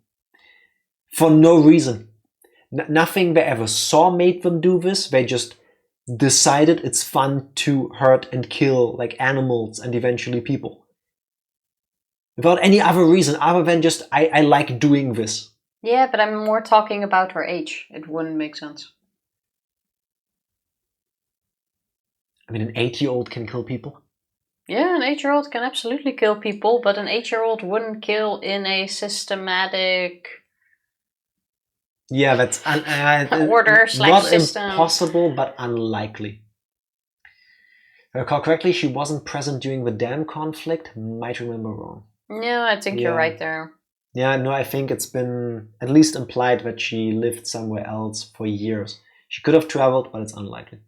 For no reason. Nothing they ever saw made them do this. They just decided it's fun to hurt and kill like animals and eventually people. Without any other reason other than just I like doing this. Yeah, but I'm more talking about her age. It wouldn't make sense. I mean, an 8-year-old can kill people. Yeah, an 8-year-old can absolutely kill people, but an 8-year-old wouldn't kill in a systematic... Yeah, that's order / not system. Impossible, but unlikely. If I recall correctly, she wasn't present during the dam conflict. Might remember wrong. No, I think you're right there. Yeah, no, I think it's been at least implied that she lived somewhere else for years. She could have traveled, but it's unlikely.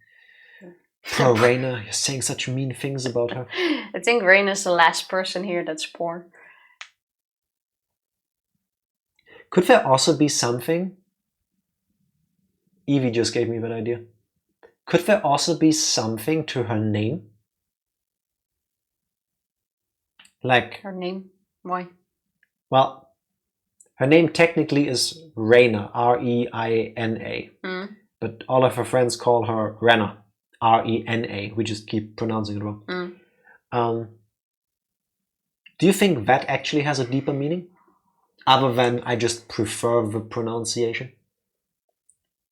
Poor Reina, you're saying such mean things about her. I think Reina's the last person here that's poor. Could there also be something? Evie just gave me that idea. Could there also be something to her name? Like... Her name? Why? Well, her name technically is Reina, R-E-I-N-A. But all of her friends call her Rena, R-E-N-A. We just keep pronouncing it wrong. Do you think that actually has a deeper meaning? Other than I just prefer the pronunciation?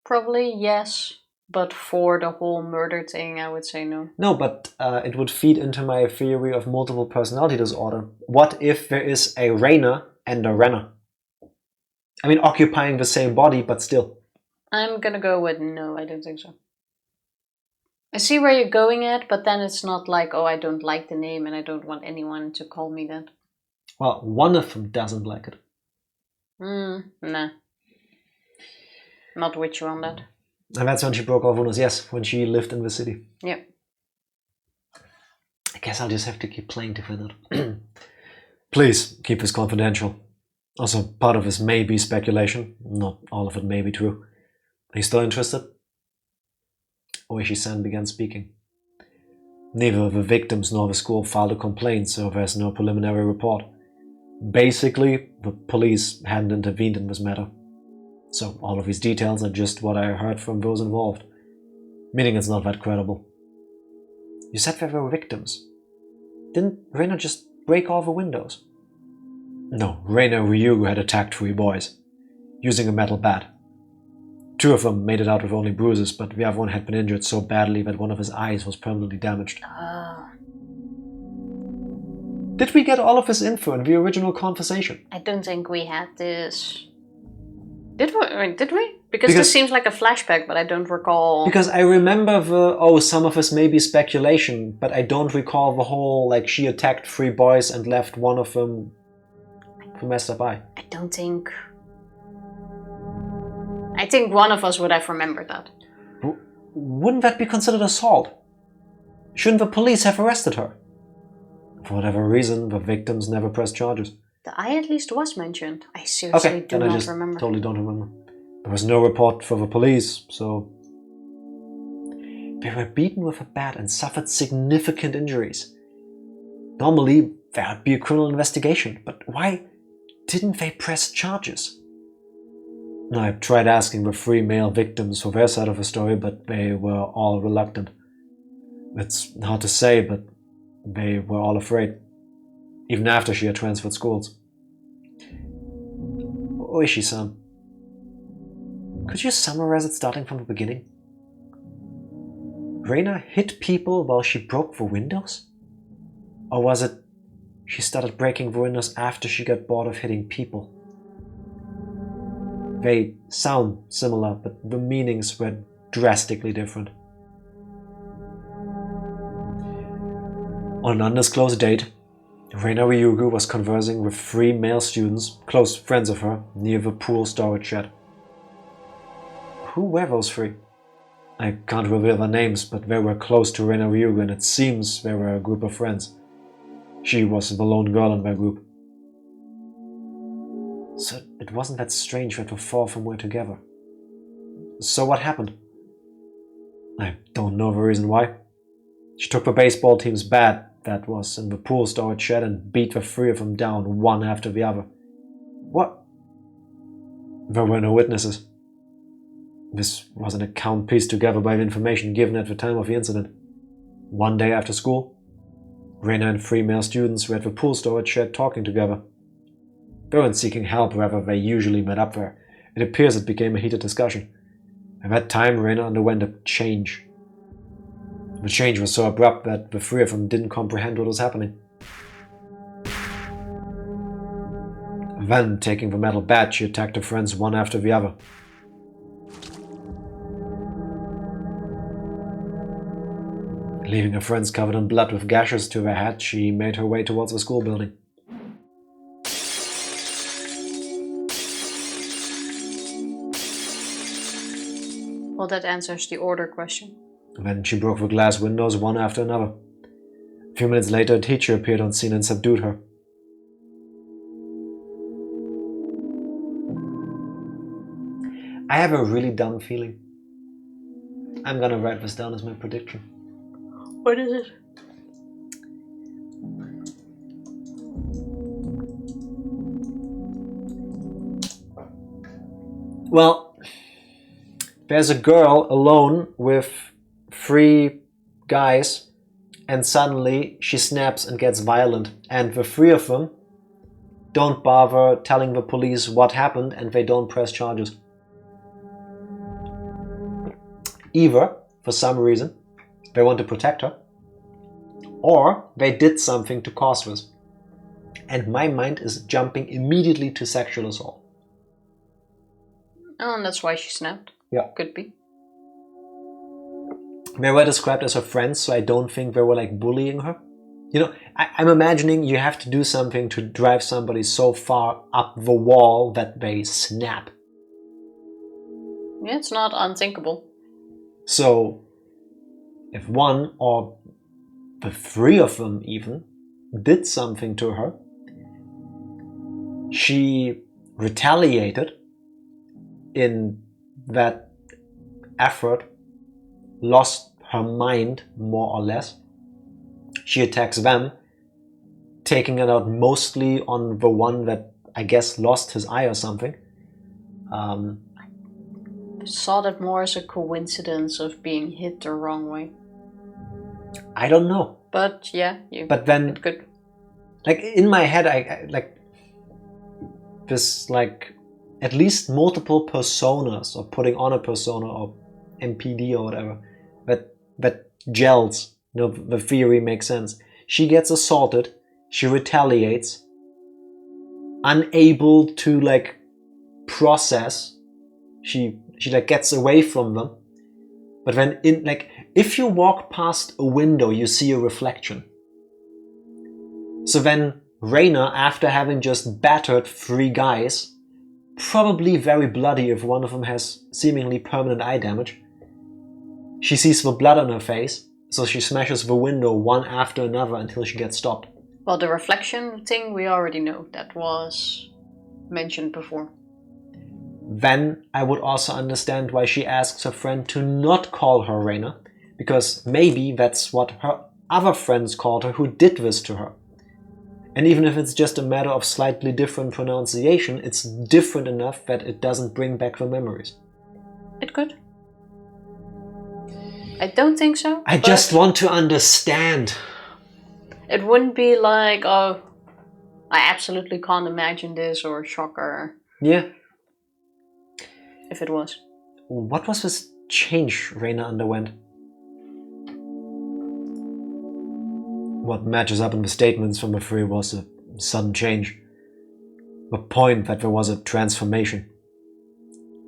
Probably yes. But for the whole murder thing, I would say no. No, but it would feed into my theory of multiple personality disorder. What if there is a Reina and a Rena? I mean, occupying the same body, but still. I'm gonna go with no, I don't think so. I see where you're going at, but then it's not like, oh, I don't like the name and I don't want anyone to call me that. Well, one of them doesn't like it. Nah. Not with you on that. And that's when she broke off Unos, yes, when she lived in the city. Yep. I guess I'll just have to keep playing to find out. Please, keep this confidential. Also, part of this may be speculation. Not all of it may be true. Are you still interested? Ooishi-san began speaking. Neither the victims nor the school filed a complaint, so there's no preliminary report. Basically, the police hadn't intervened in this matter. So all of these details are just what I heard from those involved. Meaning it's not that credible. You said there were victims. Didn't Reina just break all the windows? No, Reina Ryugu had attacked 3 boys, using a metal bat. 2 of them made it out with only bruises, but the other one had been injured so badly that one of his eyes was permanently damaged. Did we get all of this info in the original conversation? I don't think we had this. Did we? Because this seems like a flashback, but I don't recall. Because I remember some of this may be speculation, but I don't recall the whole, like, she attacked 3 boys and left one of them who messed up eye. I don't think... I think one of us would have remembered that. Wouldn't that be considered assault? Shouldn't the police have arrested her? For whatever reason, the victims never pressed charges. The eye at least was mentioned. I seriously do not remember. Totally don't remember. There was no report for the police, so... They were beaten with a bat and suffered significant injuries. Normally, there would be a criminal investigation, but why didn't they press charges? I tried asking the 3 male victims for their side of the story, but they were all reluctant. It's hard to say, but they were all afraid. Even after she had transferred schools. Ooishi-san, could you summarize it starting from the beginning? Reina hit people while she broke the windows? Or was it she started breaking the windows after she got bored of hitting people? They sound similar, but the meanings were drastically different. On an undisclosed date, Reina Ryugu was conversing with 3 male students, close friends of her, near the pool storage shed. Who were those 3? I can't reveal their names, but they were close to Reina Ryugu and it seems they were a group of friends. She was the lone girl in their group. So it wasn't that strange that the 4 of them were together. So what happened? I don't know the reason why. She took the baseball team's bat that was in the pool storage shed and beat the 3 of them down, one after the other. What? There were no witnesses. This was an account pieced together by the information given at the time of the incident. One day after school, Reina and 3 male students were at the pool storage shed talking together. They weren't seeking help wherever they usually met up there. It appears it became a heated discussion. At that time, Reina underwent a change. The change was so abrupt that the three of them didn't comprehend what was happening. Then, taking the metal bat, she attacked her friends one after the other. Leaving her friends covered in blood with gashes to their head, she made her way towards the school building. Well, that answers the order question. Then she broke the glass windows one after another. A few minutes later, a teacher appeared on scene and subdued her. I have a really dumb feeling. I'm gonna write this down as my prediction. What is it? Well, there's a girl alone with 3 guys, and suddenly she snaps and gets violent, and the 3 of them don't bother telling the police what happened, and they don't press charges. Either, for some reason, they want to protect her, or they did something to cause this. And my mind is jumping immediately to sexual assault. Oh, and that's why she snapped. Yeah. Could be. They were described as her friends, so I don't think they were like bullying her. You know, I'm imagining you have to do something to drive somebody so far up the wall that they snap. Yeah, it's not unthinkable. So, if one or the 3 of them even did something to her, she retaliated in that effort, lost her mind more or less. She attacks them, taking it out mostly on the one that I guess lost his eye or something. I saw that more as a coincidence of being hit the wrong way. I don't know. But yeah, But then, it could. like in my head, I like this, like at least multiple personas, or putting on a persona or MPD or whatever, that gels. You know, the theory makes sense. She gets assaulted, she retaliates, unable to like process. She like gets away from them. But then in like if you walk past a window, you see a reflection. So then Reina, after having just battered 3 guys, probably very bloody if one of them has seemingly permanent eye damage, she sees the blood on her face, so she smashes the window one after another until she gets stopped. Well, the reflection thing we already know. That was mentioned before. Then I would also understand why she asks her friend to not call her Reina, because maybe that's what her other friends called her who did this to her. And even if it's just a matter of slightly different pronunciation, it's different enough that it doesn't bring back the memories. It could. I don't think so. I just want to understand. It wouldn't be like, oh, I absolutely can't imagine this, or shocker. Yeah. If it was. What was this change Reina underwent? What matches up in the statements from the 3 was a sudden change. The point that there was a transformation.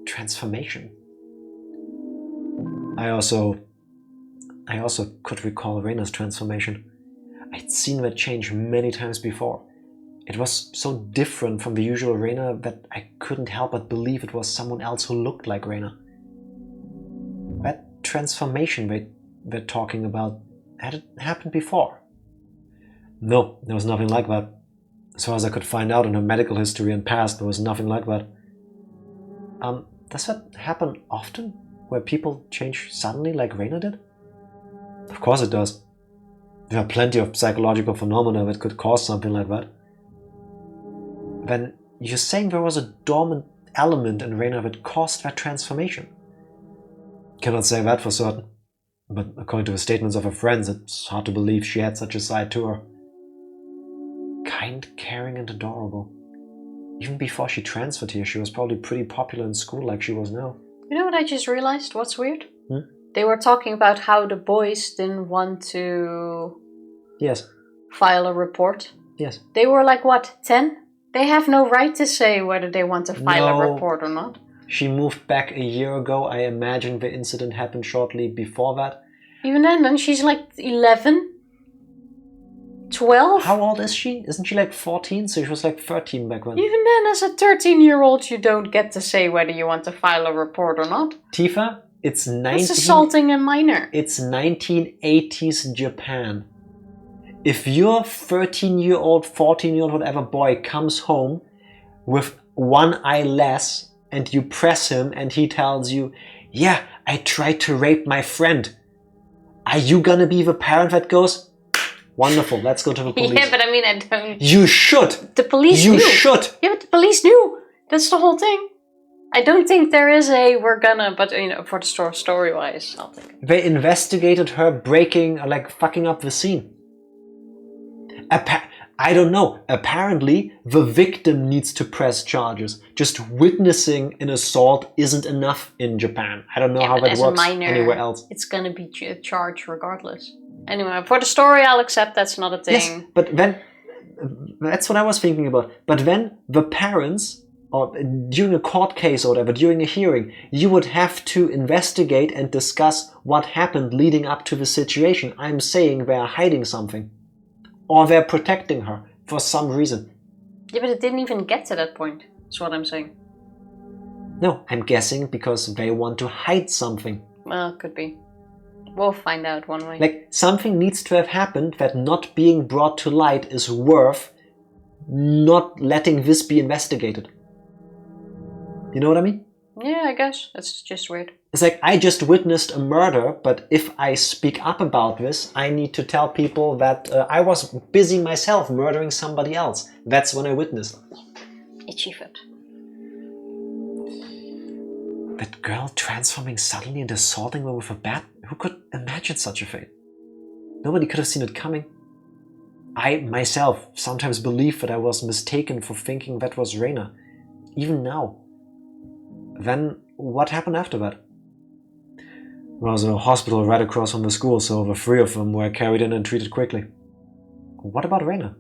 Transformation? I also could recall Reina's transformation. I'd seen that change many times before. It was so different from the usual Reina that I couldn't help but believe it was someone else who looked like Reina. That transformation they're talking about, had it happened before? No, there was nothing like that. As far as I could find out in her medical history and past, there was nothing like that. Does that happen often? Where people change suddenly like Reina did? Of course it does. There are plenty of psychological phenomena that could cause something like that. Then you're saying there was a dormant element in Reina that caused that transformation? Cannot say that for certain. But according to the statements of her friends, it's hard to believe she had such a side to her. Kind, caring, and adorable. Even before she transferred here, she was probably pretty popular in school like she was now. You know what I just realized? What's weird? They were talking about how the boys didn't want to Yes. file a report. Yes. They were like, what, 10? They have no right to say whether they want to file a report or not. She moved back a year ago. I imagine the incident happened shortly before that. Even then she's like 11? 12? How old is she? Isn't she like 14? So she was like 13 back then. Even then, as a 13-year-old, you don't get to say whether you want to file a report or not. Tifa, it's That's assaulting a minor. It's 1980s Japan. If your 13-year-old, 14-year-old, whatever boy comes home with one eye less and you press him and he tells you, yeah, I tried to rape my friend. Are you gonna be the parent that goes, wonderful, let's go to the police? Yeah, but I mean, I don't... You should! The police knew! You should! Yeah, but the police knew! That's the whole thing. I don't think there is a, we're gonna, but you know, for the story-wise, I'll think. They investigated her breaking, like fucking up the scene. I don't know. Apparently, the victim needs to press charges. Just witnessing an assault isn't enough in Japan. I don't know how that works anywhere else. It's gonna be charged regardless. Anyway, for the story, I'll accept that's not a thing. Yes, but then that's what I was thinking about. But then the parents, or during a court case or whatever, during a hearing, you would have to investigate and discuss what happened leading up to the situation. I'm saying they're hiding something. Or they're protecting her for some reason. Yeah, but it didn't even get to that point, is what I'm saying. No, I'm guessing because they want to hide something. Well, could be. We'll find out one way. Like, something needs to have happened that not being brought to light is worth not letting this be investigated. You know what I mean? Yeah, I guess. That's just weird. It's like, I just witnessed a murder, but if I speak up about this, I need to tell people that I was busy myself murdering somebody else. That's when I witnessed. Itchy foot. That girl transforming suddenly and assaulting one with a bat? Who could imagine such a fate? Nobody could have seen it coming. I, myself, sometimes believe that I was mistaken for thinking that was Reina. Even now. Then, what happened after that? Well, I was in a hospital right across from the school, so the three of them were carried in and treated quickly. What about Reina?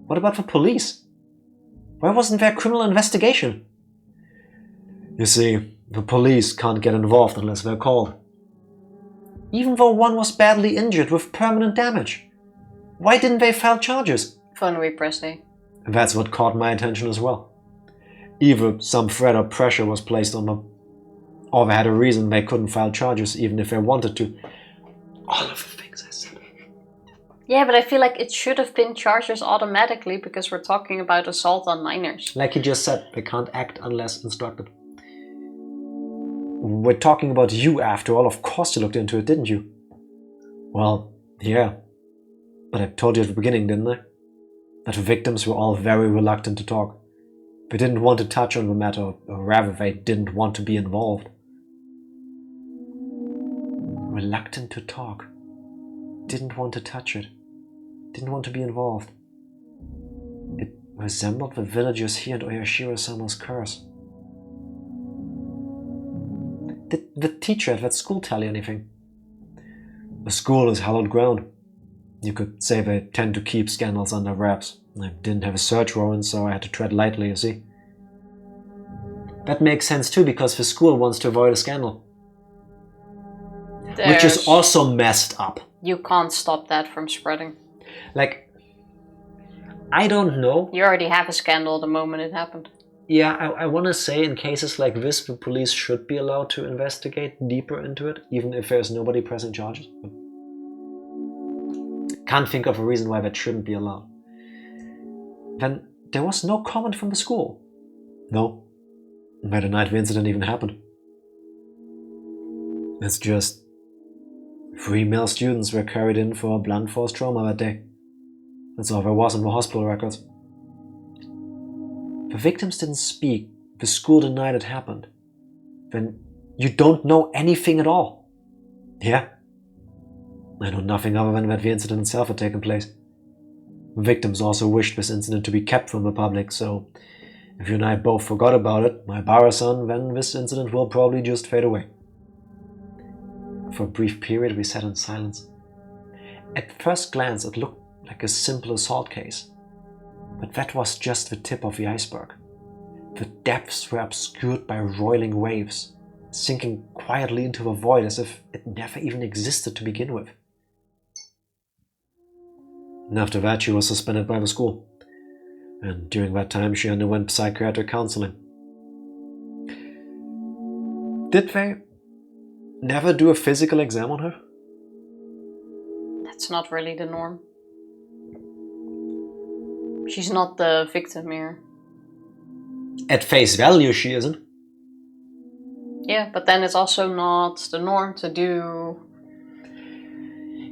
What about the police? Why wasn't there a criminal investigation? You see, the police can't get involved unless they're called. Even though one was badly injured with permanent damage. Why didn't they file charges? Phone repress day. That's what caught my attention as well. Either some threat or pressure was placed on them, or they had a reason they couldn't file charges even if they wanted to. All of the things I said. Yeah, but I feel like it should have been charges automatically because we're talking about assault on minors. Like you just said, they can't act unless instructed. We're talking about you after all. Of course you looked into it, didn't you? Well, yeah. But I told you at the beginning, didn't I? That the victims were all very reluctant to talk. They didn't want to touch on the matter, or rather they didn't want to be involved. Reluctant to talk. Didn't want to touch it. Didn't want to be involved. It resembled the villagers here at Oyashiro-sama's curse. Did the teacher at that school tell you anything? The school is hallowed ground. You could say they tend to keep scandals under wraps. I didn't have a search warrant, so I had to tread lightly, you see. That makes sense too, because the school wants to avoid a scandal. Which is also messed up. You can't stop that from spreading. Like, I don't know. You already have a scandal the moment it happened. Yeah, I want to say in cases like this, the police should be allowed to investigate deeper into it, even if there's nobody pressing charges. But can't think of a reason why that shouldn't be allowed. Then there was no comment from the school. No. By the night the incident even happened. It's just 3 male students were carried in for blunt force trauma that day. That's all there was in the hospital records. The victims didn't speak. The school denied it happened. Then you don't know anything at all. Yeah. I know nothing other than that the incident itself had taken place. The victims also wished this incident to be kept from the public, so if you and I both forgot about it, Maebara-san, then this incident will probably just fade away. For a brief period we sat in silence. At first glance it looked like a simple assault case. But that was just the tip of the iceberg. The depths were obscured by roiling waves, sinking quietly into the void as if it never even existed to begin with. And after that she was suspended by the school. And during that time she underwent psychiatric counseling. Did they never do a physical exam on her? That's not really the norm. She's not the victim here. At face value she isn't. Yeah, but then it's also not the norm to do...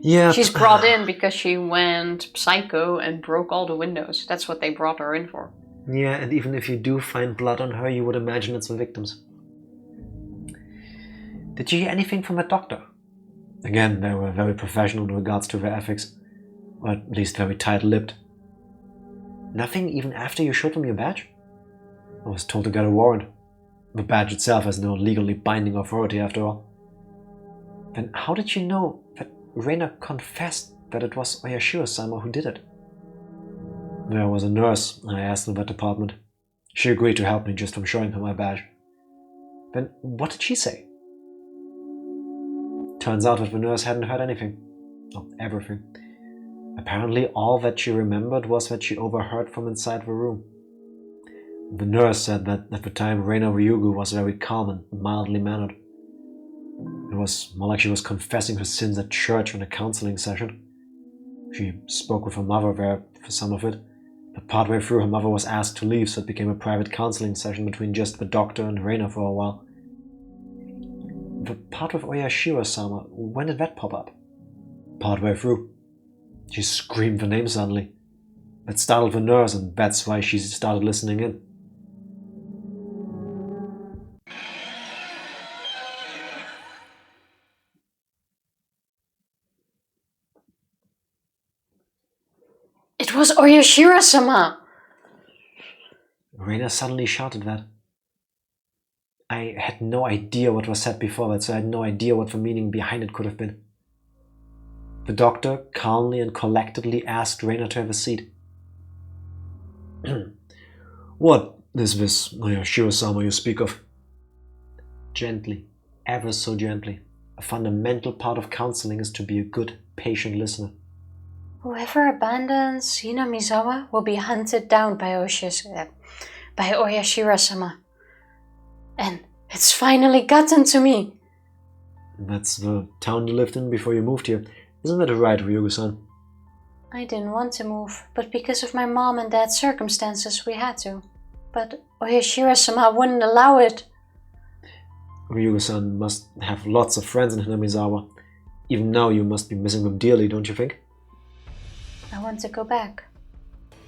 Yeah. She's brought in because she went psycho and broke all the windows. That's what they brought her in for. Yeah, and even if you do find blood on her, you would imagine it's the victims. Did you hear anything from the doctor? Again, they were very professional in regards to their ethics. Or at least very tight-lipped. Nothing even after you showed them your badge? I was told to get a warrant. The badge itself has no legally binding authority after all. Then how did you know that Reina confessed that it was Oyashiro-sama who did it? There was a nurse I asked in that department. She agreed to help me just from showing her my badge. Then what did she say? Turns out that the nurse hadn't heard anything. Not everything. Apparently all that she remembered was that she overheard from inside the room. The nurse said that at the time Reina Ryugu was very calm and mildly mannered. It was more like she was confessing her sins at church in a counseling session. She spoke with her mother there for some of it, but partway through her mother was asked to leave, so it became a private counseling session between just the doctor and Reina for a while. The part with Oyashiro-sama, when did that pop up? Partway through. She screamed the name suddenly. That startled the nurse, and that's why she started listening in. It was Oyashiro-sama! Reina suddenly shouted that. I had no idea what was said before that, so I had no idea what the meaning behind it could have been. The doctor calmly and collectedly asked Reina to have a seat. What is this Oyashiro-sama you speak of? Gently, ever so gently. A fundamental part of counseling is to be a good, patient listener. Whoever abandons Hinamizawa will be hunted down by Oyashiro-sama. And it's finally gotten to me. That's the town you lived in before you moved here. Isn't that right, Ryugu-san? I didn't want to move, but because of my mom and dad's circumstances we had to. But Oyashiro-sama wouldn't allow it. Ryugu-san must have lots of friends in Hinamizawa. Even now you must be missing them dearly, don't you think? I want to go back.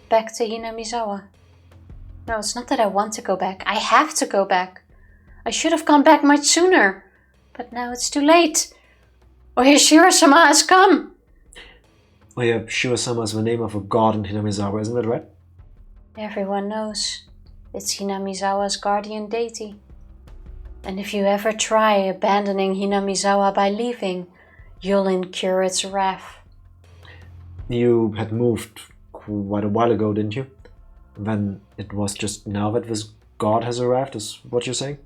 Back to Hinamizawa. No, it's not that I want to go back. I have to go back. I should have gone back much sooner. But now it's too late. Oyashiro-sama has come. Oyashiro-sama is the name of a god in Hinamizawa, isn't that right? Everyone knows. It's Hinamizawa's guardian deity. And if you ever try abandoning Hinamizawa by leaving, you'll incur its wrath. You had moved quite a while ago, didn't you? Then it was just now that this god has arrived, is what you're saying?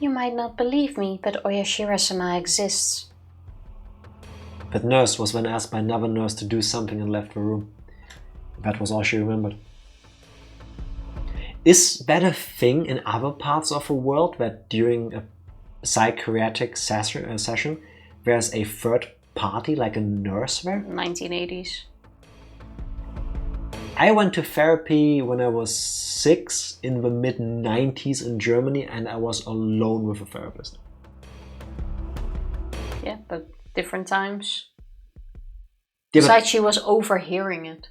You might not believe me, but Oyashiro-sama exists. That nurse was then asked by another nurse to do something and left the room. That was all she remembered. Is that a thing in other parts of the world, that during a psychiatric session there's a third party, like a nurse there? 1980s. I went to therapy when I was 6 in the mid-90s in Germany, and I was alone with a therapist. Yeah, but different times. Yeah, Besides, she was overhearing it.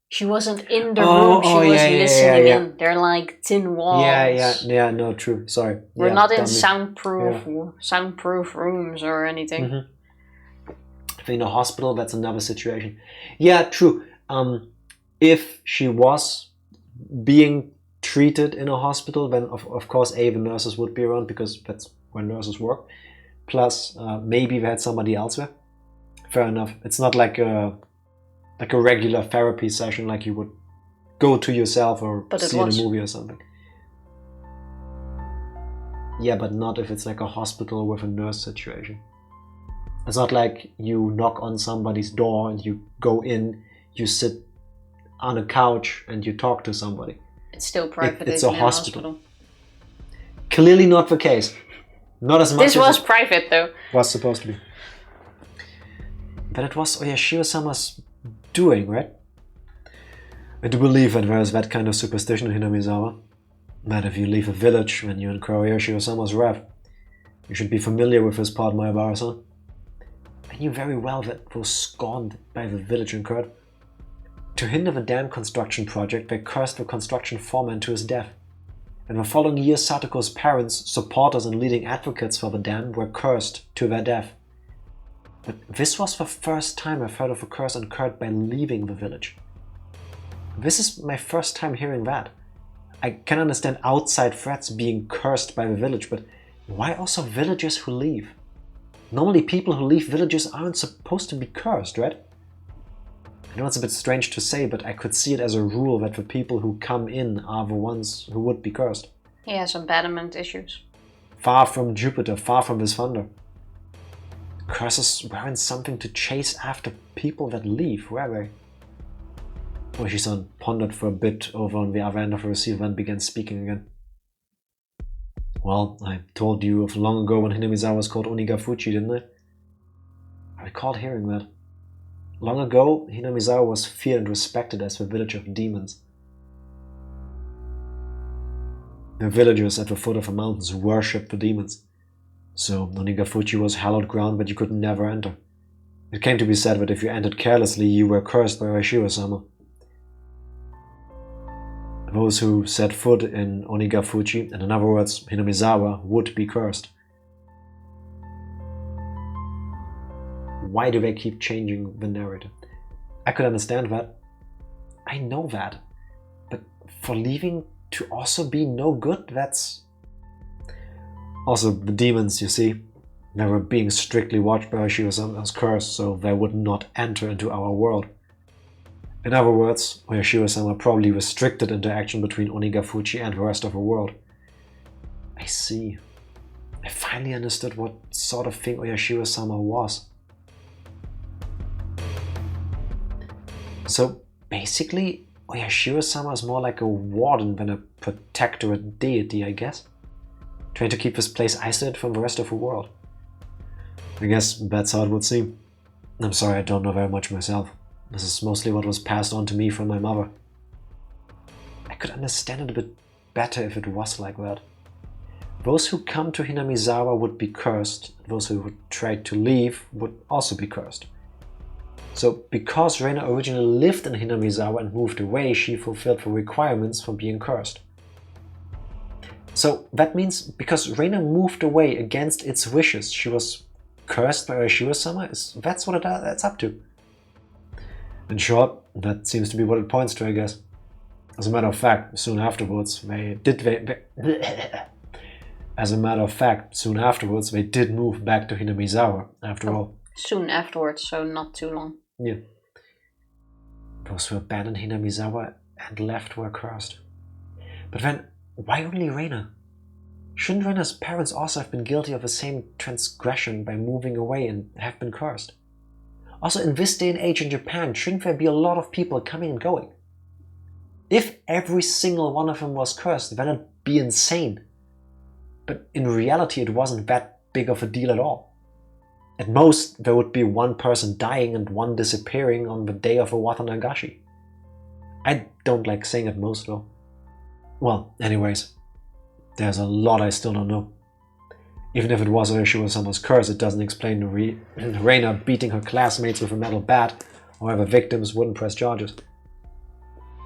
She wasn't in the room, she was listening in. They're like tin walls. Yeah, no, true, sorry. We're not in soundproof rooms or anything. Mm-hmm. In a hospital, that's another situation. Yeah, true. If she was being treated in a hospital, then of course the nurses would be around, because that's where nurses work. Plus, maybe they had somebody else there. Fair enough. It's not like a regular therapy session like you would go to yourself or see in a movie or something. Yeah, but not if it's like a hospital with a nurse situation. It's not like you knock on somebody's door and you go in, you sit on a couch and you talk to somebody. It's still private. It's a hospital. Clearly not the case. Not as much as this was private though. Was supposed to be. But it was Oyashiro-sama's doing, right? I do believe that there is that kind of superstition in Hinamizawa. That if you leave a village when you incur Oyashiro-sama's wrath, you should be familiar with this part, Maebara-san. I knew very well that those scorned by the village incurred. To hinder the dam construction project, they cursed the construction foreman to his death. And the following year, Satoko's parents, supporters and leading advocates for the dam, were cursed to their death. But this was the first time I've heard of a curse incurred by leaving the village. This is my first time hearing that. I can understand outside threats being cursed by the village, but why also villagers who leave? Normally people who leave villages aren't supposed to be cursed, right? I know it's a bit strange to say, but I could see it as a rule that the people who come in are the ones who would be cursed. He has abandonment issues. Far from Jupiter, far from his thunder. Curses weren't something to chase after people that leave, were they? Ooishi-san pondered for a bit over on the other end of the receiver and began speaking again. Well, I told you of long ago when Hinamizawa was called Onikakushi, didn't I? I recalled hearing that. Long ago, Hinamizawa was feared and respected as the village of demons. The villagers at the foot of the mountains worshipped the demons. So Onikakushi was hallowed ground that you could never enter. It came to be said that if you entered carelessly, you were cursed by oyashiro-sama. Those who set foot in Onikakushi, and in other words, Hinamizawa, would be cursed. Why do they keep changing the narrative? I could understand that. I know that. But for leaving to also be no good, that's... Also, the demons, you see, they were being strictly watched by Oyashiro-sama's curse, so they would not enter into our world. In other words, Oyashiro-sama probably restricted interaction between Onikakushi and the rest of the world. I see. I finally understood what sort of thing Oyashiro-sama was. So basically, Oyashiro-sama is more like a warden than a protectorate deity, I guess. Trying to keep this place isolated from the rest of the world. I guess that's how it would seem. I'm sorry, I don't know very much myself. This is mostly what was passed on to me from my mother. I could understand it a bit better if it was like that. Those who come to Hinamizawa would be cursed, those who would try to leave would also be cursed. So, because Reina originally lived in Hinamizawa and moved away, she fulfilled the requirements for being cursed. So, that means because Reina moved away against its wishes, she was cursed by Oyashiro-sama? That's what it adds up to. In short, that seems to be what it points to, I guess. As a matter of fact, soon afterwards, they did move back to Hinamizawa, after all. Soon afterwards, so not too long. Yeah. Those who abandoned Hinamizawa and left were cursed. But then, why only Reina? Shouldn't Reina's parents also have been guilty of the same transgression by moving away and have been cursed? Also, in this day and age in Japan, shouldn't there be a lot of people coming and going? If every single one of them was cursed, then it'd be insane. But in reality, it wasn't that big of a deal at all. At most, there would be one person dying and one disappearing on the day of a Watanagashi. I don't like saying at most, though. Well, anyways, there's a lot I still don't know. Even if it was Oyashiro-sama's curse, it doesn't explain Reina beating her classmates with a metal bat, or why the victims wouldn't press charges.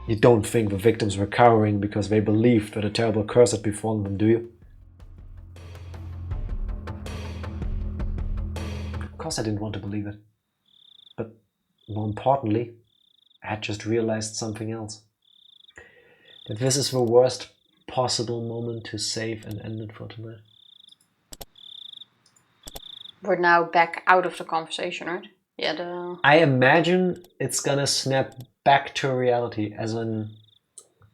You don't think the victims were cowering because they believed that a terrible curse had befallen them, do you? Of course I didn't want to believe it. But more importantly, I had just realized something else. That this is the worst possible moment to save and end it for tonight. We're now back out of the conversation, right? Yeah, I imagine it's gonna snap back to reality, as in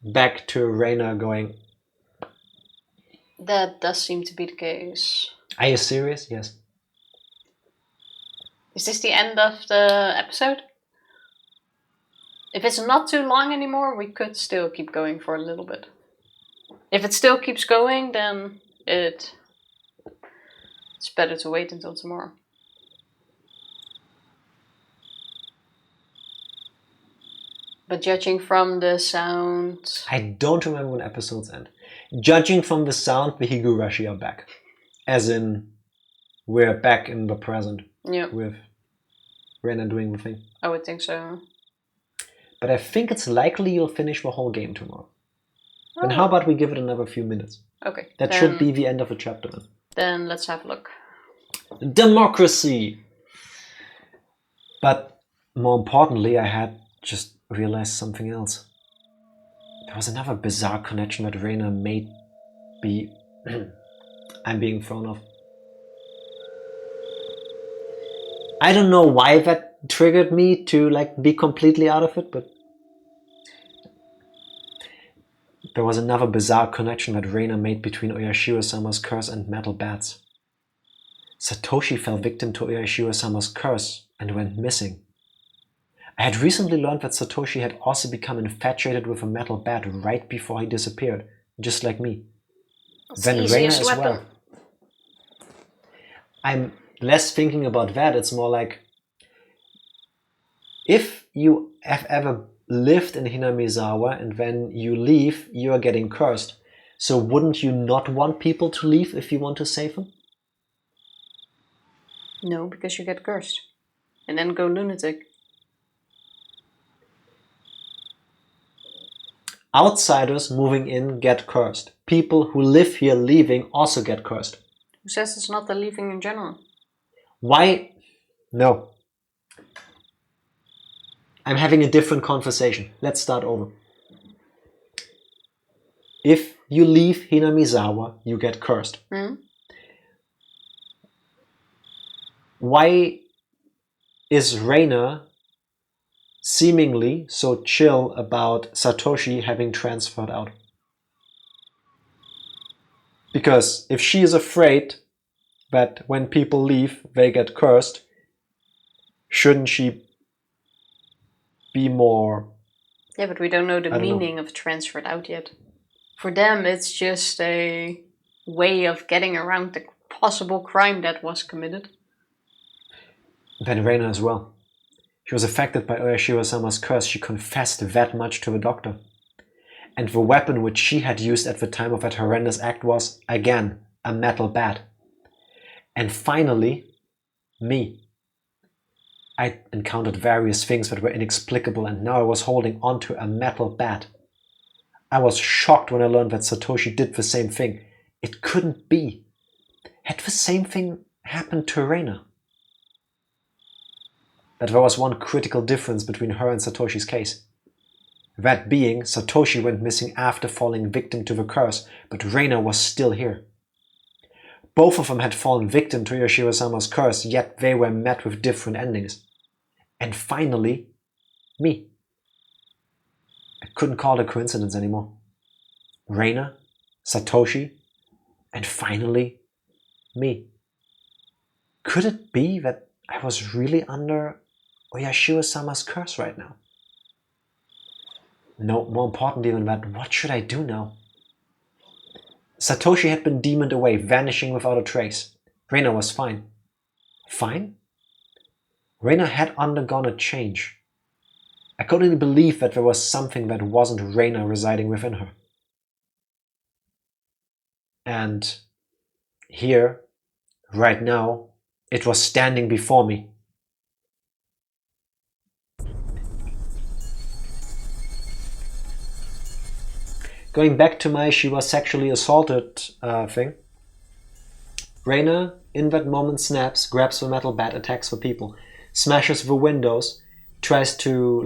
back to Reina going, that does seem to be the case. are you serious? Yes. Is this the end of the episode? If it's not too long anymore, we could still keep going for a little bit. If it still keeps going, then it's better to wait until tomorrow. But judging from the sound... I don't remember when episodes end. Judging from the sound, the Higurashi are back. As in, we're back in the present. Yeah. With Reina doing the thing. I would think so. But I think it's likely you'll finish the whole game tomorrow. Oh. Then how about we give it another few minutes? Okay. That should be the end of the chapter then. Then let's have a look. Democracy! But more importantly, I had just realized something else. There was another bizarre connection that Reina may be... I'm being thrown off. I don't know why that triggered me to be completely out of it, but there was another bizarre connection that Reina made between Oyashiro-sama's curse and metal bats. Satoshi fell victim to Oyashiro-sama's curse and went missing. I had recently learned that Satoshi had also become infatuated with a metal bat right before he disappeared, just like me. Then Reina as well. I'm less thinking about that, it's more like, if you have ever lived in Hinamizawa and when you leave, you are getting cursed. So wouldn't you not want people to leave if you want to save them? No, because you get cursed. And then go lunatic. Outsiders moving in get cursed. People who live here leaving also get cursed. Who says it's not the leaving in general? Why? No. I'm having a different conversation. Let's start over. If you leave Hinamizawa, you get cursed. Why is Reina seemingly so chill about Satoshi having transferred out? Because if she is afraid that when people leave, they get cursed, shouldn't she be more... Yeah, but we don't know the meaning of transferred out yet. For them, it's just a way of getting around the possible crime that was committed. Then Reina as well. She was affected by Oyashiro-sama's curse. She confessed that much to the doctor. And the weapon which she had used at the time of that horrendous act was, again, a metal bat. And finally, me. I encountered various things that were inexplicable, and now I was holding onto a metal bat. I was shocked when I learned that Satoshi did the same thing. It couldn't be. Had the same thing happened to Reina? That there was one critical difference between her and Satoshi's case. That being, Satoshi went missing after falling victim to the curse, but Reina was still here. Both of them had fallen victim to Oyashiro-sama's curse, yet they were met with different endings. And finally, me. I couldn't call it a coincidence anymore. Reina, Satoshi, and finally, me. Could it be that I was really under Oyashiro-sama's curse right now? No, more important even that, what should I do now? Satoshi had been demoned away, vanishing without a trace. Reina was fine. Fine? Reina had undergone a change. I could only believe that there was something that wasn't Reina residing within her. And here, right now, it was standing before me. Going back to my she was sexually assaulted thing. Reina, in that moment, snaps, grabs the metal bat, attacks the people, smashes the windows, tries to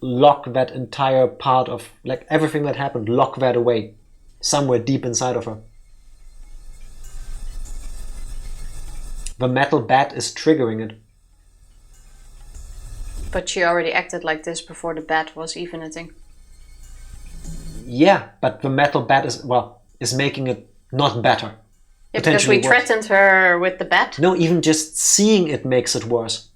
lock that entire part of everything that happened, lock that away, somewhere deep inside of her. The metal bat is triggering it. But she already acted like this before the bat was even a thing. Yeah, but the metal bat is making it not better. Yeah, because we worse. threatened her with the bat? No, even just seeing it makes it worse.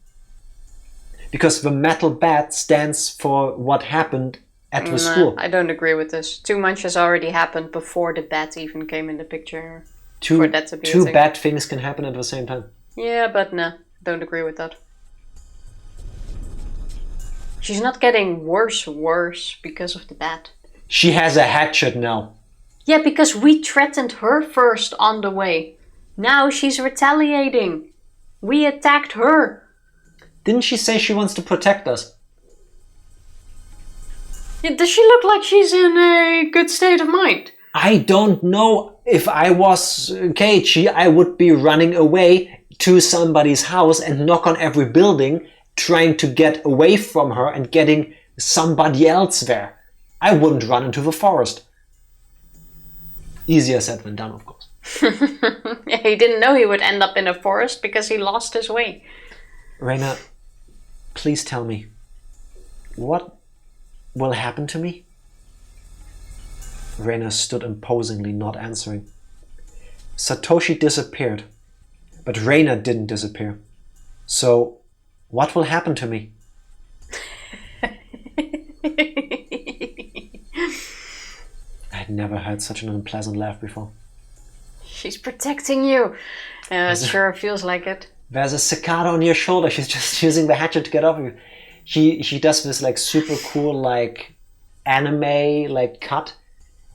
Because the metal bat stands for what happened at the school. I don't agree with this. Too much has already happened before the bat even came in the picture. Two bad things can happen at the same time. Yeah, but no, don't agree with that. She's not getting worse because of the bat. She has a hatchet now. Yeah, because we threatened her first on the way. Now she's retaliating. We attacked her. Didn't she say she wants to protect us? Yeah, does she look like she's in a good state of mind? I don't know. If I was Keiichi, I would be running away to somebody's house and knock on every building, trying to get away from her and getting somebody else there. I wouldn't run into the forest. Easier said than done, of course. He didn't know he would end up in a forest because he lost his way. Reina, please tell me, what will happen to me? Reina stood imposingly, not answering. Satoshi disappeared, but Reina didn't disappear. So, what will happen to me? I'd never heard such an unpleasant laugh before. She's protecting you. It sure feels like it. There's a cicada on your shoulder. She's just using the hatchet to get off you. She does this like super cool like anime like cut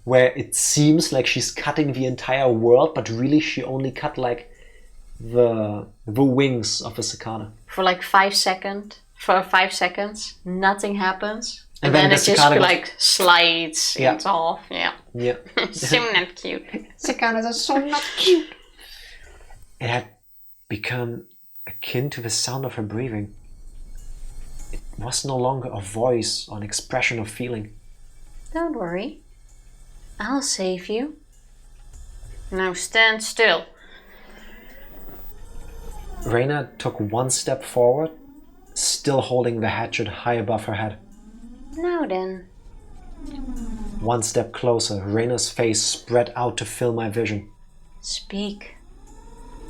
where it seems like she's cutting the entire world, but really she only cut like the wings of a cicada. For like 5 seconds. For 5 seconds, nothing happens. And then it just like slides it off. Yeah. Yeah. So not cute. Cicadas are so not cute. It had become akin to the sound of her breathing. It was no longer a voice or an expression of feeling. Don't worry. I'll save you. Now stand still. Reina took one step forward, still holding the hatchet high above her head. Now then. One step closer, Reina's face spread out to fill my vision. Speak.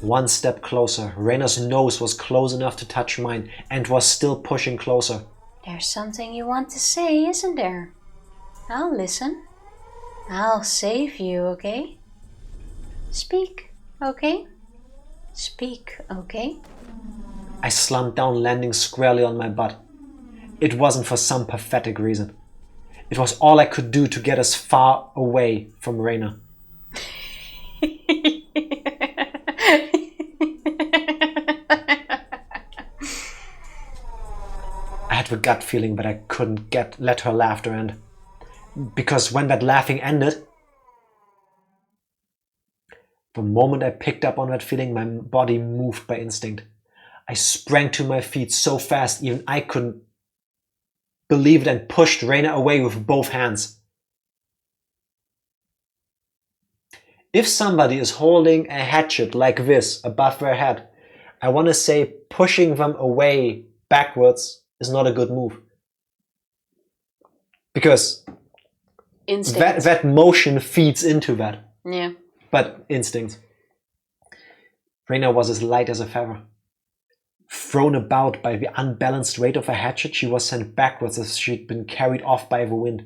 One step closer, Reina's nose was close enough to touch mine and was still pushing closer. There's something you want to say, isn't there? I'll listen. I'll save you, okay? Speak, okay? Speak, okay? I slumped down, landing squarely on my butt. It wasn't for some pathetic reason. It was all I could do to get as far away from Reina. I had the gut feeling that I couldn't let her laughter end. Because when that laughing ended, the moment I picked up on that feeling, my body moved by instinct. I sprang to my feet so fast even I couldn't believe it and pushed Reina away with both hands. If somebody is holding a hatchet like this above their head, I want to say pushing them away backwards is not a good move. Because that motion feeds into that. Yeah. But instinct. Reina was as light as a feather. Thrown about by the unbalanced weight of a hatchet, she was sent backwards as she'd been carried off by the wind.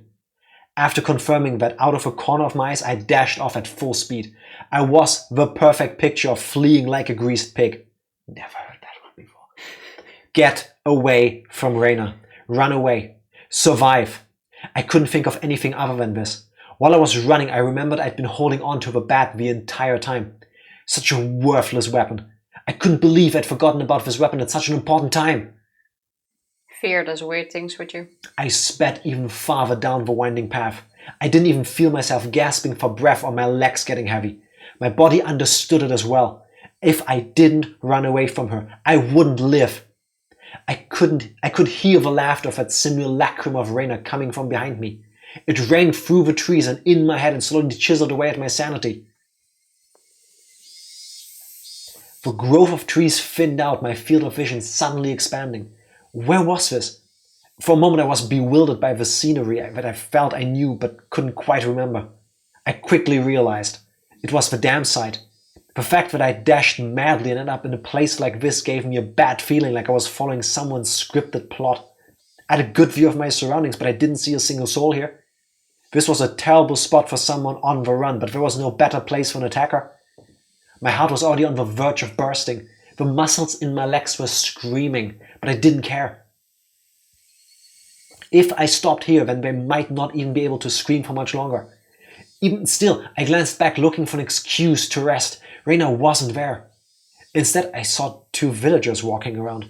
After confirming that out of a corner of my eyes, I dashed off at full speed. I was the perfect picture of fleeing like a greased pig. Never heard that one before. Get away from Reina. Run away. Survive. I couldn't think of anything other than this. While I was running, I remembered I'd been holding on to the bat the entire time. Such a worthless weapon. I couldn't believe I'd forgotten about this weapon at such an important time. Fear does weird things with you. I sped even farther down the winding path. I didn't even feel myself gasping for breath or my legs getting heavy. My body understood it as well. If I didn't run away from her, I wouldn't live. I could hear the laughter of that simulacrum of Reina coming from behind me. It rang through the trees and in my head and slowly chiseled away at my sanity. The grove of trees thinned out, my field of vision suddenly expanding. Where was this? For a moment I was bewildered by the scenery that I felt I knew but couldn't quite remember. I quickly realized it was the dam site. The fact that I dashed madly and ended up in a place like this gave me a bad feeling, like I was following someone's scripted plot. I had a good view of my surroundings, but I didn't see a single soul here. This was a terrible spot for someone on the run, but there was no better place for an attacker. My heart was already on the verge of bursting. The muscles in my legs were screaming, but I didn't care. If I stopped here, then they might not even be able to scream for much longer. Even still, I glanced back looking for an excuse to rest. Reina wasn't there. Instead, I saw 2 villagers walking around. I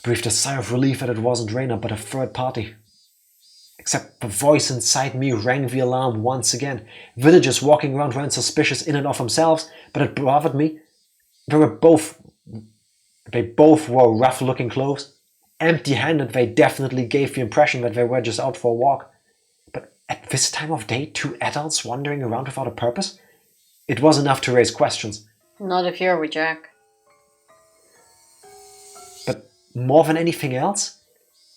breathed a sigh of relief that it wasn't Reina, but a third party. Except the voice inside me rang the alarm once again. Villagers walking around weren't suspicious in and of themselves, but it bothered me. They both wore rough-looking clothes. Empty-handed, they definitely gave the impression that they were just out for a walk. But at this time of day, 2 adults wandering around without a purpose? It was enough to raise questions. Not if you're with Jack. But more than anything else,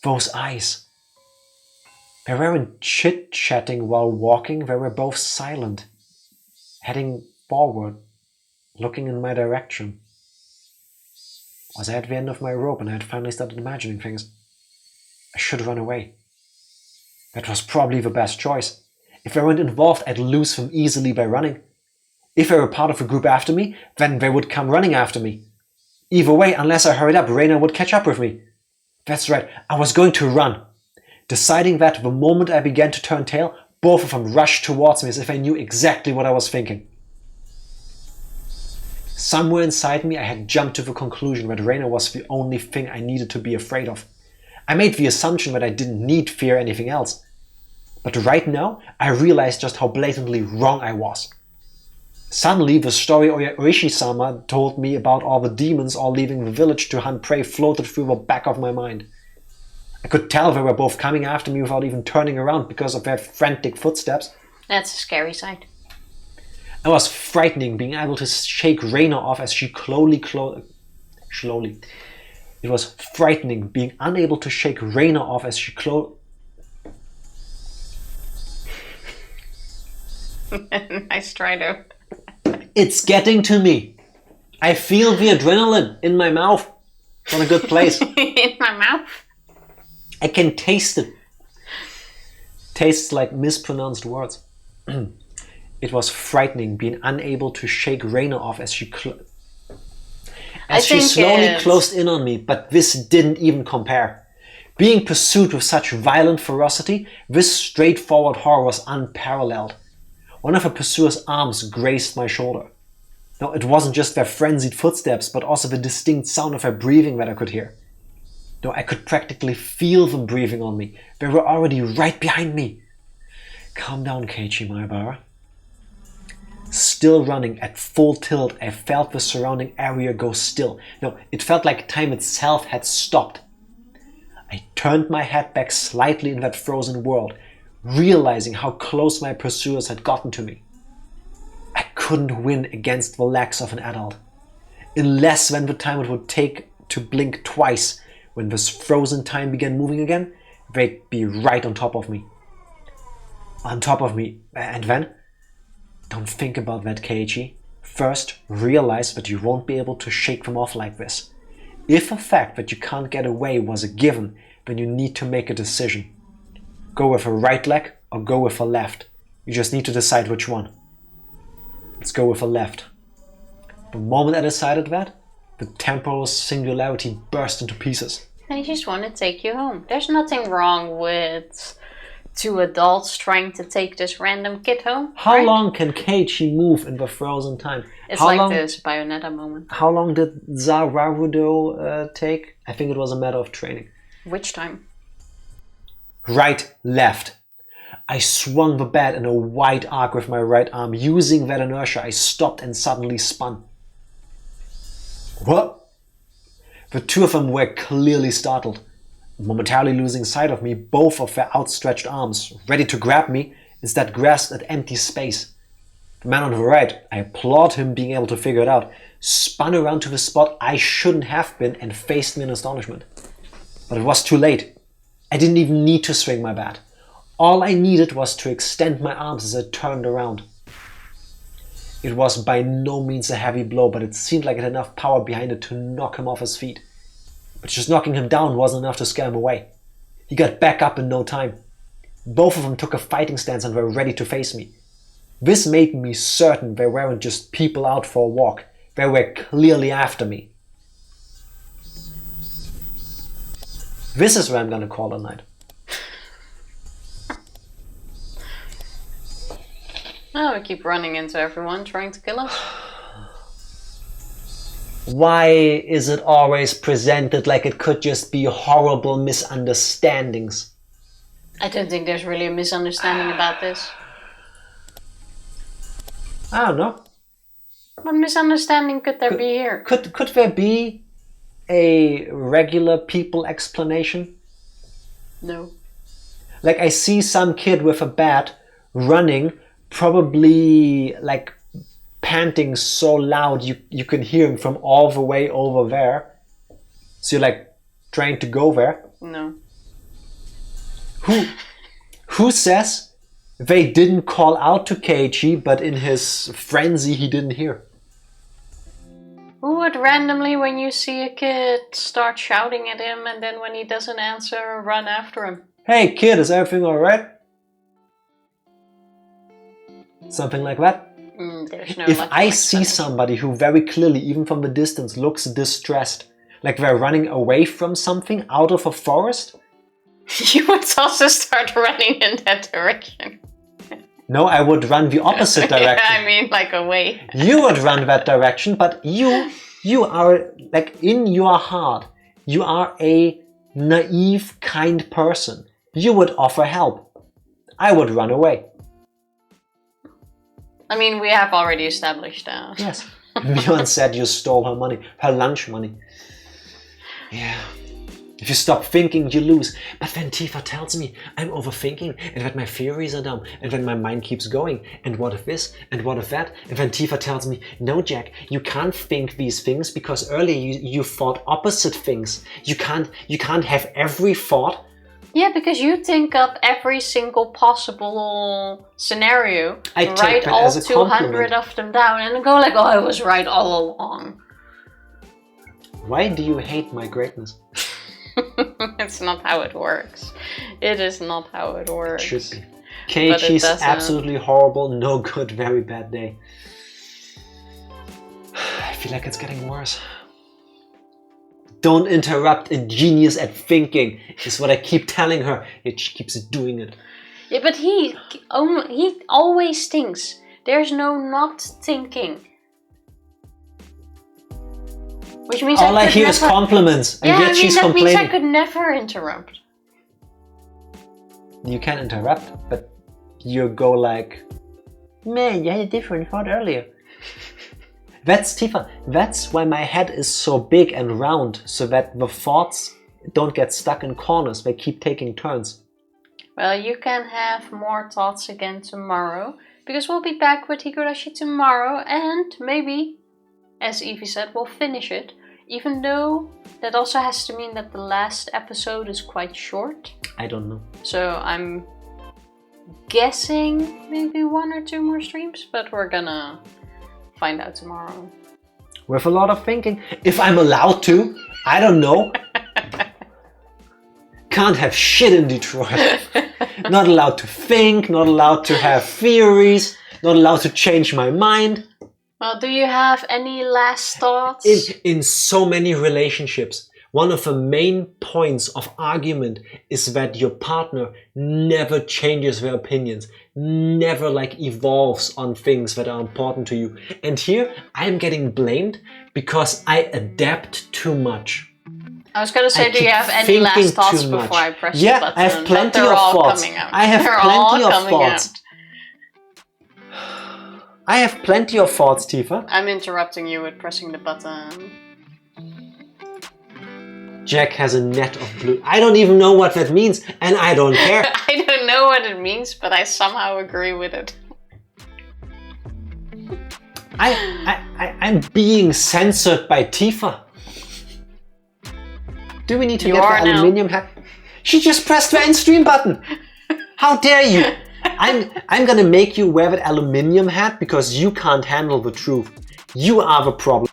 those eyes. They weren't chit-chatting while walking, they were both silent, heading forward, looking in my direction. Was I at the end of my rope and I had finally started imagining things? I should run away. That was probably the best choice. If they weren't involved, I'd lose them easily by running. If they were part of a group after me, then they would come running after me. Either way, unless I hurried up, Reina would catch up with me. That's right, I was going to run. Deciding that the moment I began to turn tail, both of them rushed towards me as if I knew exactly what I was thinking. Somewhere inside me I had jumped to the conclusion that Reina was the only thing I needed to be afraid of. I made the assumption that I didn't need fear anything else. But right now I realized just how blatantly wrong I was. Suddenly the story Oyashiro-sama told me about all the demons all leaving the village to hunt prey floated through the back of my mind. I could tell they were both coming after me without even turning around because of their frantic footsteps. That's a scary sight. It was frightening being able to shake Reina off as she slowly. It was frightening being unable to shake Reina off as she Nice try though. It's getting to me. I feel the adrenaline in my mouth. It's not a good place. In my mouth? I can taste it. Tastes like mispronounced words. It was frightening being unable to shake Reina off as she slowly closed in on me, but this didn't even compare. Being pursued with such violent ferocity, this straightforward horror was unparalleled. One of her pursuer's arms grazed my shoulder. Now, it wasn't just their frenzied footsteps, but also the distinct sound of her breathing that I could hear. No, I could practically feel them breathing on me. They were already right behind me. Calm down, Keiichi Maebara. Still running at full tilt, I felt the surrounding area go still. No, it felt like time itself had stopped. I turned my head back slightly in that frozen world, realizing how close my pursuers had gotten to me. I couldn't win against the legs of an adult. In less than the time it would take to blink twice, when this frozen time began moving again, they'd be right on top of me. On top of me, and then? Don't think about that, Keiichi. First, realize that you won't be able to shake them off like this. If the fact that you can't get away was a given, then you need to make a decision. Go with a right leg or go with a left. You just need to decide which one. Let's go with a left. The moment I decided that, the temporal singularity burst into pieces. I just want to take you home. There's nothing wrong with 2 adults trying to take this random kid home. How long can Keiichi move in the frozen time? It's like this Bayonetta moment. How long did Zararudo take? I think it was a matter of training. Which time? Right, left. I swung the bat in a wide arc with my right arm. Using that inertia, I stopped and suddenly spun. What? The 2 of them were clearly startled. Momentarily losing sight of me, both of their outstretched arms, ready to grab me, instead grasped at empty space. The man on the right, I applaud him being able to figure it out, spun around to the spot I shouldn't have been and faced me in astonishment. But it was too late. I didn't even need to swing my bat. All I needed was to extend my arms as I turned around. It was by no means a heavy blow, but it seemed like it had enough power behind it to knock him off his feet. But just knocking him down wasn't enough to scare him away. He got back up in no time. Both of them took a fighting stance and were ready to face me. This made me certain they weren't just people out for a walk. They were clearly after me. This is where I'm gonna call it a night. Oh, we keep running into everyone trying to kill us. Why is it always presented like it could just be horrible misunderstandings? I don't think there's really a misunderstanding about this. I don't know. What misunderstanding could there be here? Could there be a regular people explanation? No. Like I see some kid with a bat running, probably like panting so loud you can hear him from all the way over there. So you're like trying to go there. No. Who says they didn't call out to Keiichi, but in his frenzy he didn't hear? Who would randomly, when you see a kid, start shouting at him and then when he doesn't answer, run after him? Hey kid, is everything alright? Something like that? There's no If I see somebody who very clearly, even from the distance, looks distressed, like they're running away from something out of a forest, you would also start running in that direction. no, I would run the opposite direction. Yeah, I mean like away. You would run that direction, but you are, like in your heart, you are a naive, kind person. You would offer help. I would run away. I mean, we have already established that. Yes. Mion said you stole her money, her lunch money. Yeah. If you stop thinking, you lose. But then Tifa tells me I'm overthinking and that my theories are dumb and then my mind keeps going. And what if this? And what if that? And then Tifa tells me, no, Jack, you can't think these things because earlier you thought opposite things. You can't have every thought. Yeah, because you think up every single possible scenario, I take write that all as a 200 of them down and then go like, oh, I was right all along. Why do you hate my greatness? It's not how it works. It is not how it works. It should be. Keiichi's absolutely horrible, no good, very bad day. I feel like it's getting worse. Don't interrupt a genius at thinking, is what I keep telling her. Yet she keeps doing it. Yeah, but he always thinks. There's no not thinking. Which means all I hear is compliments, and yet she's complaining. That means I could never interrupt. You can interrupt, but you go like, man, you had a different thought earlier. That's Tifa. That's why my head is so big and round, so that the thoughts don't get stuck in corners. They keep taking turns. Well, you can have more thoughts again tomorrow, because we'll be back with Higurashi tomorrow, and maybe, as Evie said, we'll finish it. Even though that also has to mean that the last episode is quite short. I don't know. So I'm guessing maybe 1 or 2 more streams, but we're gonna find out tomorrow. With a lot of thinking. If I'm allowed to. I don't know. Can't have shit in Detroit. Not allowed to think, not allowed to have theories, not allowed to change my mind. Well, do you have any last thoughts? In so many relationships, one of the main points of argument is that your partner never changes their opinions, never like evolves on things that are important to you. And here I'm getting blamed because I adapt too much. I was gonna say, do you have any last thoughts before I press the button? I have plenty of thoughts. I have plenty of thoughts. I have plenty of thoughts, Tifa. I'm interrupting you with pressing the button. Jack has a net of blue. I don't even know what that means, and I don't care. I don't know what it means, but I somehow agree with it. I'm being censored by Tifa. Do we need to get the aluminium hat? She just pressed the end stream button. How dare you? I'm gonna make you wear that aluminium hat because you can't handle the truth. You are the problem.